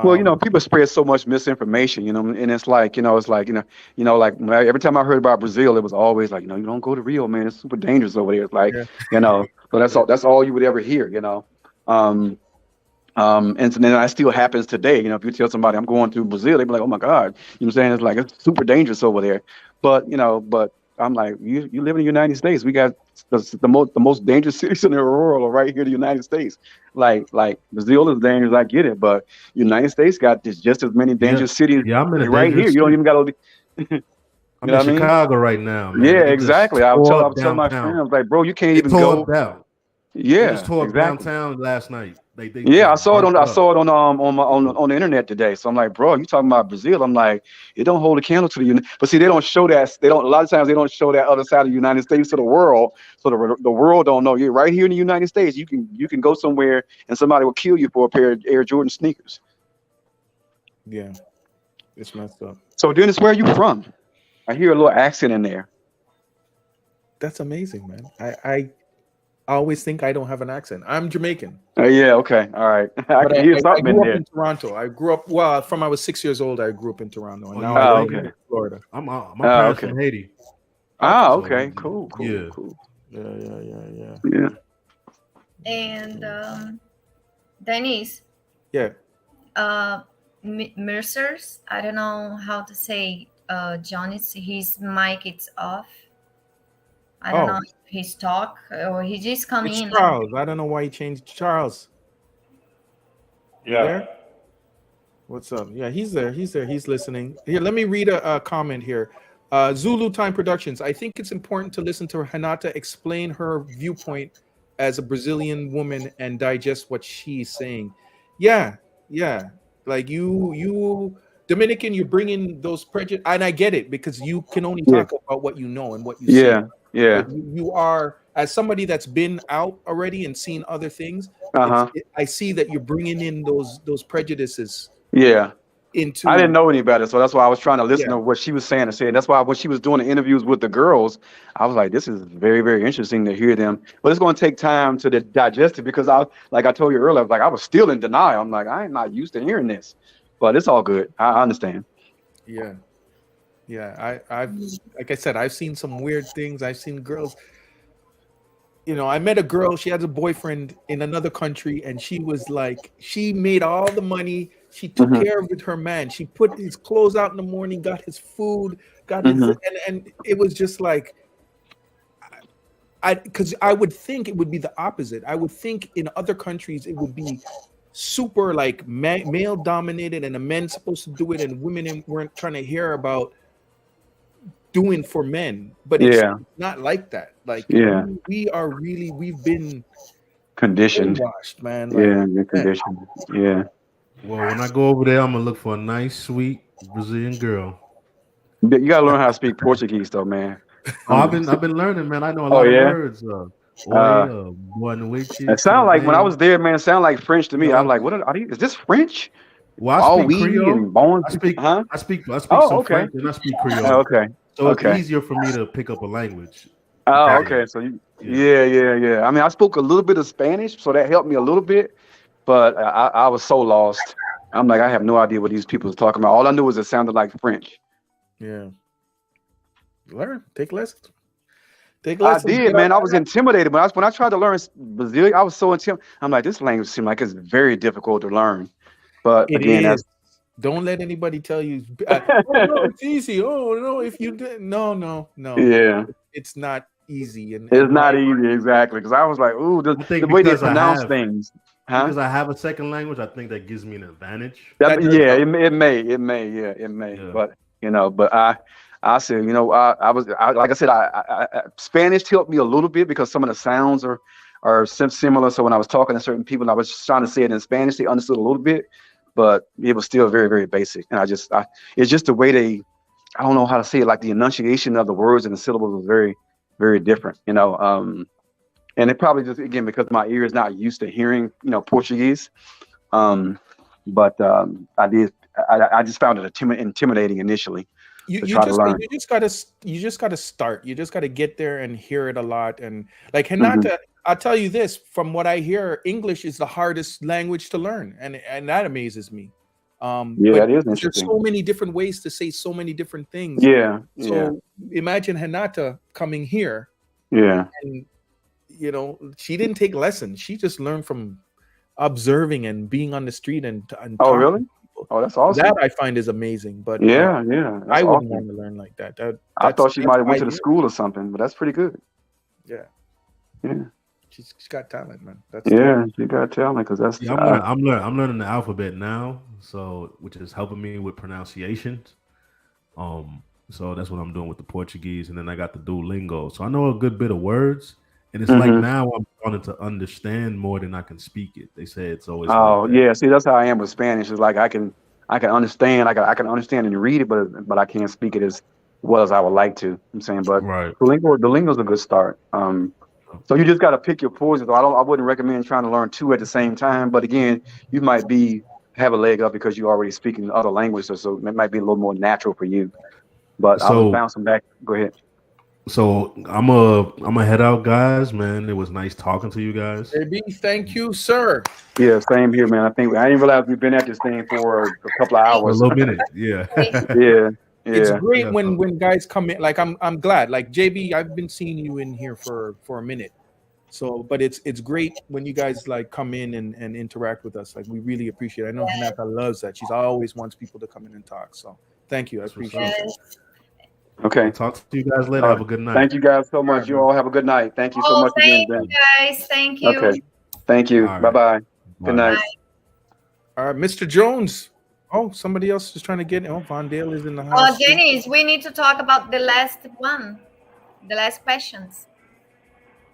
Well, people spread so much misinformation, and it's like, like every time I heard about Brazil, it was always like, you don't go to Rio, man. It's super dangerous over there. It's like, so that's all you would ever hear, and so then that still happens today. If you tell somebody I'm going to Brazil, they be like, oh my God, what I'm saying? It's like, it's super dangerous over there. But, but I'm like, you live in the United States. We got the most dangerous cities in the world are right here in the United States. Like Brazil is dangerous, I get it, but United States got just as many dangerous cities I'm in a right here. dangerous You don't city. even got to. I'm in Chicago right now, man. Yeah, exactly. I was telling my downtown. friends, like, bro, you can't even tore go. up down. Yeah, They just tore up exactly. downtown last night. They I saw it burnt up. on the internet today. So I'm like, bro, you talking about Brazil? I'm like, it don't hold a candle to the United. But see, they don't show that. A lot of times they don't show that other side of the United States to the world. So the world don't know. You're right here in the United States. You can go somewhere and somebody will kill you for a pair of Air Jordan sneakers. Yeah, it's messed up. So Dennis, where are you from? I hear a little accent in there. That's amazing, man. I always think I don't have an accent. I'm Jamaican. Yeah, okay, all right. I can hear I something in grew up there. in Toronto. I grew up from I was 6 years old. I grew up in Toronto, and now yeah, I live okay. in Florida. My parents from Haiti. Okay, cool. Yeah. Cool. Yeah. And Denise, Yeah. Mercer's, I don't know how to say, Johnny's, his mic it's off. I don't know if he's talk or he just come It's in. Charles. I don't know why he changed Charles. You there? What's up? Yeah, he's there. He's listening. Here, let me read a comment here. Zulu Time Productions. I think it's important to listen to Renata explain her viewpoint as a Brazilian woman and digest what she's saying. Yeah. Like you Dominican, you're bringing those prejudice, and I get it because you can only talk about what you know and what you see. But you are, as somebody that's been out already and seen other things. I see that you're bringing in those prejudices. Yeah. Into. I didn't know any better, so that's why I was trying to listen to what she was saying and say. That's why when she was doing the interviews with the girls, I was like, this is very, very interesting to hear them. But it's going to take time to digest it because like I told you earlier, I was still in denial. I'm like, I am not used to hearing this, but it's all good. I understand. Yeah. I've like I said, I've seen some weird things. I've seen girls. I met a girl. She had a boyfriend in another country, and she was like, she made all the money. She took care of her man. She put his clothes out in the morning, got his food, got his, and it was just like, because I would think it would be the opposite. I would think in other countries it would be super like male dominated, and the men supposed to do it, and women weren't trying to hear about doing for men. But it's not like that. Like we've been conditioned, washed, man. You're conditioned. Yeah. Well, when I go over there, I'm gonna look for a nice, sweet Brazilian girl. You gotta learn how to speak Portuguese, though, man. I've been learning, man. I know a lot of words. It sounded like when I was there, man. It sounded like French to me. I'm like, what are these? Is this French? Well, I speak Creole. I speak some French and I speak Creole. So it's easier for me to pick up a language. Oh, okay. So yeah. I mean, I spoke a little bit of Spanish, so that helped me a little bit. But I was so lost. I'm like, I have no idea what these people are talking about. All I knew was it sounded like French. Yeah. Learn. Take lessons. I did, man. I was intimidated when I tried to learn Brazilian. I was so intimidated. I'm like, this language seems like it's very difficult to learn. But again, don't let anybody tell you. No, it's easy. Oh no, if you did, no. Yeah, it's not easy, and it's not easy exactly. Because I was like, ooh, the way they pronounce things. Because I have a second language, I think that gives me an advantage. It may. Yeah. But I said, I was like I said, Spanish helped me a little bit because some of the sounds are similar. So when I was talking to certain people, I was just trying to say it in Spanish. They understood a little bit, but it was still very, very basic. And it's just the way I don't know how to say it. Like the enunciation of the words and the syllables was very, very different, you know. And it probably just, again, because my ear is not used to hearing, you know, Portuguese. But I just found it intimidating initially to try to learn. You just gotta start. You just gotta get there and hear it a lot. And like Mm-hmm. Hinata, I'll tell you this, from what I hear, English is the hardest language to learn, and that amazes me. Yeah, But that is there's interesting. so many different ways to say so many different things. Yeah, So imagine Hinata coming here, yeah. and you know, she didn't take lessons. She just learned from observing and being on the street and Oh, talking really? to people. Oh, that's awesome. That I find is amazing. But Yeah, I that's wouldn't awesome. want to learn like that. I thought she might have went to the 5 years. school or something, but that's pretty good. Yeah, Yeah, she's got talent, man. That's yeah. You gotta tell me, because that's Yeah, I'm learning the alphabet now, so which is helping me with pronunciations. So that's what I'm doing with the Portuguese, and then I got the Duolingo, so I know a good bit of words, and it's like Mhm. now I'm starting to understand more than I can speak it. They say it's always Oh, like that. yeah. See, that's how I am with Spanish. It's like I can understand, I can understand and read it, but I can't speak it as well as I would like to. I'm saying, but Right. Duolingo's a good start. So you just got to pick your poison. I wouldn't recommend trying to learn two at the same time. But again, you might have a leg up because you're already speaking other languages, so it might be a little more natural for you. But I was So bouncing back. Go ahead. so I'm a head out, guys. Man, it was nice talking to you guys. Baby, thank you, sir. Yeah, same here, man. I didn't realize we've been at this thing for a couple of For a hours. little minute, yeah. Yeah, It's yeah. great Yeah, when guys come in. Like I'm glad. Like JB, I've been seeing you in here for a minute. So, but it's great when you guys like come in and interact with us. Like we really appreciate it. I know Hinata loves that. She's always wants people to come in and talk. So thank you. I That's what's appreciate up. it. Okay. I'll talk to you guys later. All Have a right. good night. Thank you guys so much. right, You man. all have a good night. Thank you so Oh, much again, thank you, Ben. guys. Thank you. Okay. Thank you. All right. Bye-bye. Bye. Good night. Mr. Jones. Oh, somebody else is trying to get in. Oh, Von Dale is in the Oh, house. Janice, we need to talk about the last one, the last questions.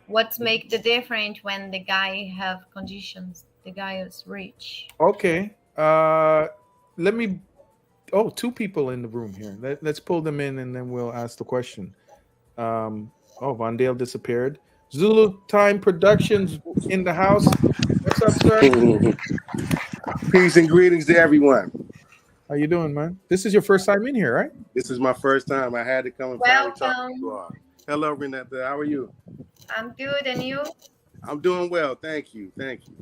What make the difference when the guy have conditions? The guy is rich. Okay. Let me. Oh, two people in the room here. Let's pull them in and then we'll ask the question. Oh, Von Dale disappeared. Zulu Time Productions in the house. What's up, sir? Peace and greetings to everyone. How you doing, man? This is your first time in here, right? This is my first time. I had to come and finally talk to Welcome. you all. Hello, Renata. How are you? I'm good, and you? I'm doing well. Thank you. Thank you.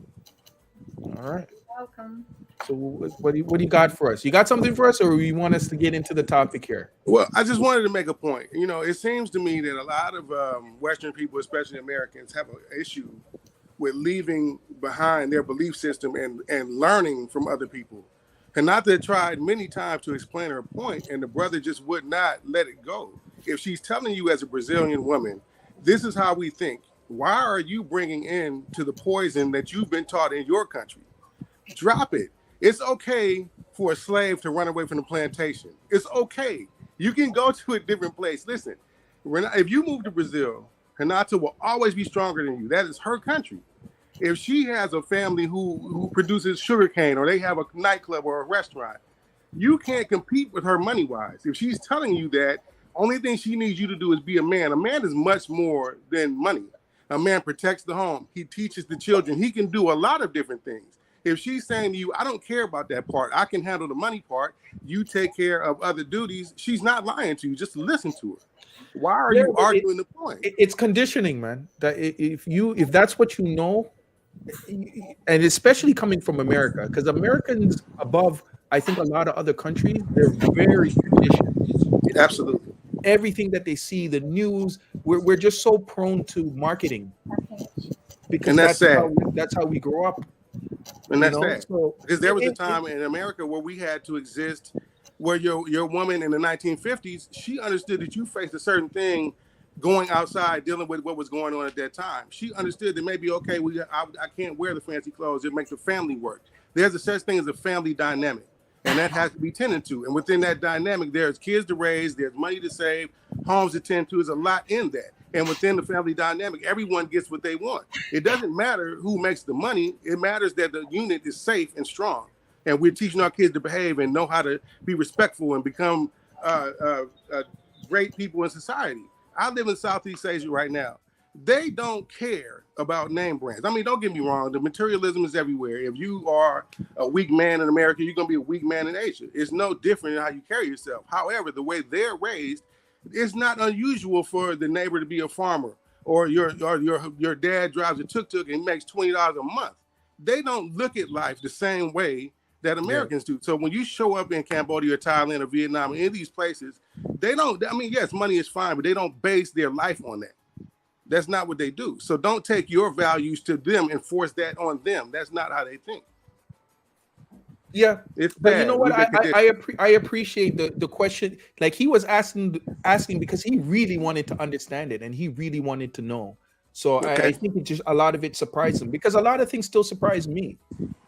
All right. Welcome. So what do you got for us? You got something for us, or you want us to get into the topic here? Well, I just wanted to make a point. You know, it seems to me that a lot of Western people, especially Americans, have an issue with leaving behind their belief system and learning from other people. Hinata tried many times to explain her point, and the brother just would not let it go. If she's telling you as a Brazilian woman, this is how we think, why are you bringing in to the poison that you've been taught in your country? Drop it. It's okay for a slave to run away from the plantation. It's okay. You can go to a different place. Listen, if you move to Brazil, Hinata will always be stronger than you. That is her country. If she has a family who produces sugarcane, or they have a nightclub or a restaurant, you can't compete with her money-wise. If she's telling you that, only thing she needs you to do is be a man. A man is much more than money. A man protects the home. He teaches the children. He can do a lot of different things. If she's saying to you, I don't care about that part, I can handle the money part, you take care of other duties, she's not lying to you. Just listen to her. Why are you arguing the point? It's conditioning, man. That if that's what you know, and especially coming from America, because Americans above, I think a lot of other countries, they're very conditioned. Absolutely. Everything that they see, the news, we're just so prone to marketing. Because And that's sad. That's how we grow up. And that's You know, sad. so Because there was a time in America where we had to exist, where your woman in the 1950s, she understood that you faced a certain thing going outside, dealing with what was going on at that time. She understood that maybe, okay, I can't wear the fancy clothes. It makes the family work. There's a such thing as a family dynamic, and that has to be tended to. And within that dynamic, there's kids to raise, there's money to save, homes to tend to. There's a lot in that. And within the family dynamic, everyone gets what they want. It doesn't matter who makes the money. It matters that the unit is safe and strong. And we're teaching our kids to behave and know how to be respectful and become great people in society. I live in Southeast Asia right now. They don't care about name brands. I mean, don't get me wrong. The materialism is everywhere. If you are a weak man in America, you're going to be a weak man in Asia. It's no different in how you carry yourself. However, the way they're raised, it's not unusual for the neighbor to be a farmer, or your dad drives a tuk-tuk and makes $20 a month. They don't look at life the same way that Americans do. So when you show up in Cambodia or Thailand or Vietnam or any of these places, they don't, I mean, yes, money is fine, but they don't base their life on that. That's not what they do. So don't take your values to them and force that on them. That's not how they think. Yeah, it's but bad. You know what? I appreciate the question. Like he was asking because he really wanted to understand it and he really wanted to know. So I think it just a lot of it surprised him because a lot of things still surprise me.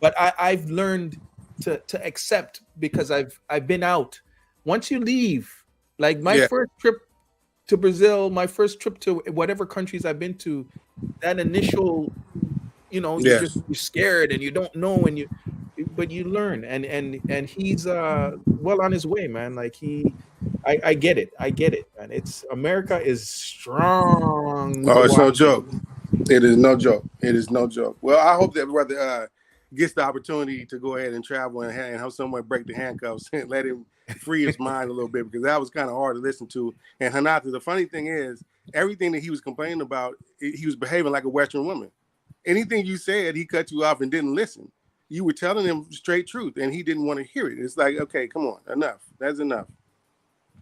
But I've learned to accept because I've been out. Once you leave, like my first trip to Brazil, my first trip to whatever countries I've been to, that initial, you're scared and you don't know but you learn and he's well on his way, man. Like I get it, man. It's America is strong. Oh, it's no joke. It is no joke. It is no joke. Well, I hope that brother gets the opportunity to go ahead and travel and have someone break the handcuffs and let him free his mind a little bit, because that was kind of hard to listen to. And Hanata, the funny thing is, everything that he was complaining about, he was behaving like a Western woman. Anything you said, he cut you off and didn't listen. You were telling him straight truth, and he didn't want to hear it. It's like, okay, come on, enough. That's enough.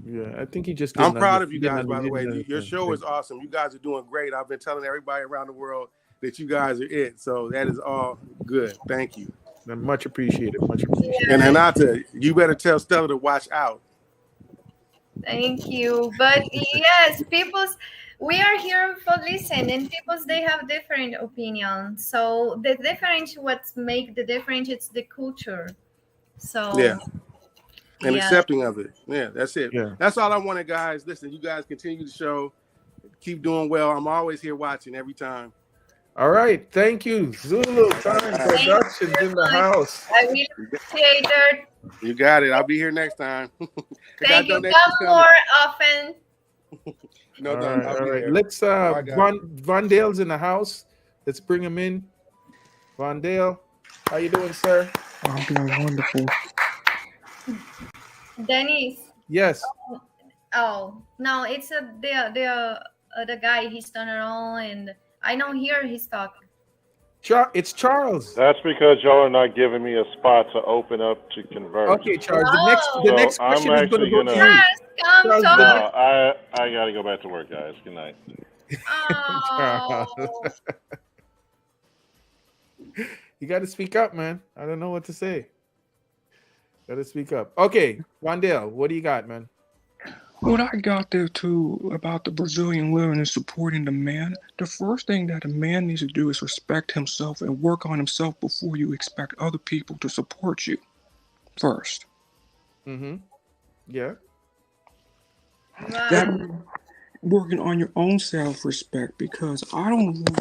Yeah, I think he just. I'm proud of you guys, by the way. Your show is awesome. You guys are doing great. I've been telling everybody around the world that you guys are it. So that is all good. Thank you. Much appreciated. Much appreciated. And Hanata, you better tell Stella to watch out. Thank you. But yes, we are here for listen, and they have different opinions. So the difference, what's make the difference, it's the culture. So and accepting of it. Yeah, that's it. Yeah. That's all I wanted, guys. Listen, you guys continue the show. Keep doing well. I'm always here watching every time. All right. Thank you. Zulu Time Productions in the house. I really appreciate it. You got it. I'll be here next time. Thank you. Come more often. No, all no, right, I'll be right. here. Let's Vondale's in the house. Let's bring him in. Vondale, how you doing, sir? I'm doing wonderful. Dennis. Yes. Oh no, it's the guy. He's turned on, and I don't hear his talking. It's Charles. That's because y'all are not giving me a spot to open up to converse. Okay, Charles. The next question is going to go to you. Yes, come talk. No, I got to go back to work, guys. Good night. Oh. You got to speak up, man. I don't know what to say. Got to speak up. Okay, Wandale, what do you got, man? What I got there too about the Brazilian women and supporting the man, the first thing that a man needs to do is respect himself and work on himself before you expect other people to support you first. Mm-hmm. Yeah. That working on your own self-respect, because I don't know,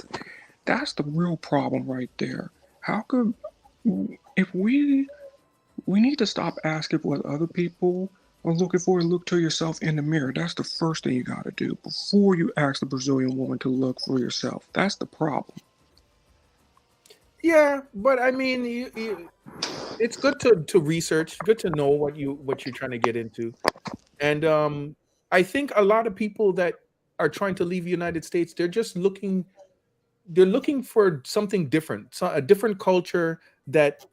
that's the real problem right there. How could, if we need to stop asking what other people are looking for and look to yourself in the mirror. That's the first thing you got to do before you ask the Brazilian woman to look for yourself. That's the problem. Yeah, but I mean, it's good to research, good to know what you're trying to get into. And I think a lot of people that are trying to leave the United States, they're just looking for something different, a different culture that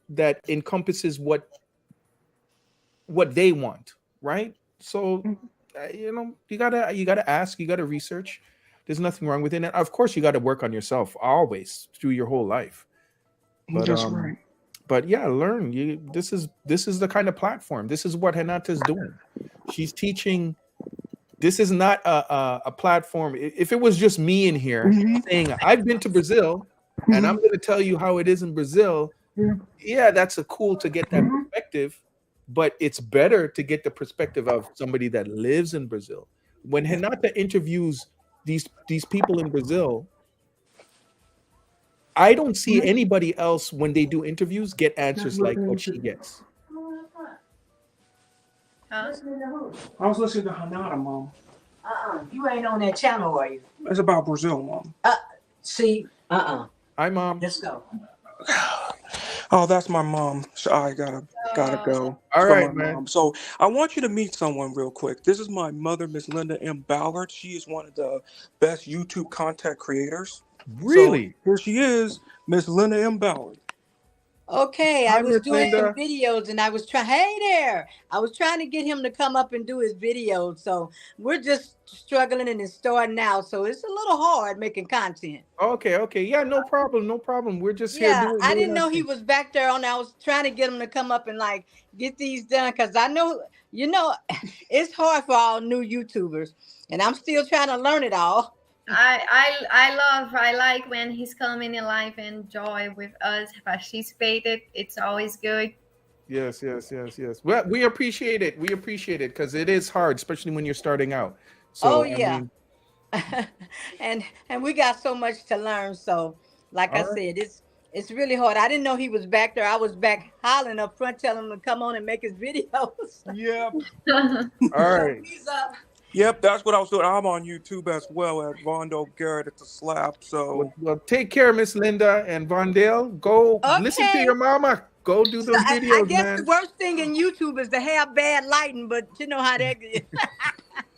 encompasses what they want. Right. So, you gotta ask, you gotta research. There's nothing wrong with it. And of course, you got to work on yourself always through your whole life. But, that's right. But yeah, learn. This is the kind of platform. This is what Hanata's doing. She's teaching. This is not a platform. If it was just me in here saying I've been to Brazil and I'm going to tell you how it is in Brazil, yeah, that's cool to get that perspective. But it's better to get the perspective of somebody that lives in Brazil. When Hanata interviews these people in Brazil, I don't see anybody else when they do interviews get answers like what she gets. Huh? I was listening to Hanata, Mom. You ain't on that channel, are you? It's about Brazil, Mom. See, Hi, Mom. let's go. Oh, that's my mom. So I gotta go. All For right, my man. mom. So I want you to meet someone real quick. This is my mother, Miss Linda M. Ballard. She is one of the best YouTube content creators. So Really? here she is, Miss Linda M. Ballard. Okay, I Hi, was Miss doing some Linda. videos and I was trying, hey there, I was trying to get him to come up and do his videos. So we're just struggling and it's starting out. So it's a little hard making content. Okay. Yeah, no problem. No problem. We're just here Yeah, I doing didn't our know he thing. was back there on. I was trying to get him to come up and like get these done because I know, it's hard for all new YouTubers and I'm still trying to learn it all. I like when he's coming in live and joy with us, participated. It's always good. Yes. Well, we appreciate it. We appreciate it because it is hard, especially when you're starting out. Oh So, I yeah. mean, and we got so much to learn. So, like I all right. said, it's really hard. I didn't know he was back there. I was back hollering up front, telling him to come on and make his videos. Yep. All right. He's up. Yep, that's what I was doing. I'm on YouTube as well at Rondo Garrett at the Slap. So Well, take care, Miss Linda and Vondale. Go listen to Okay. your mama. Go do So those I videos, guess man. the worst thing in YouTube is to have bad lighting, but you know how that is.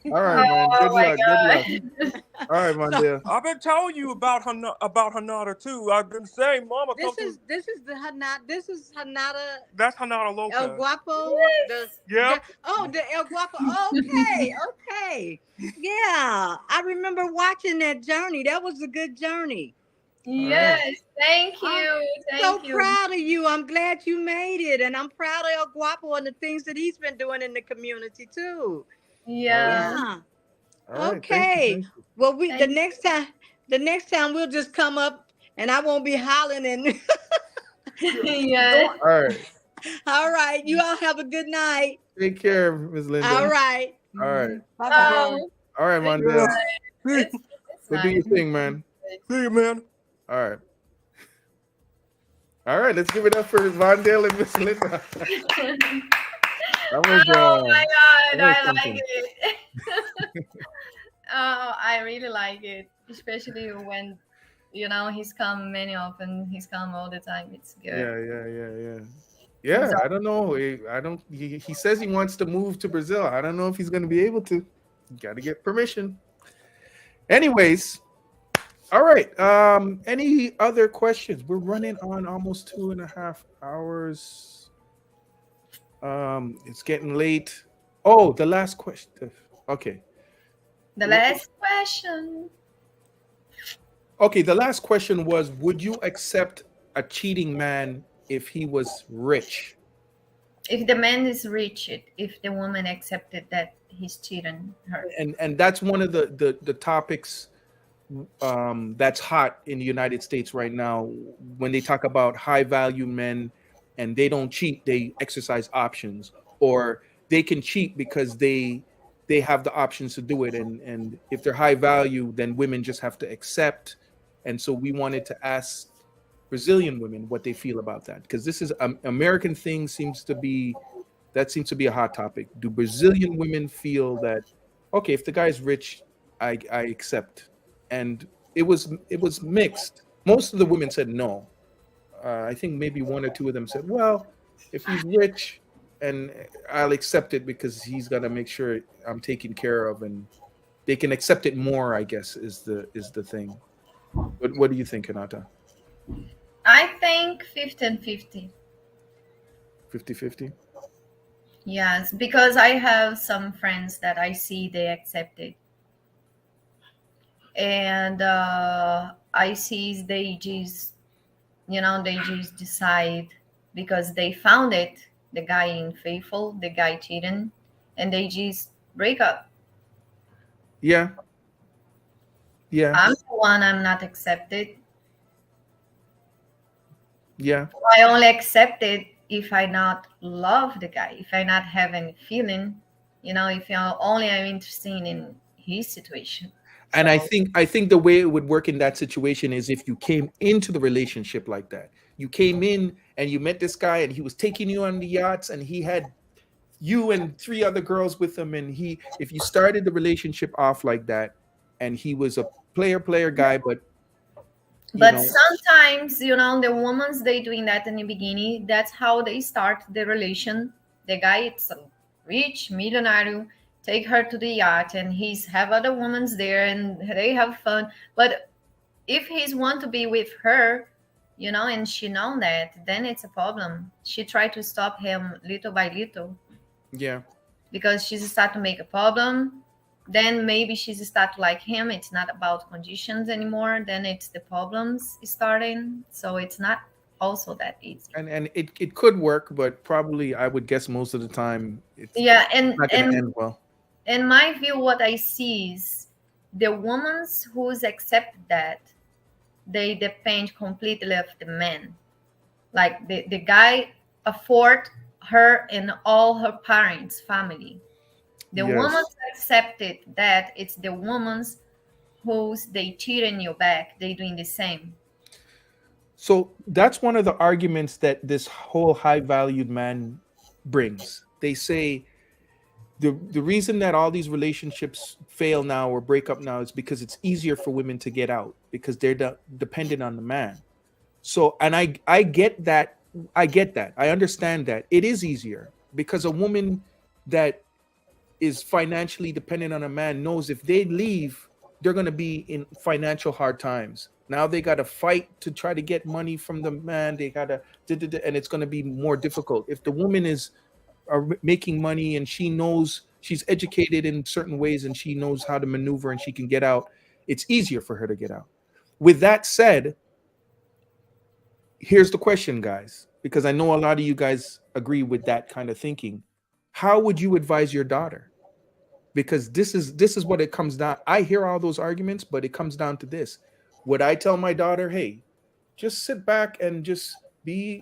All right, man. Oh Good my luck. Good luck. All right, Vondale. I've been telling you about Hanada too. I've been saying, Mama, come to. This is the Hanada. This is Hanada That's Hanada El Loca. Guapo. Yep. The El Guapo. Okay. Yeah, I remember watching that journey. That was a good journey. Yes, thank you. I'm so Thank you. proud of you. I'm glad you made it, and I'm proud of El Guapo and the things that he's been doing in the community too. Yeah. Yeah. All right. Okay. Thank you. Well, Thank the next time we'll just come up, and I won't be hollering. And Yeah. All right. all right, you all have a good night. Take care, Miss Linda. All right. All right. Bye bye. Oh, All right, Vondale. it's Go do your thing, man. See you, man. All right. All right. Let's give it up for Vondale and Miss Linda. That was, oh my God, that I was like something. it. Oh, I really like it, especially when he's come he's come all the time. It's good. Yeah, I don't know. He says he wants to move to Brazil. I don't know if he's going to be able to. Got to get permission. Anyways, all right. Any other questions? We're running on almost 2.5 hours. It's getting late. Oh, the last question. Okay. The last question. Okay, the last question was, would you accept a cheating man if he was rich? If the man is rich, if the woman accepted that he's cheating her. And that's one of the topics that's hot in the United States right now. When they talk about high value men and they don't cheat, they exercise options, or they can cheat because they have the options to do it. And if they're high value, then women just have to accept. And so we wanted to ask Brazilian women what they feel about that, because this is American thing seems to be a hot topic. Do Brazilian women feel that, okay, if the guy's rich, I accept? And it was mixed. Most of the women said no. I think maybe one or two of them said, well, if he's rich, and I'll accept it because he's gonna make sure I'm taken care of, and they can accept it more, I guess, is the thing. What do you think, Renata? I think 50-50. 50-50? Yes, because I have some friends that I see they accept it. And I see they just decide because they found it, the guy unfaithful, the guy cheating, and they just break up. Yeah. I'm the one, I'm not accepted. Yeah. I only accept it if I not love the guy, if I not have any feeling, if you're only I'm interested in his situation. And I think the way it would work in that situation is if you came into the relationship like that. You came in and you met this guy and he was taking you on the yachts and he had you and three other girls with him, and if you started the relationship off like that, and he was a player guy, but But sometimes, the women's they doing that in the beginning. That's how they start the relation. The guy it's a rich millionaire, take her to the yacht, and he's have other women's there, and they have fun. But if he's want to be with her, and she know that, then it's a problem. She tried to stop him little by little. Yeah. Because she's start to make a problem. Then maybe she's start to like him. It's not about conditions anymore. Then it's the problems starting. So it's not also that easy. And it could work, but probably I would guess most of the time it's not gonna end well. In my view, what I see is the women who's accept that they depend completely of the man. Like the guy afford her and all her parents' family. The woman accepted that it's the woman's who's they cheating you back. They doing the same. So that's one of the arguments that this whole high valued man brings. They say the reason that all these relationships fail now or break up now is because it's easier for women to get out because they're dependent on the man. So, and I get that. I get that. I understand that it is easier because a woman that is financially dependent on a man knows if they leave, they're going to be in financial hard times. Now they got to fight to try to get money from the man. They got to, and it's going to be more difficult. If the woman is making money and she knows she's educated in certain ways and she knows how to maneuver and she can get out, it's easier for her to get out. With that said, here's the question, guys, because I know a lot of you guys agree with that kind of thinking. How would you advise your daughter? Because this is what it comes down. I hear all those arguments, but it comes down to this. Would I tell my daughter, hey, just sit back and just be,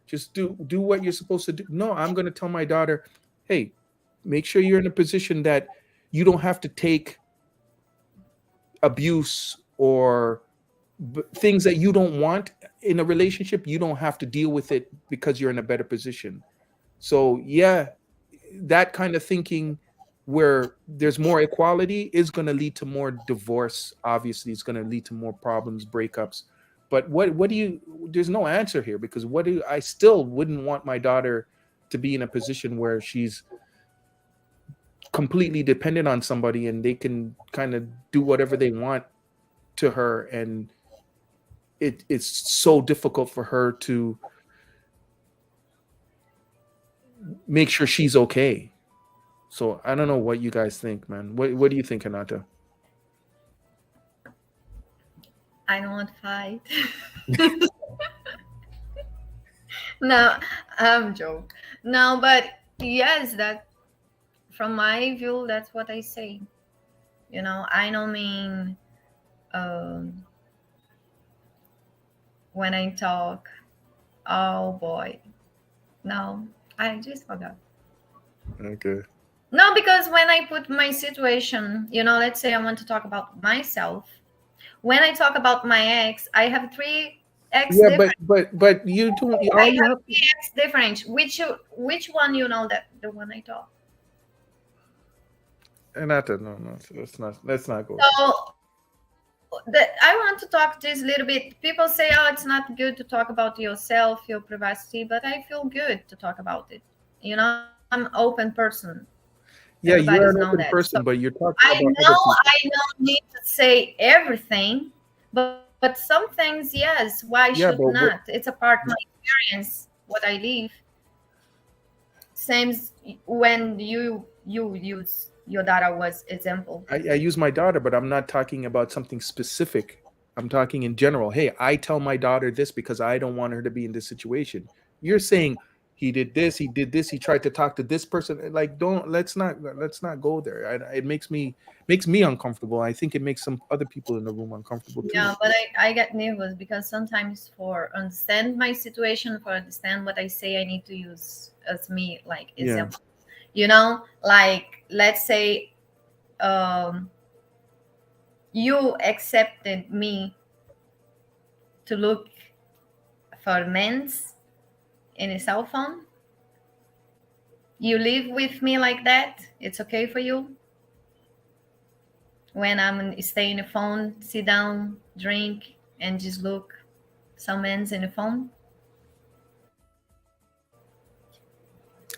just do what you're supposed to do? No, I'm going to tell my daughter, hey, make sure you're in a position that you don't have to take abuse or things that you don't want in a relationship. You don't have to deal with it because you're in a better position. So yeah, that kind of thinking where there's more equality is going to lead to more divorce. Obviously, it's going to lead to more problems, breakups. But what do you? There's no answer here because I still wouldn't want my daughter to be in a position where she's completely dependent on somebody and they can kind of do whatever they want to her, and it's so difficult for her to make sure she's okay. So I don't know what you guys think, man. What do you think, Hinata? I don't want to fight. No, I'm joking. No, but yes, that from my view, that's what I say. I don't mean when I talk, oh boy. No, I just forgot. Okay. No, because when I put my situation, let's say I want to talk about myself. When I talk about my ex, I have 3 ex. Yeah, but you don't. I have 3 ex different. Which one that the one I talk? Hinata, no, let's not go. So I want to talk this little bit. People say, oh, it's not good to talk about yourself, your privacy, but I feel good to talk about it. I'm an open person. Yeah, you're an open person, but you're talking about. I don't need to say everything, but some things, yes. Why should not? It's a part of my experience, what I live. Same when you use your daughter was example. I use my daughter, but I'm not talking about something specific. I'm talking in general. Hey, I tell my daughter this because I don't want her to be in this situation. You're saying he did this, he tried to talk to this person. Like, let's not go there. It makes me uncomfortable. I think it makes some other people in the room uncomfortable too. Yeah, but I get nervous because sometimes for understand my situation, for understand what I say, I need to use as me like example. Like let's say you accepted me to look for men's in a cell phone, You live with me like that? It's okay for you? When I'm stay in the phone, sit down, drink, and just look some men's in the phone?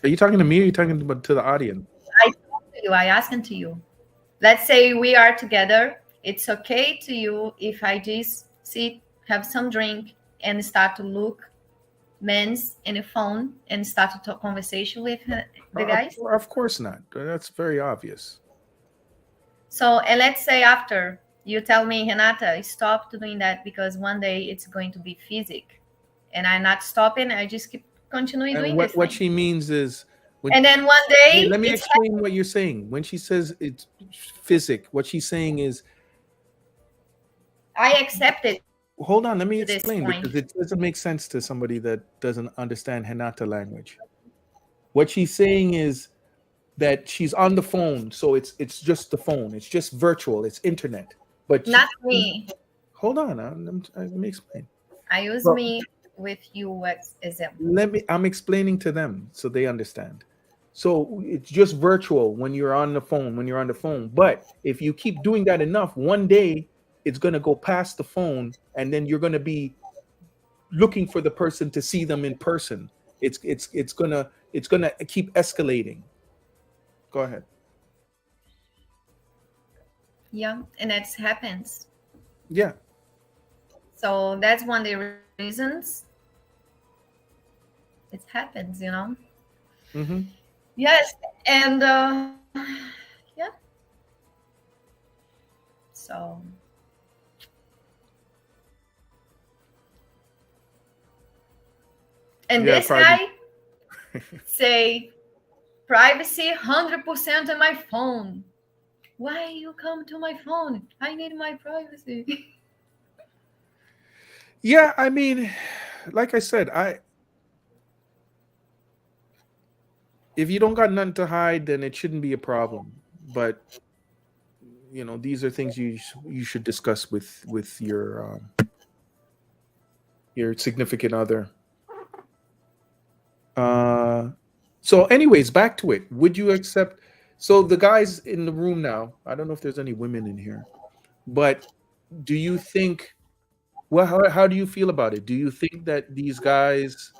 Are you talking to me or are you talking to the audience? I talk to you, I asking to you. Let's say we are together. It's okay to you if I just sit, have some drink, and start to look men's in the phone and start to talk conversation with the guys? Of course not. That's very obvious. So, and let's say after you tell me, Renata, stop doing that because one day it's going to be physic, and I'm not stopping. I just keep continuing doing this. What she means is, and then one day, let me explain what you're saying. When she says it's physic, what she's saying is, I accept it. Hold on, let me explain because it doesn't make sense to somebody that doesn't understand Renata language. What she's saying is that she's on the phone, so it's just the phone. It's just virtual. It's internet. But not me. Hold on, let me explain. I use me with you as example. I'm explaining to them so they understand. So it's just virtual when you're on the phone. But if you keep doing that enough, one day it's going to go past the phone, and then you're going to be looking for the person to see them in person. It's going to keep escalating. Go ahead. Yeah, and that happens. Yeah. So that's one of the reasons it happens, you know. Mm-hmm. Yes, and yeah. So. And this guy say privacy 100% on my phone. Why you come to my phone? I need my privacy. Yeah, I mean, like I said, if you don't got nothing to hide, then it shouldn't be a problem. But you know, these are things you should discuss with your significant other. So anyways, back to it. Would you accept? So the guys in the room now, I don't know if there's any women in here, but do you think, well, how do you feel about it? Do you think that these guys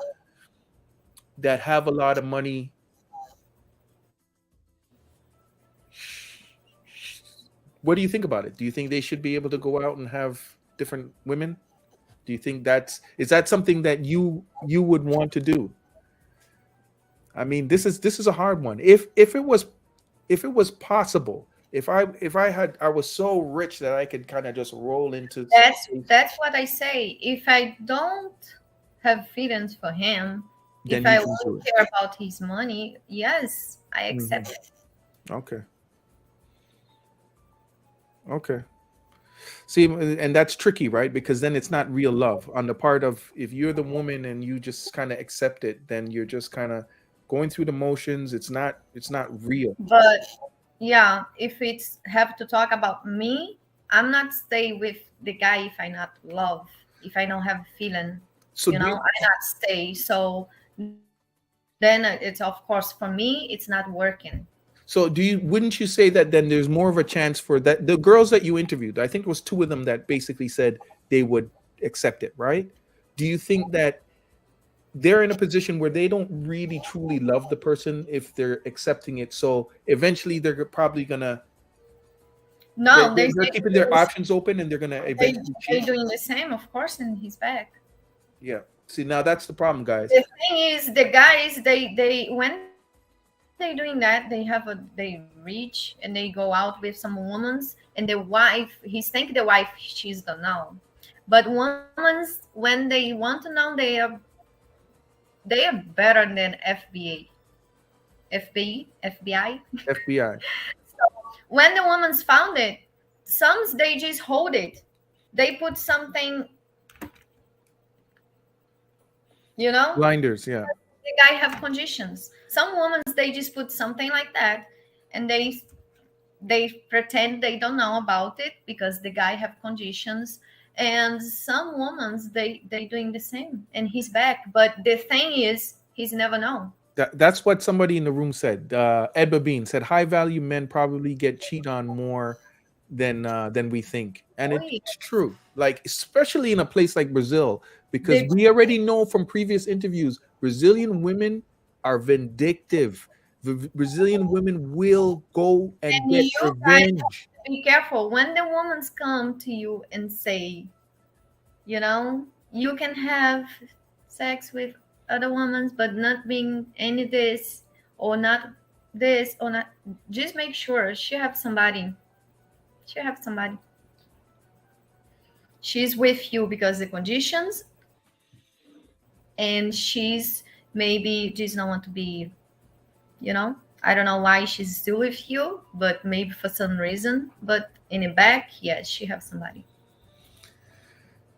that have a lot of money, what do you think about it? Do you think they should be able to go out and have different women? Do you think is that something that you would want to do? I mean, this is a hard one. If it was possible, if I was so rich that I could kind of just roll into. That's what I say. If I don't have feelings for him, then if I won't care about his money, yes, I accept it. Okay. Okay. See, and that's tricky, right? Because then it's not real love on the part of, if you're the woman and you just kind of accept it, then you're just kind of going through the motions. It's not real. But yeah, if it's have to talk about me, I'm not stay with the guy if I not love, if I don't have feeling, so I not stay. So then it's, of course, for me, it's not working. So wouldn't you say that then there's more of a chance for that? The girls that you interviewed, I think it was 2 of them that basically said they would accept it, right? Do you think that they're in a position where they don't really truly love the person if they're accepting it? So eventually they're probably gonna. No, they're keeping their options open, and they're gonna eventually. They're doing the same, of course, in his back. Yeah. See, now that's the problem, guys. The thing is, the guys they when they're doing that, they reach and they go out with some women, and the wife, he's thinking the wife, she's don't know. But women, when they want to know, they are better than FBI. So when the women found it, some they just hold it. They put something, blinders, yeah. The guy have conditions. Some women, they just put something like that, and they pretend they don't know about it because the guy have conditions. And some women, they doing the same, and he's back. But the thing is, he's never known. That's what somebody in the room said. Ed Babine said high value men probably get cheated on more than we think, and it's true. Like especially in a place like Brazil, because we already know from previous interviews, Brazilian women are vindictive. Brazilian women will go and get you guys revenge. be careful when the women come to you and say, you know, you can have sex with other women, but not being any this or not this or not. Just make sure she have somebody. She have somebody. She's with you because the conditions, and she's maybe just not want to be, you know. I don't know why she's still with you, but maybe for some reason. But in the back, yes, she have somebody.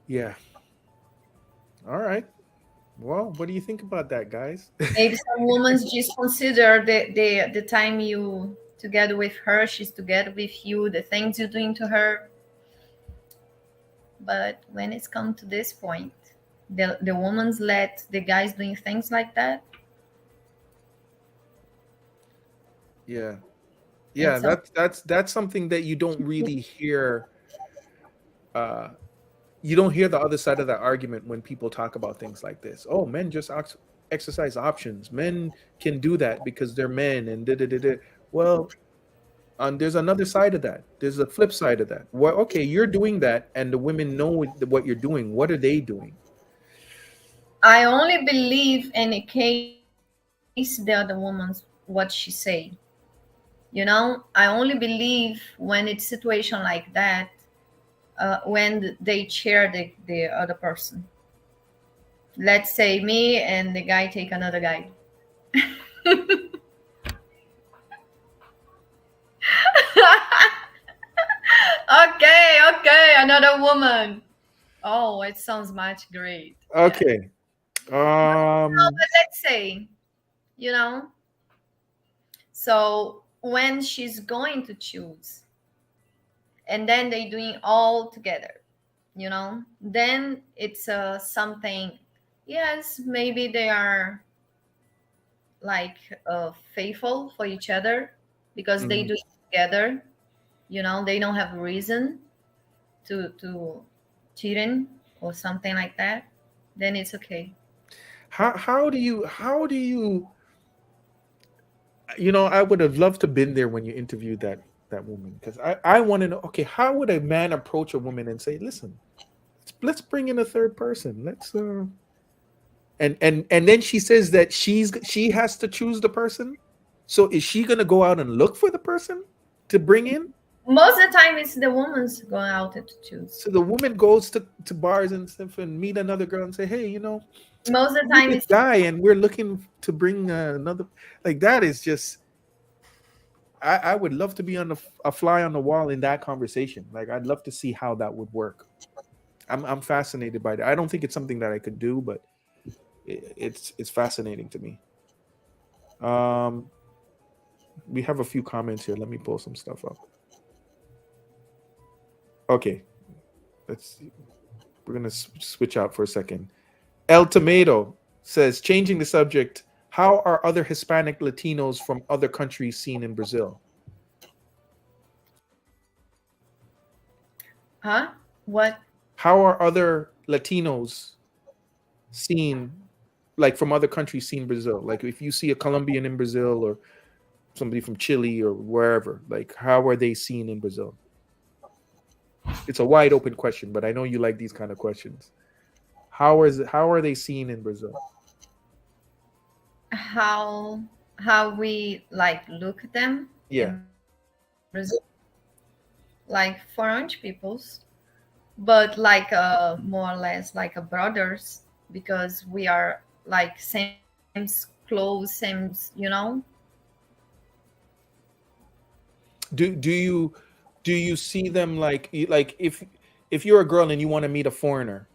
Yeah. All right. Well, what do you think about that, guys? Maybe some women just consider the time you together with her, she's together with you, the things you're doing to her. But when it's come to this point, the woman's let the guys doing things like that. Yeah. Yeah, It's a- that's something that you don't really hear. You don't hear the other side of that argument when people talk about things like this. Oh, men just exercise options. Men can do that because they're men and da da da da. Well, there's another side of that. There's a flip side of that. Well, okay, you're doing that, and the women know what you're doing. What are they doing? I only believe in a case the other woman's what she say. You know, I only believe when it's situation like that, when they share the other person. Let's say me and the guy take another guy. Okay, another woman. Oh, it sounds much great. Okay. No, but let's say, you know, so when she's going to choose, and then they doing all together, you know, then it's something. Yes, maybe they are like faithful for each other because they do it together. You know, they don't have a reason to cheating or something like that. Then it's okay. How do you you know, I would have loved to been there when you interviewed that woman, because I want to know, okay, how would a man approach a woman and say, listen, let's bring in a third person, let's and then she says that she has to choose the person. So is she gonna go out and look for the person to bring in? Most of the time it's the woman's going out to choose. So the woman goes to bars and stuff and meet another girl and say, hey, you know, most of the time it's guy and we're looking to bring another. Like that is just, I would love to be on a fly on the wall in that conversation. Like I'd love to see how that would work. I'm fascinated by that. I don't think it's something that I could do, but it's fascinating to me. We have a few comments here. Let me pull some stuff up. Okay, we're gonna switch out for a second. El Tomato says, changing the subject, how are other Hispanic Latinos from other countries seen in Brazil? Huh? What? How are other Latinos seen, like from other countries seen Brazil? Like if you see a Colombian in Brazil or somebody from Chile or wherever, like how are they seen in Brazil? It's a wide open question, but I know you like these kind of questions. How are they seen in Brazil? How we like look at them? Yeah. In Brazil, like foreign peoples, but like more or less like a brothers, because we are like same clothes, same, you know. Do you see them like if you're a girl and you want to meet a foreigner,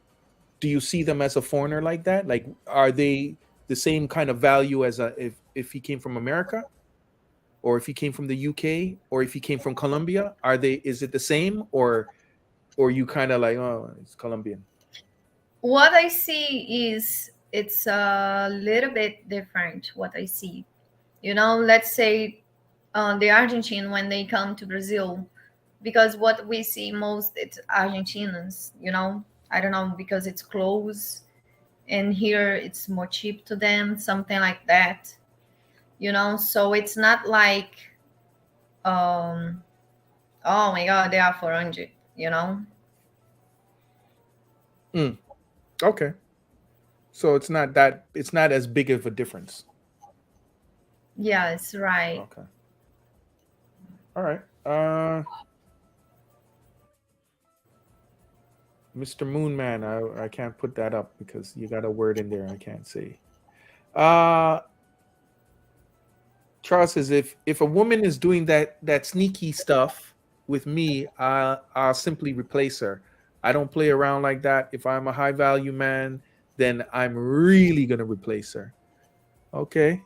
do you see them as a foreigner like that? Like are they the same kind of value as if he came from America, or if he came from the UK, or if he came from Colombia? Is it the same, or you kind of like, oh, it's Colombian? What I see is it's a little bit different what I see. Let's say the Argentine when they come to Brazil, because what we see most it's Argentinians. I don't know, because it's close and here it's more cheap to them, something like that. So it's not like um oh my god, they are 400. Okay. So it's not as big of a difference. Yes, right. Okay. All right. Mr. Moonman, I can't put that up because you got a word in there I can't say. Charles says if a woman is doing that sneaky stuff with me, I'll simply replace her. I don't play around like that. If I'm a high value man, then I'm really gonna replace her. Okay.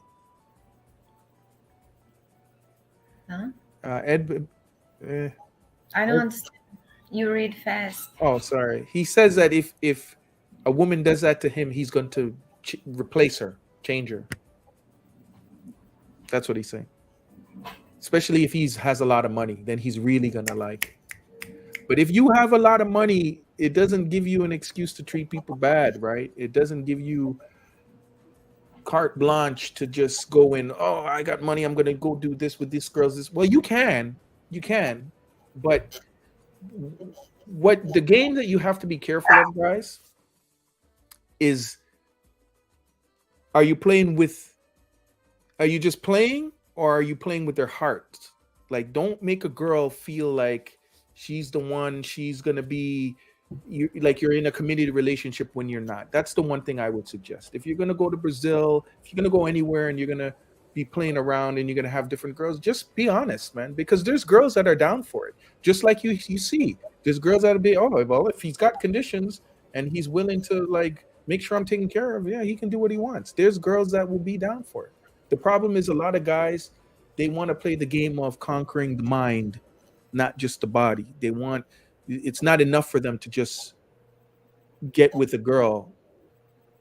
Huh? Ed. I don't understand. You read fast. Oh, sorry. He says that if a woman does that to him, he's going to replace her, change her. That's what he's saying. Especially if he has a lot of money, then he's really gonna like. But if you have a lot of money, it doesn't give you an excuse to treat people bad, right? It doesn't give you carte blanche to just go in. Oh, I got money. I'm gonna go do this with these girls. Well, you can, but what the game that you have to be careful of, guys, is are you just playing or are you playing with their heart? Like, don't make a girl feel like she's the one, she's gonna be you're in a committed relationship when you're not. That's the one thing I would suggest. If you're gonna go to Brazil, if you're gonna go anywhere and you're gonna be playing around and you're gonna have different girls, just be honest, man, because there's girls that are down for it. Just like you see, there's girls that'll be, oh well, if he's got conditions and he's willing to like make sure I'm taken care of, yeah, he can do what he wants. There's girls that will be down for it. The problem is a lot of guys, they want to play the game of conquering the mind, not just the body. It's not enough for them to just get with a girl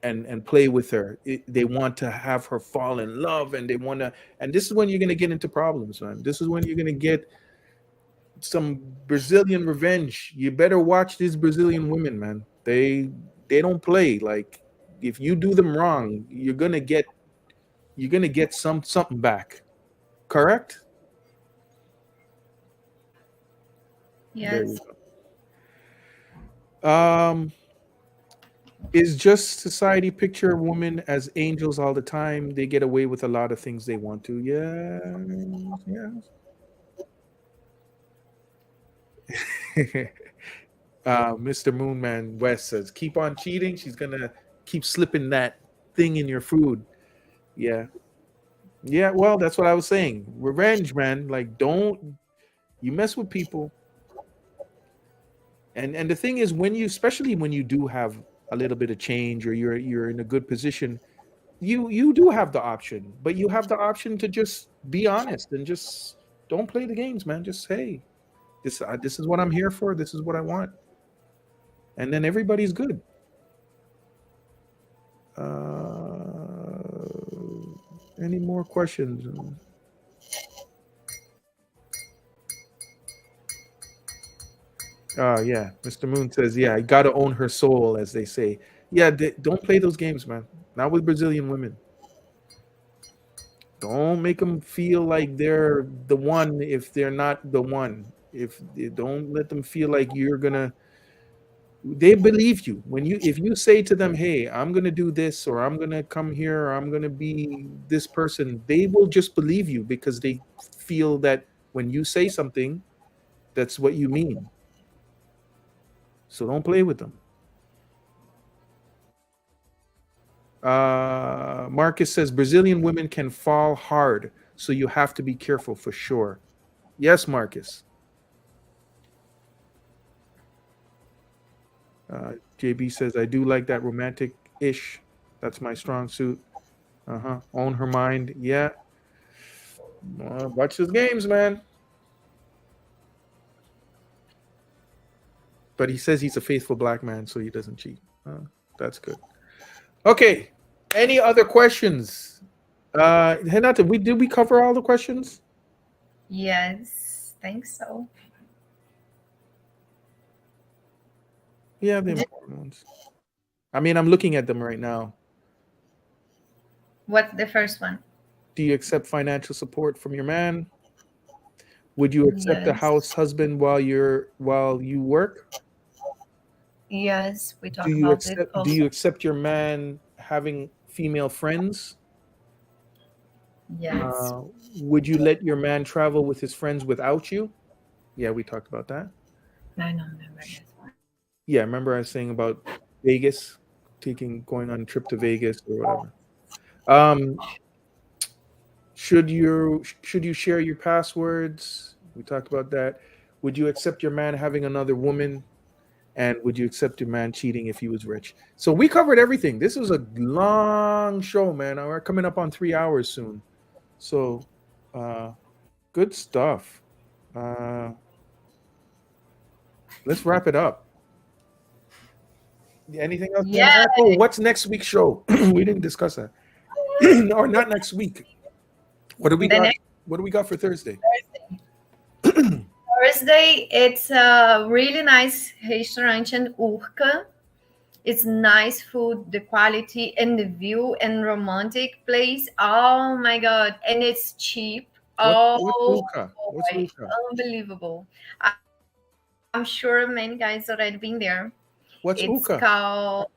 and play with her. They want to have her fall in love, and and this is when you're going to get into problems, man. This is when you're going to get some Brazilian revenge. You better watch these Brazilian women, man. They don't play. Like, if you do them wrong, you're going to get something back. Correct? Yes. Is just society picture women as angels all the time? They get away with a lot of things they want to. Yeah. Mr. Moonman West says, keep on cheating. She's gonna keep slipping that thing in your food. Yeah. Well, that's what I was saying. Revenge, man. Like, don't you mess with people. And the thing is, especially when you do have a little bit of change or you're in a good position, you do have the option, but you have the option to just be honest and just don't play the games, man. Just say, this is what I'm here for. This is what I want, and then everybody's good. Any more questions? Yeah. Mr. Moon says, yeah, I gotta own her soul, as they say. Yeah, don't play those games, man. Not with Brazilian women. Don't make them feel like they're the one if they're not the one. Don't let them feel like they believe you. If you say to them, hey, I'm gonna do this, or I'm gonna come here, or I'm gonna be this person, they will just believe you because they feel that when you say something, that's what you mean. So don't play with them. Marcus says Brazilian women can fall hard, so you have to be careful for sure. Yes, Marcus. JB says, I do like that romantic-ish. That's my strong suit. Own her mind. Yeah. Watch those games, man. But he says he's a faithful black man, so he doesn't cheat. That's good. Okay, Any other questions? Renata, did we cover all the questions? Yes, think so. Yeah, the important ones. I mean, I'm looking at them right now. What's the first one? Do you accept financial support from your man? Would you accept a Yes. house husband while you work? Yes, we Do talk you about it accept also. your man having female friends? Yes. Would you let your man travel with his friends without you? Yeah, we talked about that. I don't remember this one. Yeah, remember I was saying about Vegas, going on a trip to Vegas or whatever. Should you share your passwords? We talked about that. Would you accept your man having another woman? And would you accept your man cheating if he was rich? So we covered everything. This was a long show, man. We're coming up on 3 hours soon. So good stuff. Let's wrap it up. Anything else? Yeah. Oh, what's next week's show? We didn't discuss that. Or not next week. What do we got? What do we got for Thursday? Thursday, it's a really nice restaurant in Urca. It's nice food, the quality and the view and romantic place. Oh my God. And it's cheap. What's Oh, Urca? What's boy, Urca? unbelievable. I'm sure many guys already been there. What's It's Urca? called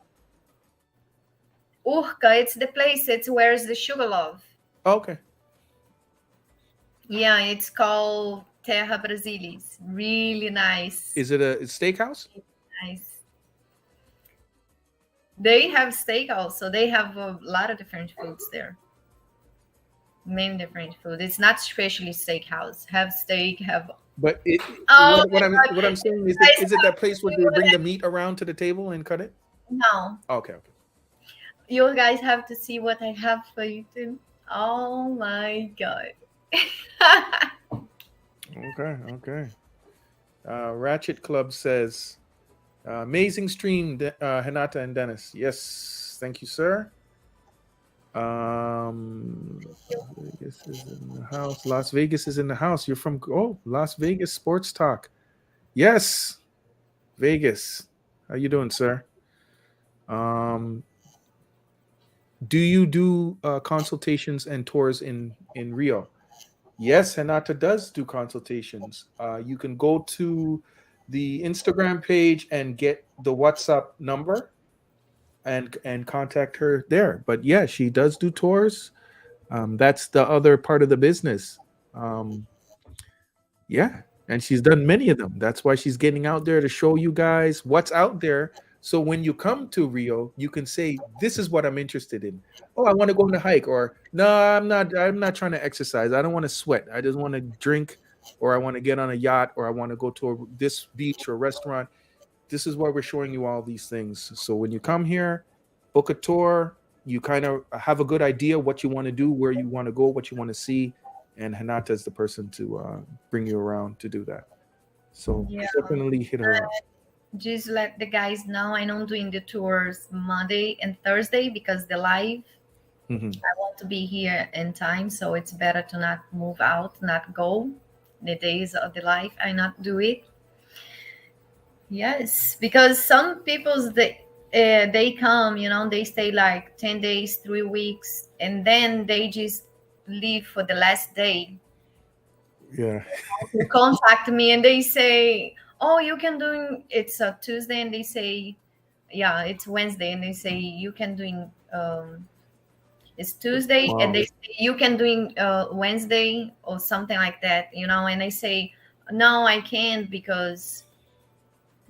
Urca. It's the place. It's where's the sugar love. Okay. Yeah, it's called Terra Brasilis. Really nice. Is it a steakhouse? Nice. They have steak also. They have a lot of different foods there. Many different food. It's not especially steakhouse. Have steak, have. But Oh what my God. I'm saying is it that place where they bring the meat around to the table and cut it? No. Okay. You guys have to see what I have for you too. Oh my God. Okay. Ratchet Club says, amazing stream, Hinata and Dennis. Yes, thank you, sir. Vegas is in the house. Las Vegas is in the house. You're from Las Vegas Sports Talk. Yes, Vegas. How you doing, sir? Do you do consultations and tours in Rio? Yes, Hinata does do consultations. You can go to the Instagram page and get the WhatsApp number and contact her there. But yeah, she does do tours. That's the other part of the business. Yeah, and she's done many of them. That's why she's getting out there to show you guys what's out there. So when you come to Rio, you can say, "This is what I'm interested in." Oh, I want to go on a hike, or no, I'm not. I'm not trying to exercise. I don't want to sweat. I just want to drink, or I want to get on a yacht, or I want to go to this beach or restaurant. This is why we're showing you all these things. So when you come here, book a tour. You kind of have a good idea what you want to do, where you want to go, what you want to see, and Hinata is the person to bring you around to do that. So definitely hit her up. Just let the guys know I'm doing the tours Monday and Thursday because the live. I want to be here in time, so it's better to not move out, not go. The days of the live, I not do it. Yes, because some people's they come, they stay like 10 days, 3 weeks, and then they just leave for the last day. Yeah. They contact me and they say, "Oh, you can do it's a Tuesday," and they say, "Yeah, it's Wednesday," and they say you can doing it's Tuesday, and they say you can doing Wednesday or something like that, and I say, "No, I can't because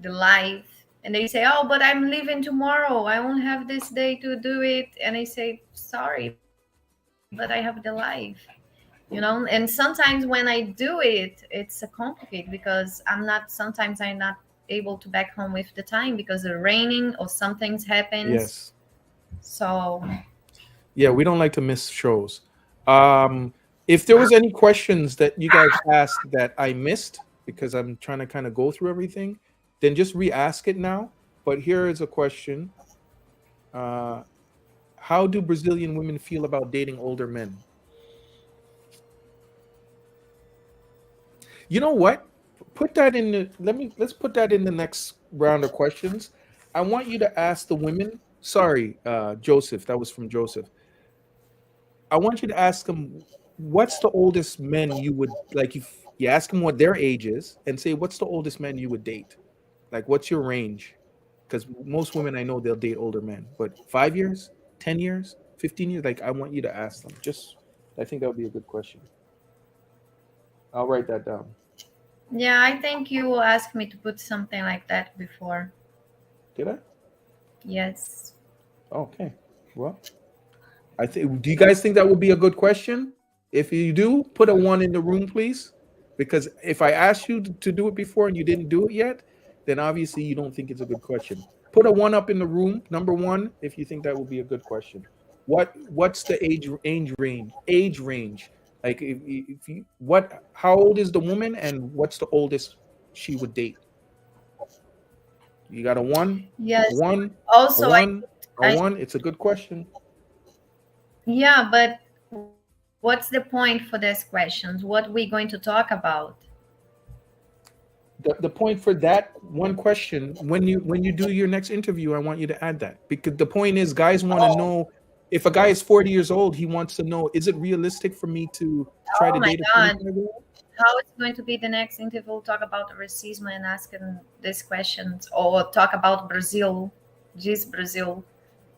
the live." And they say, "Oh, but I'm leaving tomorrow. I won't have this day to do it." And I say, "Sorry, but I have the live." And sometimes when I do it, it's complicated because sometimes I'm not able to back home with the time because it's raining or something happens. Yes. So. Yeah, we don't like to miss shows. If there was any questions that you guys asked that I missed, because I'm trying to kind of go through everything, then just re-ask it now. But here is a question. How do Brazilian women feel about dating older men? You know what? Put that in the let's put that in the next round of questions. I want you to ask the women. Sorry, Joseph. That was from Joseph. I want you to ask them what's the oldest men you would like. If you ask them what their age is, and say what's the oldest men you would date. Like, what's your range? Because most women I know they'll date older men, but 5 years, 10 years, 15 years. Like, I want you to ask them. Just, I think that would be a good question. I'll write that down. Yeah, I think you asked me to put something like that before. Did I? Yes. Okay. Well, I think. Do you guys think that would be a good question? If you do, put a one in the room, please. Because if I asked you to do it before and you didn't do it yet, then obviously you don't think it's a good question. Put a one up in the room, number one, if you think that would be a good question. What's the age range? Like, if you what how old is the woman and what's the oldest she would date? You got a one, Yes. a one, a Also, one, a I one. It's a good question. yeah, but what's the point for these questions? What we going to talk about? The point for that one question, when you do your next interview, I want you to add that, because the point is guys want to know, if a guy is 40 years old, he wants to know, is it realistic for me to try Oh to my date a God. 25-year-old? How it's going to be the next interview? Talk about racism and asking these questions, or talk about Brazil,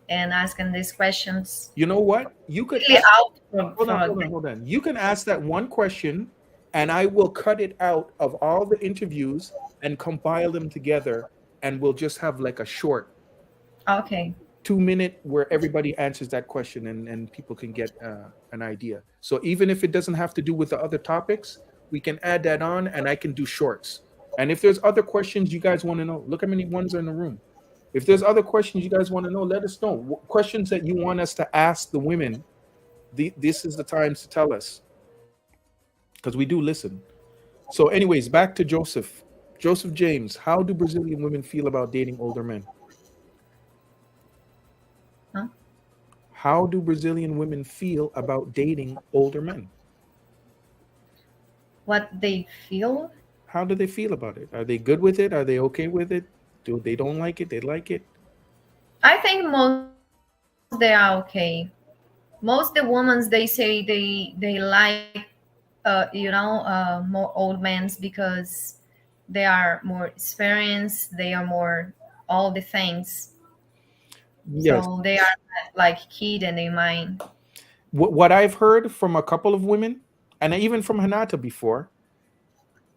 and asking these questions. You know what? You could Really out hold on. You can ask that one question, and I will cut it out of all the interviews and compile them together, and we'll just have like a short Okay. 2 minute where everybody answers that question, and people can get an idea. So even if it doesn't have to do with the other topics, we can add that on, and I can do shorts. And if there's other questions you guys want to know, look how many ones are in the room. If there's other questions you guys want to know, let us know. Questions that you want us to ask the women, this is the times to tell us, because we do listen. So anyways, back to Joseph. Joseph James, how do Brazilian women feel about dating older men? Huh? How do Brazilian women feel about dating older men? What they feel? How do they feel about it? Are they good with it? Are they okay with it? Do they don't like it? They like it? I think most they are okay. Most the women, they say they like more old men because they are more experienced. They are more all the things. Yes. So they are like kid in their mind. What I've heard from a couple of women, and even from Hanata before,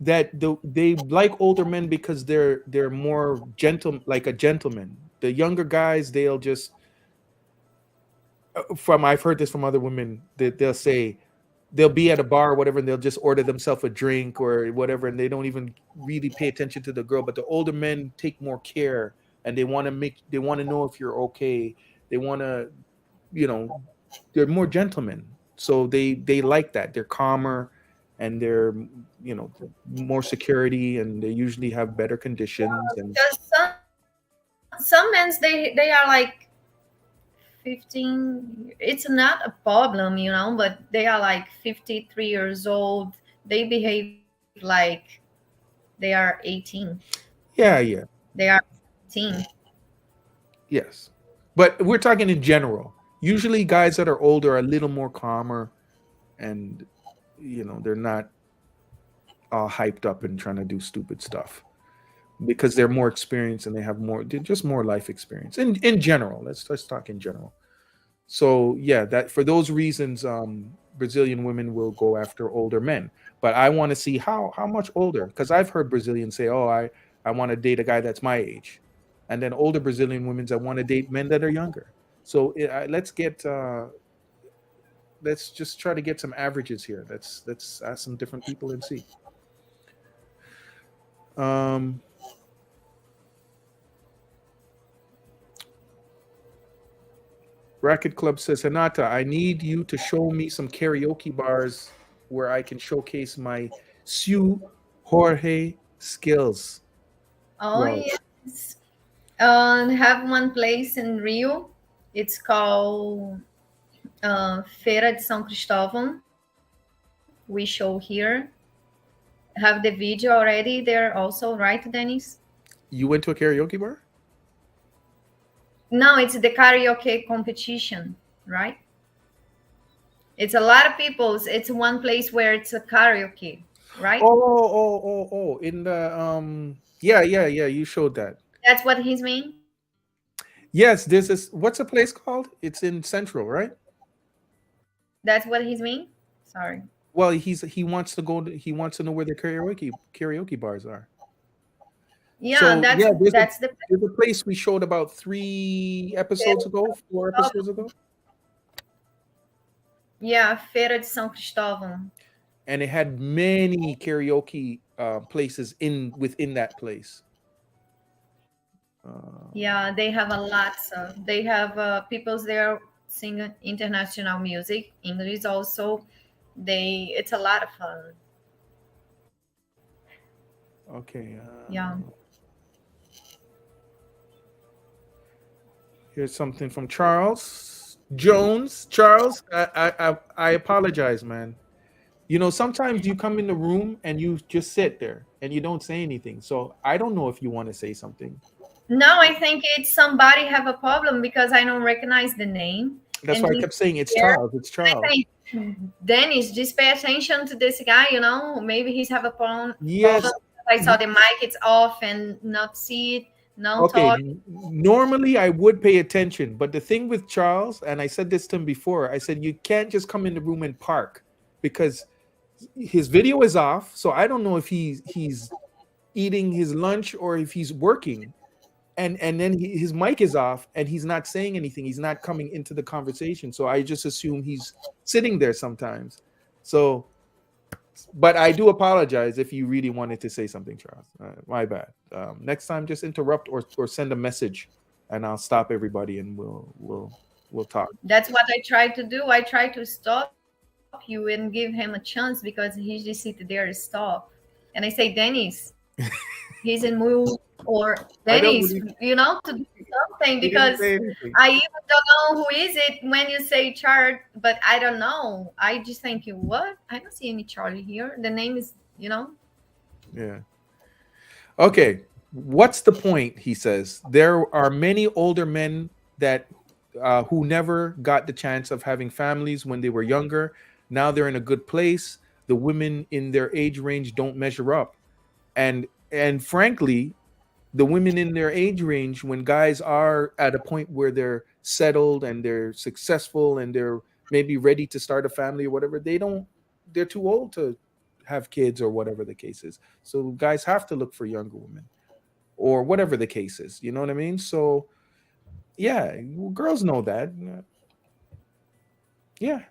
that they like older men because they're more gentle, like a gentleman. The younger guys, they'll just I've heard this from other women, that they'll say they'll be at a bar or whatever, and they'll just order themselves a drink or whatever, and they don't even really pay attention to the girl. But the older men take more care, and they want to know if you're okay. They want to, they're more gentlemen, so they like that. They're calmer, and they're more security, and they usually have better conditions. And Because some men they are like 15. It's not a problem, but they are like 53 years old. They behave like they are 18. yeah. They are 18. Yes, but we're talking in general. Usually guys that are older are a little more calmer, and they're not all hyped up and trying to do stupid stuff, because they're more experienced and they're just more life experience in general. Let's talk in general. So yeah, that for those reasons, Brazilian women will go after older men. But I want to see how much older, because I've heard Brazilians say, oh, I want to date a guy that's my age, and then older Brazilian women that want to date men that are younger. So let's just try to get some averages here. Let's ask some different people and see. Racket Club says, Hanata, I need you to show me some karaoke bars where I can showcase my Su Jorge skills. Oh, Well, yes. Have one place in Rio. It's called Feira de São Cristóvão. We show here. Have the video already there also, right, Dennis? You went to a karaoke bar? No, it's the karaoke competition, right? It's a lot of people. It's one place where it's a karaoke, right? Oh! In the yeah. You showed that. That's what he's mean. Yes, there's this. What's the place called? It's in Central, right? That's what he's mean. Sorry. Well, he wants to go. He wants to know where the karaoke bars are. Yeah, So that's there's a place we showed about 4 episodes ago. Yeah, Feira de São Cristóvão. And it had many karaoke places within that place. Yeah, they have a lot. So they have people there singing international music, English also. It's a lot of fun. Okay. Yeah. Here's something from Charles Jones. Charles, I apologize, man. Sometimes you come in the room and you just sit there and you don't say anything. So I don't know if you want to say something. No, I think it's somebody have a problem because I don't recognize the name. That's why I kept saying it's Charles. It's Charles. Dennis, just pay attention to this guy. Maybe he's have a problem. Yes. I saw the mic, it's off and not see it. No talk. Normally I would pay attention, but the thing with Charles, and I said this to him before, I said you can't just come in the room and park because his video is off. So I don't know if he's eating his lunch or if he's working. And then his mic is off and he's not saying anything. He's not coming into the conversation. So I just assume he's sitting there sometimes. So, but I do apologize if you really wanted to say something, Charles. My bad. Next time, just interrupt or send a message, and I'll stop everybody and we'll talk. That's what I try to do. I try to stop you and give him a chance because he just sit there and stop. And I say, Dennis, he's in mood. Or Dennis, to do something because I even don't know who is it when you say Chart, but I don't know. I just think what? I don't see any Charlie here. The name is, Yeah. Okay. What's the point? He says there are many older men that who never got the chance of having families when they were younger. Now they're in a good place. The women in their age range don't measure up, and frankly, the women in their age range, when guys are at a point where they're settled and they're successful and they're maybe ready to start a family or whatever, they're too old to have kids or whatever the case is. So guys have to look for younger women or whatever the case is. You know what I mean? So yeah, girls know that. Yeah.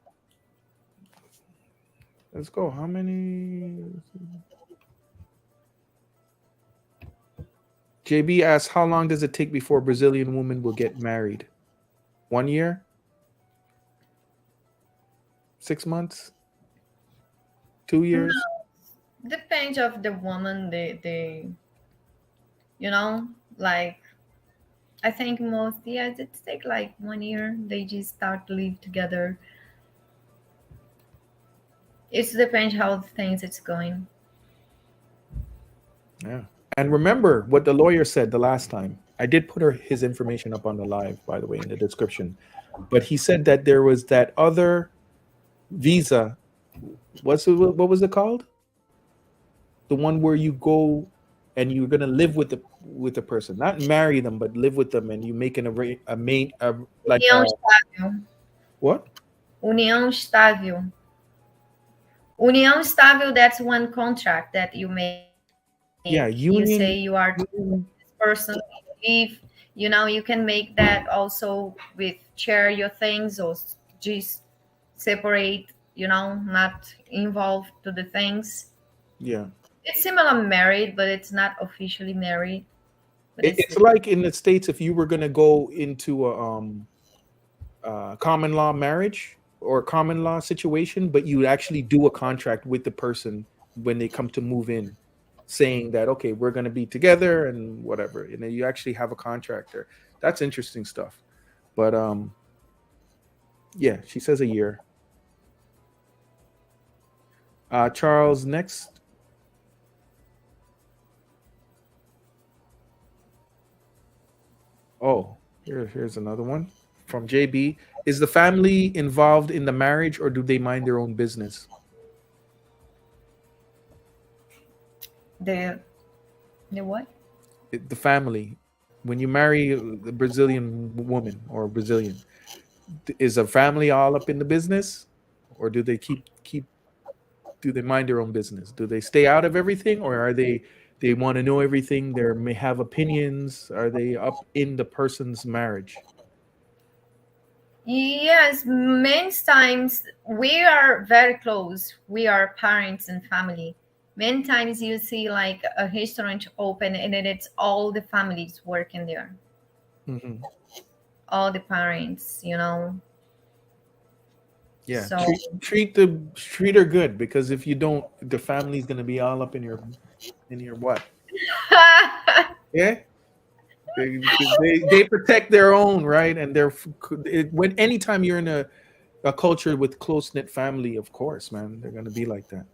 Let's go. How many? JB asks, how long does it take before a Brazilian woman will get married? 1 year? 6 months? 2 years? No, depends of the woman. I think most, it take like 1 year. They just start to live together. It depends how things it's going. Yeah. And remember what the lawyer said the last time. I did put his information up on the live, by the way, in the description. But he said that there was that other visa. What was it called? The one where you go and you're gonna live with the person, not marry them, but live with them, and you make what? União estável. União estável. That's one contract that you make. Yeah, you say you are this person, if you can make that also with share your things or just separate, not involved to the things. Yeah, it's similar married, but it's not officially married. It's like in the States, if you were going to go into a common law marriage or common law situation, but you actually do a contract with the person when they come to move in, saying that, okay, we're going to be together and whatever. And then you actually have a contract there. That's interesting stuff. But yeah, she says a year. Charles, next. Oh, here's another one from JB. Is the family involved in the marriage, or do they mind their own business? The what? The family, when you marry a Brazilian woman or Brazilian, is a family all up in the business, or do they keep do they mind their own business? Do they stay out of everything, or are they want to know everything? They may have opinions. Are they up in the person's marriage? Yes, many times we are very close. We are parents and family. Many times you see like a restaurant open and then it's all the families working there. Mm-hmm. All the parents, you know. Yeah, So treat her good, because if you don't, the family's gonna be all up in your what? Yeah, they protect their own, right? And when anytime you're in a culture with close knit family, of course, man, they're gonna be like that.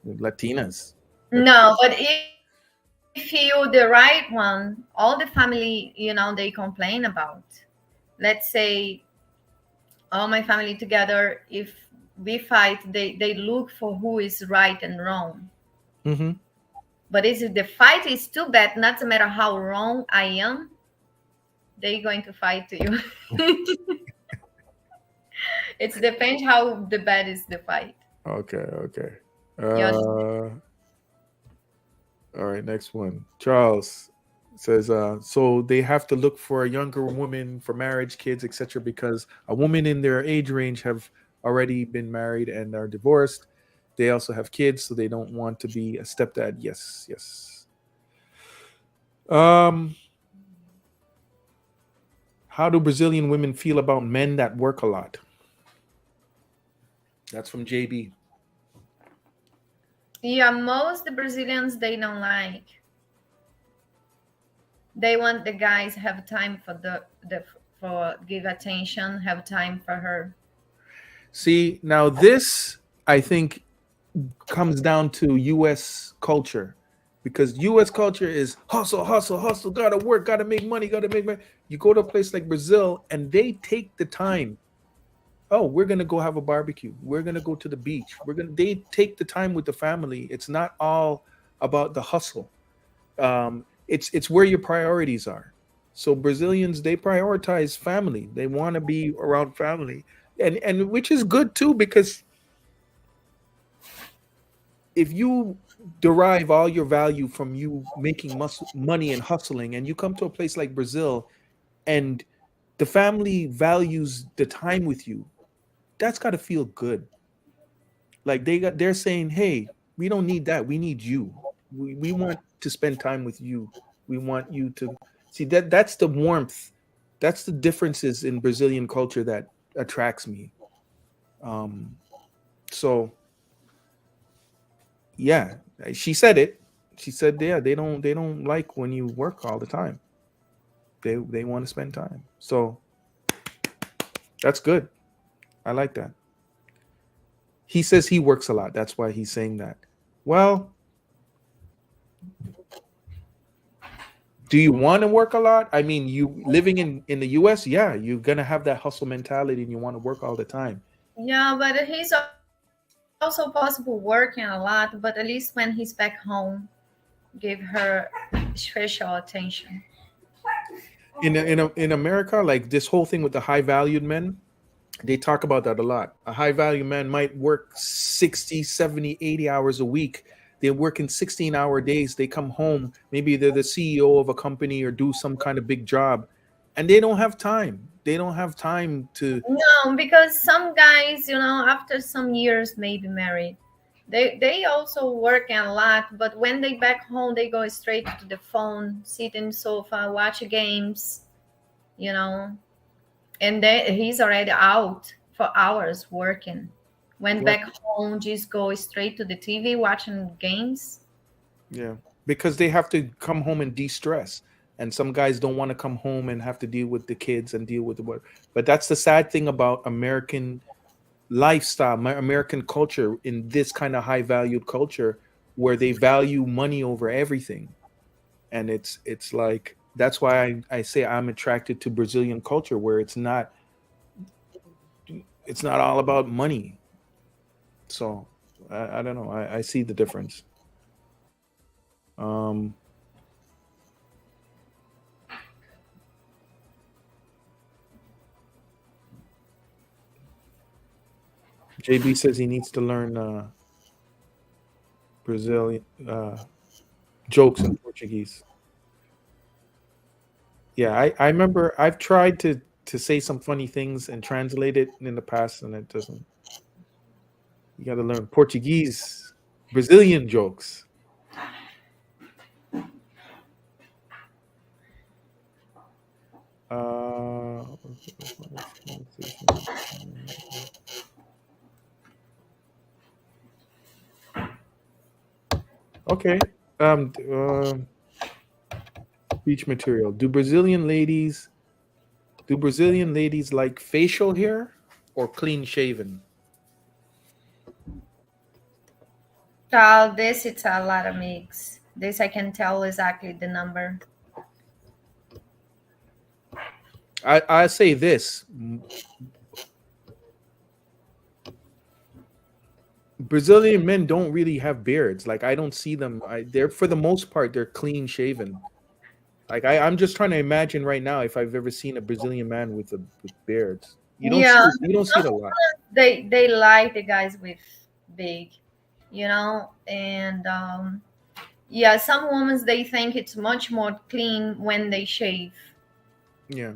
With Latinas. no, but if you the right one, all the family, you know, they complain about. Let's say all my family together, if we fight, they look for who is right and wrong. Mm-hmm. But if the fight is too bad, not matter how wrong I am, they're going to fight to you. It depends how the bad is the fight. Okay. Yes. All right, next one. Charles says, so they have to look for a younger woman for marriage, kids, etc., because a woman in their age range have already been married and are divorced. They also have kids, so they don't want to be a stepdad. Yes. How do Brazilian women feel about men that work a lot? That's from JB. Yeah, most Brazilians they don't like. They want the guys have time for for give attention, have time for her. See, now this I think comes down to US culture, because US culture is hustle, gotta work, gotta make money. You go to a place like Brazil and they take the time. Oh, we're gonna go have a barbecue. We're gonna go to the beach. They take the time with the family. It's not all about the hustle. It's where your priorities are. So Brazilians, they prioritize family. They want to be around family, and which is good too, because if you derive all your value from you making money and hustling, and you come to a place like Brazil, and the family values the time with you, that's got to feel good. Like they're saying, hey, we don't need that. We need you. We want to spend time with you. We want you to see that's the warmth. That's the differences in Brazilian culture that attracts me. So yeah, she said it. She said, yeah, they don't like when you work all the time. They want to spend time. So that's good. I like that. He says he works a lot. That's why he's saying that. Well, do you want to work a lot? I mean, you living in the US, yeah, you're gonna have that hustle mentality and you want to work all the time. Yeah, but he's also possible working a lot, but at least when he's back home, give her special attention. In America, like this whole thing with the high valued men, they talk about that a lot. A high value man might work 60, 70, 80 hours a week. They're working 16-hour days. They come home, maybe they're the CEO of a company or do some kind of big job, and they don't have time. They don't have time to. No, because some guys, you know, after some years maybe married, they also work a lot, but when they back home, they go straight to the phone, sit in the sofa, watch games, you know, and he's already out for hours working. When back home, just go straight to the TV watching games. Yeah, because they have to come home and de-stress. and some guys don't want to come home and have to deal with the kids and deal with the work. But that's the sad thing about American lifestyle, American culture, in this kind of high valued culture where they value money over everything. And it's like that's why I say I'm attracted to Brazilian culture, where it's not all about money. So I don't know. I see the difference. Um, JB says he needs to learn Brazilian jokes in Portuguese. Yeah, I remember I've tried to say some funny things and translate it in the past, and it doesn't. You got to learn Portuguese, Brazilian jokes. Okay. Beach material. Do Brazilian ladies like facial hair or clean shaven? This it's a lot of mix. This I can tell exactly the number. I say this. Brazilian men don't really have beards. Like I don't see them. They're for the most part they're clean shaven. Like I'm just trying to imagine right now if I've ever seen a Brazilian man with beards. You don't see it a lot. They like the guys with big, and yeah, some women they think it's much more clean when they shave. Yeah.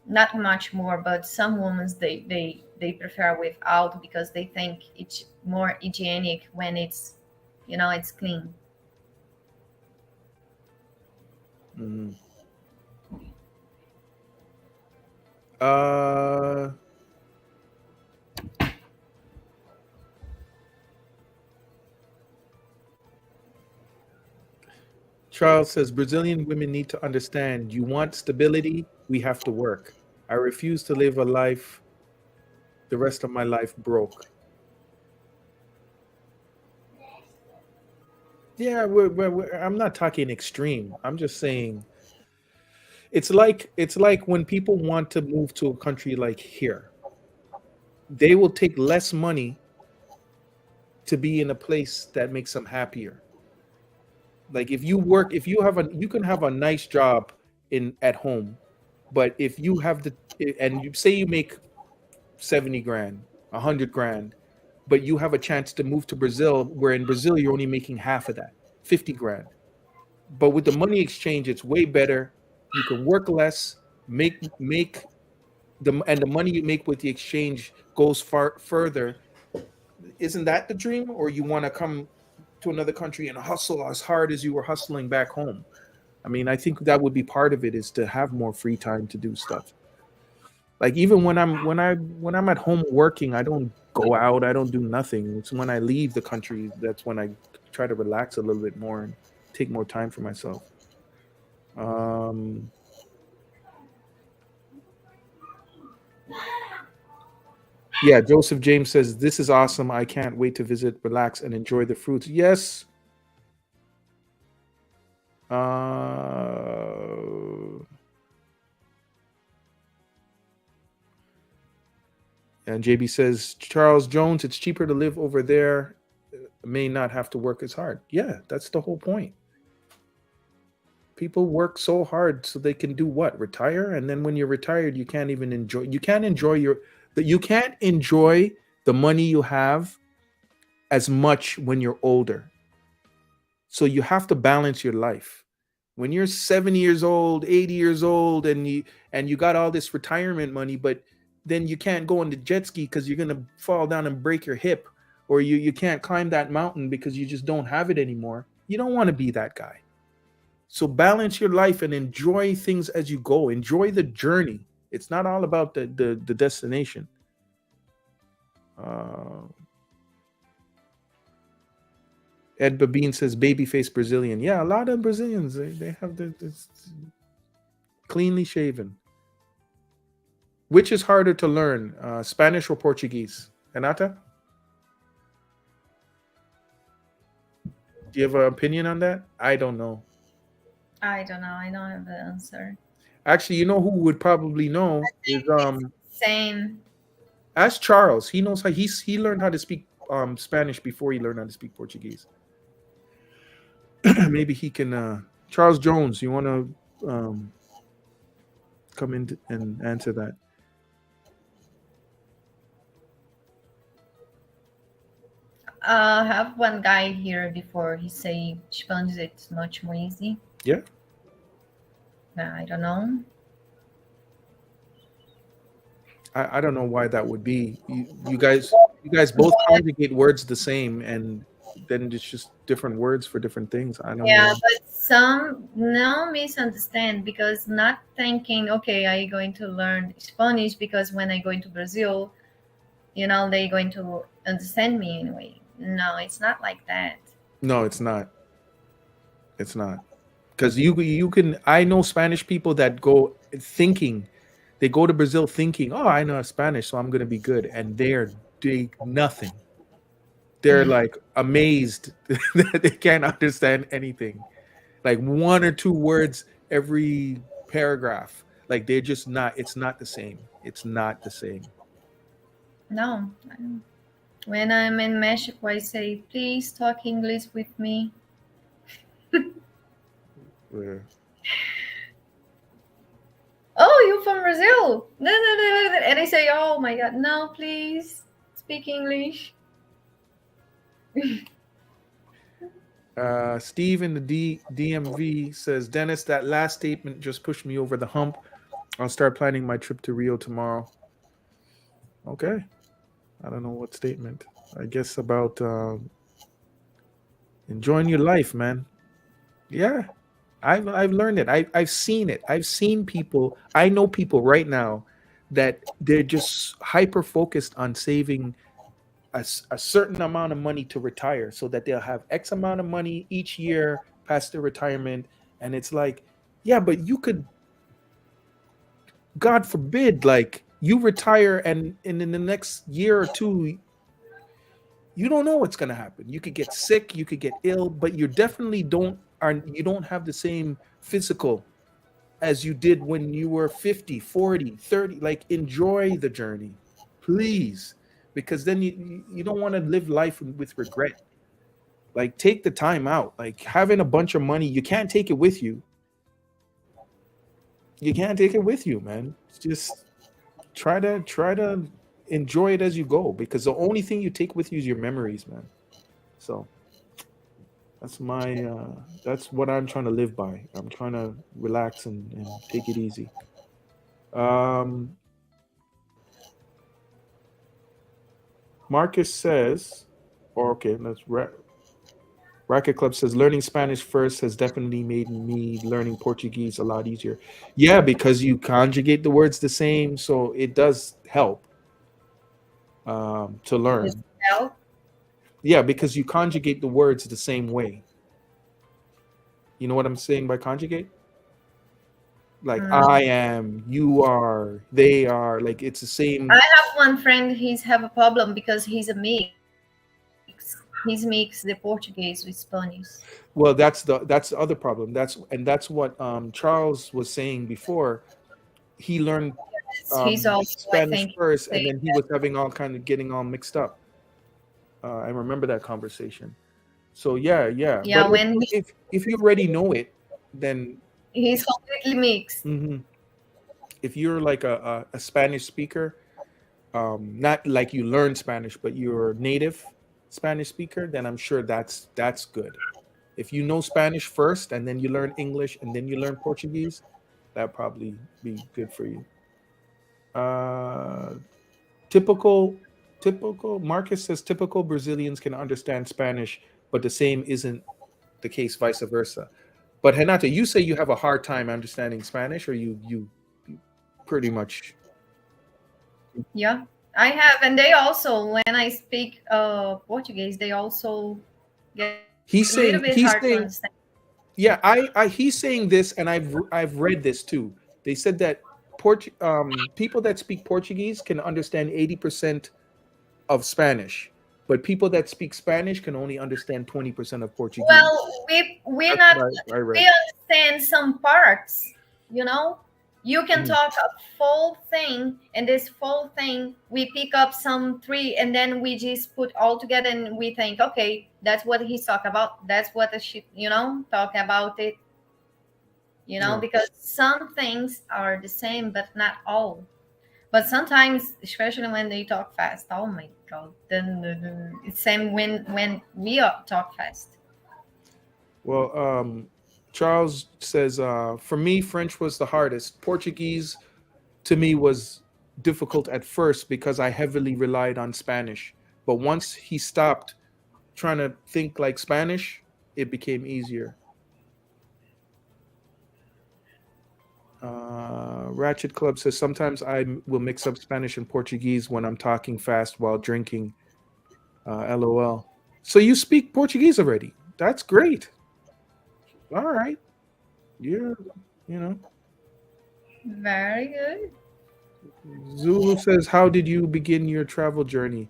Not much more, but some women they prefer without because they think it's more hygienic when it's it's clean. Mm-hmm. Charles says Brazilian women need to understand you want stability, we have to work. I refuse to live a life the rest of my life broke. Yeah, I'm not talking extreme. I'm just saying it's like when people want to move to a country like here. They will take less money to be in a place that makes them happier. Like if you can have a nice job at home, but if you have and you say you make 70 grand, 100 grand, but you have a chance to move to Brazil, where in Brazil you're only making half of that, 50 grand. But with the money exchange, it's way better. You can work less, make and the money you make with the exchange goes far further. Isn't that the dream? Or you want to come to another country and hustle as hard as you were hustling back home? I mean, I think that would be part of it, is to have more free time to do stuff. Like even when I'm at home working, I don't go out, I don't do nothing. It's when I leave the country that's when I try to relax a little bit more and take more time for myself. Yeah, Joseph James says this is awesome. I can't wait to visit, relax, and enjoy the fruits. Yes. And JB says, Charles Jones, it's cheaper to live over there. May not have to work as hard. Yeah, that's the whole point. People work so hard so they can do what? Retire? And then when you're retired, you can't even enjoy. You can't enjoy the money you have as much when you're older. So you have to balance your life. When you're 70 years old, 80 years old, and you got all this retirement money, but then you can't go on the jet ski because you're gonna fall down and break your hip, or you can't climb that mountain because you just don't have it anymore. You don't want to be that guy. So balance your life and enjoy things as you go. Enjoy the journey. It's not all about the destination. Ed Babine says babyface Brazilian. Yeah, a lot of Brazilians, they have this. Cleanly shaven. Which is harder to learn, Spanish or Portuguese? Renata? Do you have an opinion on that? I don't know. I don't know. I don't have the answer. Actually, you know who would probably know is Same. ask Charles. He knows how he learned how to speak Spanish before he learned how to speak Portuguese. Maybe he can. Charles Jones, you want to come in and answer that? I have one guy here before. He say Spanish it's much more easy. Yeah. I don't know. I don't know why that would be. You guys both conjugate words the same, and then it's just different words for different things. I don't know. But some now misunderstand because not thinking, okay, I'm going to learn Spanish because when I go into Brazil, they're going to understand me anyway. No, it's not like that. No, it's not. It's not. Because you can. I know Spanish people that go thinking. They go to Brazil thinking, oh, I know Spanish, so I'm going to be good. And they're doing nothing. They're like amazed that they can't understand anything. Like 1 or 2 words every paragraph. Like they're just not, it's not the same. It's not the same. No. When I'm in Mexico, I say, please talk English with me. Yeah. Oh, you from Brazil? And I say, oh my God, no, please speak English. Steve in the DMV says, Dennis, that last statement just pushed me over the hump. I'll start planning my trip to Rio tomorrow. Okay. I don't know what statement. I guess about enjoying your life, man. Yeah. I've learned it. I've seen it. I've seen people. I know people right now that they're just hyper focused on saving a certain amount of money to retire, so that they'll have X amount of money each year past their retirement. And it's like, yeah, but you could, God forbid, like you retire and in the next year or two, you don't know what's gonna happen. You could get sick, you could get ill, but you definitely don't have the same physical as you did when you were 50, 40, 30. Like enjoy the journey, please, because then you don't want to live life with regret. Like take the time out. Like having a bunch of money, you can't take it with you. You can't take it with you, man. Just try to enjoy it as you go, because the only thing you take with you is your memories, man. So that's that's what I'm trying to live by. I'm trying to relax and take it easy. Marcus says, Racket Club says, learning Spanish first has definitely made me learning Portuguese a lot easier. Yeah, because you conjugate the words the same, so it does help to learn. Does it help? Yeah, because you conjugate the words the same way. You know what I'm saying by conjugate? Like I am, you are, they are. Like it's the same. I have one friend. He's have a problem because he's a mix. He's mixed the Portuguese with Spanish. Well, that's the other problem. That's what Charles was saying before. He learned He's also, Spanish first, and then he was having all kind of getting all mixed up. I remember that conversation. So yeah. Yeah, but if you already know it, then he's completely mixed. Mm-hmm. If you're like a Spanish speaker, not like you learn Spanish, but you're native Spanish speaker, then I'm sure that's good. If you know Spanish first and then you learn English and then you learn Portuguese, that'd probably be good for you. Typical Marcus says typical Brazilians can understand Spanish, but the same isn't the case vice versa. But Renata, you say you have a hard time understanding Spanish, or you pretty much? Yeah, I have, and they also, when I speak Portuguese, they also get a little bit hard to understand. Yeah, he's saying this, and I've read this too. They said that people that speak Portuguese can understand 80% of Spanish, but people that speak Spanish can only understand 20% of Portuguese. Well, we're That's not what I read. we understand some parts, you know. You can Mhm. talk a full thing, and this full thing we pick up some three, and then we just put all together, and we think, okay, that's what he's talking about. That's what the shit, you know, talk about it, you know, Yeah. because some things are the same, but not all. But sometimes, especially when they talk fast, oh my god, then it's same when we talk fast. Well, Charles says, for me, French was the hardest. Portuguese to me was difficult at first because I heavily relied on Spanish. But once he stopped trying to think like Spanish, it became easier. Ratchet Club says, sometimes I will mix up Spanish and Portuguese when I'm talking fast while drinking. LOL. So you speak Portuguese already? That's great. All right. You're, you know. Very good. Zulu says, how did you begin your travel journey?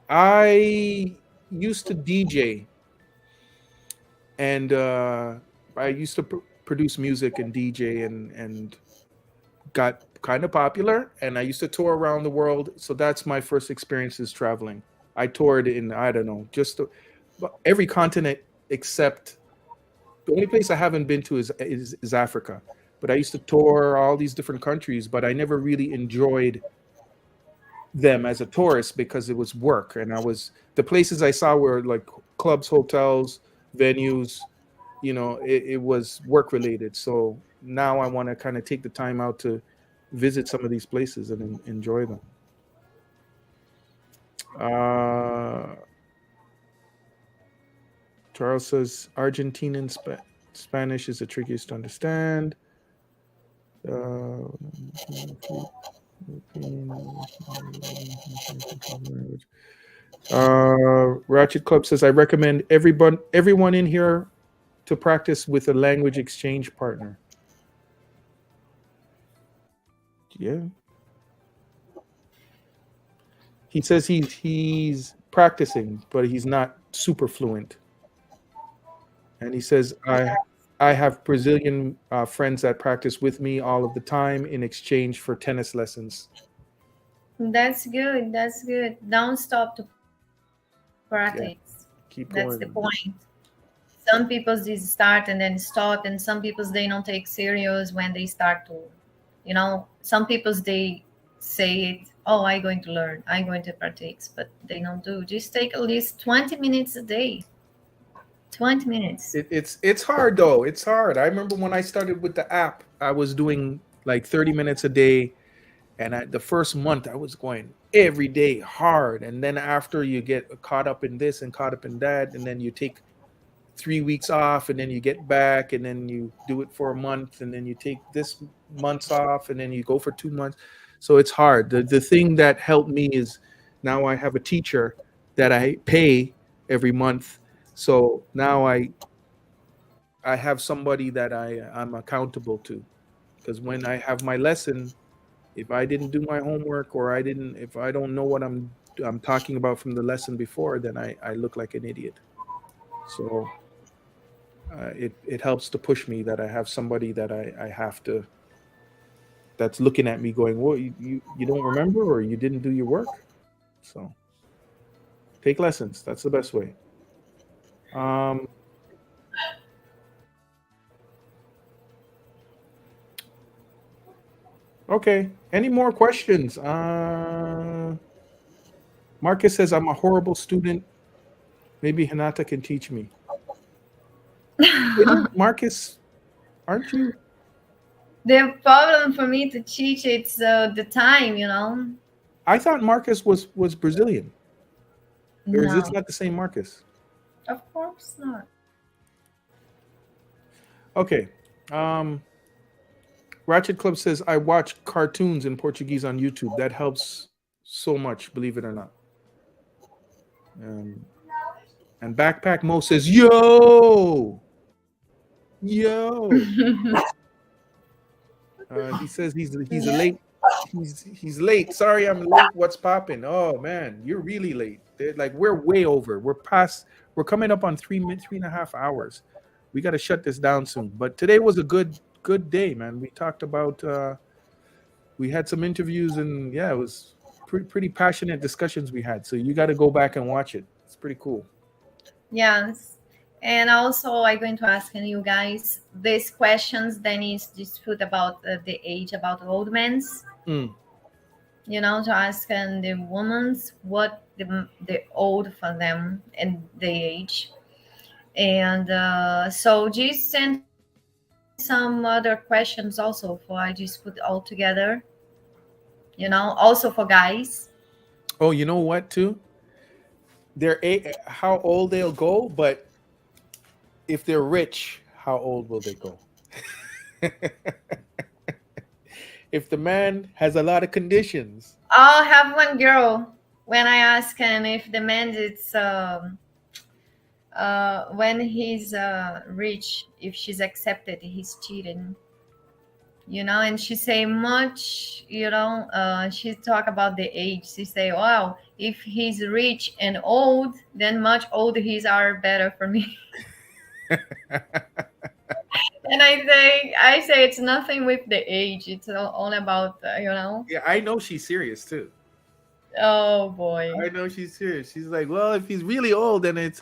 I used to DJ, and I used to produce music and DJ, and got kind of popular. And I used to tour around the world. So that's my first experiences traveling. I toured in, I don't know, just every continent except the only place I haven't been to is Africa. But I used to tour all these different countries, but I never really enjoyed them as a tourist because it was work. And the places I saw were like clubs, hotels, venues, you know, it was work related. So now I want to kind of take the time out to visit some of these places and enjoy them. Charles says Argentinian Spanish is the trickiest to understand. Ratchet Club says I recommend everyone in here to practice with a language exchange partner. Yeah. He says he's practicing, but he's not super fluent. And he says I have Brazilian friends that practice with me all of the time in exchange for tennis lessons. That's good. That's good. Don't stop to practice. Yeah. Keep That's going. the point. Some people just start and then stop, and some people they don't take serious when they start to, you know, some people they say it, oh, I'm going to learn, I'm going to practice, but they don't do. Just take at least 20 minutes a day. 20 minutes. It's hard though. It's hard. I remember when I started with the app, I was doing like 30 minutes a day. And the first month I was going every day hard. And then after you get caught up in this and caught up in that, and then you take 3 weeks off, and then you get back, and then you do it for a month, and then you take this months off, and then you go for 2 months. So it's hard. The thing that helped me is now I have a teacher that I pay every month. So now I have somebody that I'm accountable to, because when I have my lesson, if I didn't do my homework, or if I don't know what I'm talking about from the lesson before, then I look like an idiot. So it helps to push me that I have somebody that I have to, that's looking at me going, well, you don't remember, or you didn't do your work. So take lessons. That's the best way. Okay. Any more questions? Marcus says, I'm a horrible student. Maybe Hinata can teach me. Marcus, aren't you? The problem for me to teach it's the time, you know. I thought Marcus was Brazilian. Or is this No. not the same Marcus? Of course not. Okay. Ratchet Club says, I watch cartoons in Portuguese on YouTube. That helps so much, believe it or not. And Backpack Mo says, yo. He says he's late. He's late. Sorry, I'm late. What's popping? Oh man, you're really late. Like we're way over. We're past. We're coming up on 3.5 hours. We got to shut this down soon. But today was a good day, man. We talked about. We had some interviews, and yeah, it was pretty passionate discussions we had. So you got to go back and watch it. It's pretty cool. Yes. And also, I'm going to ask you guys these questions. Dennis dispute about the age, about old men's. Mm. You know, to ask the women's what the old for them and the age. And so just send some other questions also for I just put all together. You know, also for guys. Oh, you know what? Too, how old they'll go, but if they're rich, how old will they go? If the man has a lot of conditions. I'll have one girl when I ask him if the man is when he's rich, if she's accepted, he's cheating. You know, and she say much, you know, she talk about the age. She say, wow, if he's rich and old, then much older he's are better for me. And I say it's nothing with the age. It's all about, you know. Yeah, I know she's serious too. Oh boy. I know she's serious. She's like, well, if he's really old, then it's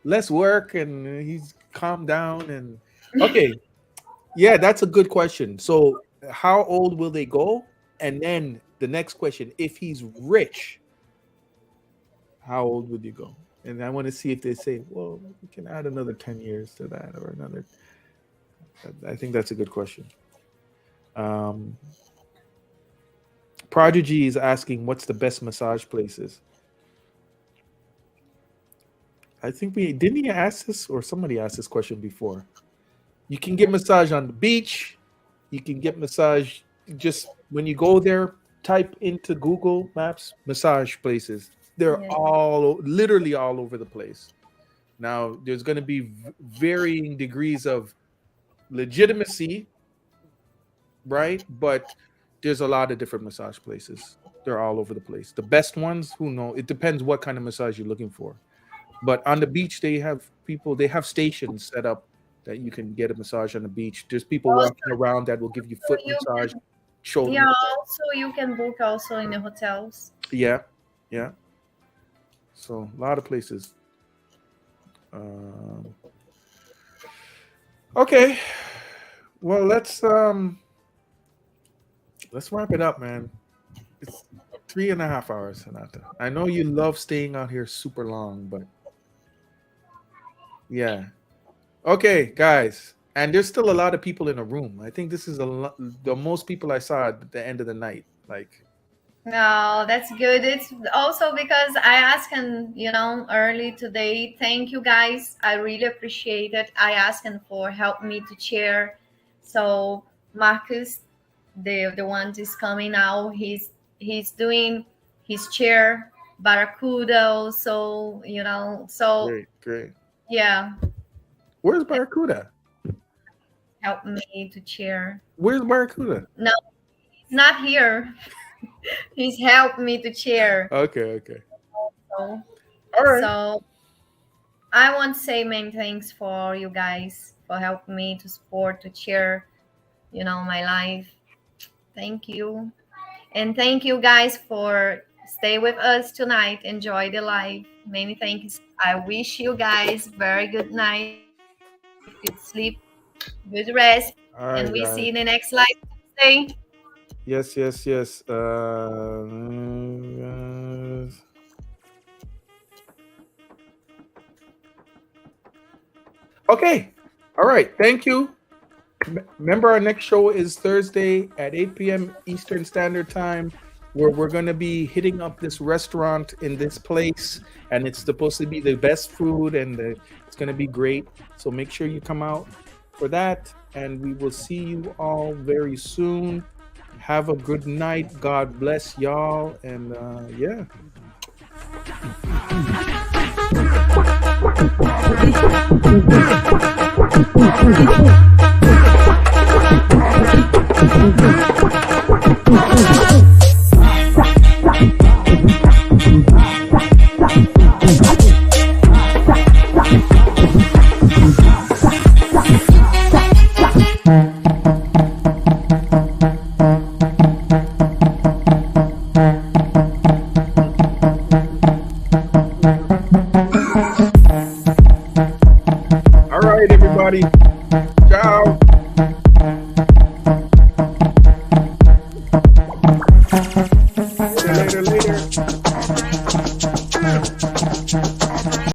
less work and he's calmed down and okay. Yeah, that's a good question. So how old will they go? And then the next question, if he's rich, how old would you go? And I want to see if they say, well, we can add another 10 years to that or another. I think that's a good question. Prodigy is asking, what's the best massage places? I think didn't he ask this or somebody asked this question before. You can get massage on the beach. You can get massage just when you go there, type into Google Maps, massage places. They're literally all over the place. Now, there's going to be varying degrees of legitimacy, right? But there's a lot of different massage places. They're all over the place. The best ones, who knows? It depends what kind of massage you're looking for. But on the beach, they have stations set up that you can get a massage on the beach. There's people walking around that will give you foot massage, shoulder massage. Also you can book also in the hotels. Yeah. So a lot of places. Okay. Well, let's wrap it up, man. It's 3.5 hours, Renata. I know you love staying out here super long, but yeah. Okay, guys. And there's still a lot of people in the room. I think this is the most people I saw at the end of the night. Like, no, that's good. It's also because I asked him, you know, early today. Thank you, guys. I really appreciate it. I asked him for help me to chair. So Marcus, the one who's coming now, he's doing his chair Barracuda also, you know. So great. Yeah. Where's Barracuda? Help me to chair. Where's Barracuda? No, he's not here. He's helped me to chair. Okay. So, all right. So I want to say many thanks for you guys for helping me to support, to chair, you know, my life. Thank you. And thank you guys for stay with us tonight. Enjoy the live. Many thanks. I wish you guys very good night. Good sleep. Good rest. All right, and we guys. see you in the next live Tuesday. Yes. Okay. All right. Thank you. Remember, our next show is Thursday at 8 p.m. Eastern Standard Time, where we're going to be hitting up this restaurant in this place, and it's supposed to be the best food, and it's going to be great. So make sure you come out for that, and we will see you all very soon. Have a good night. God bless y'all, and yeah.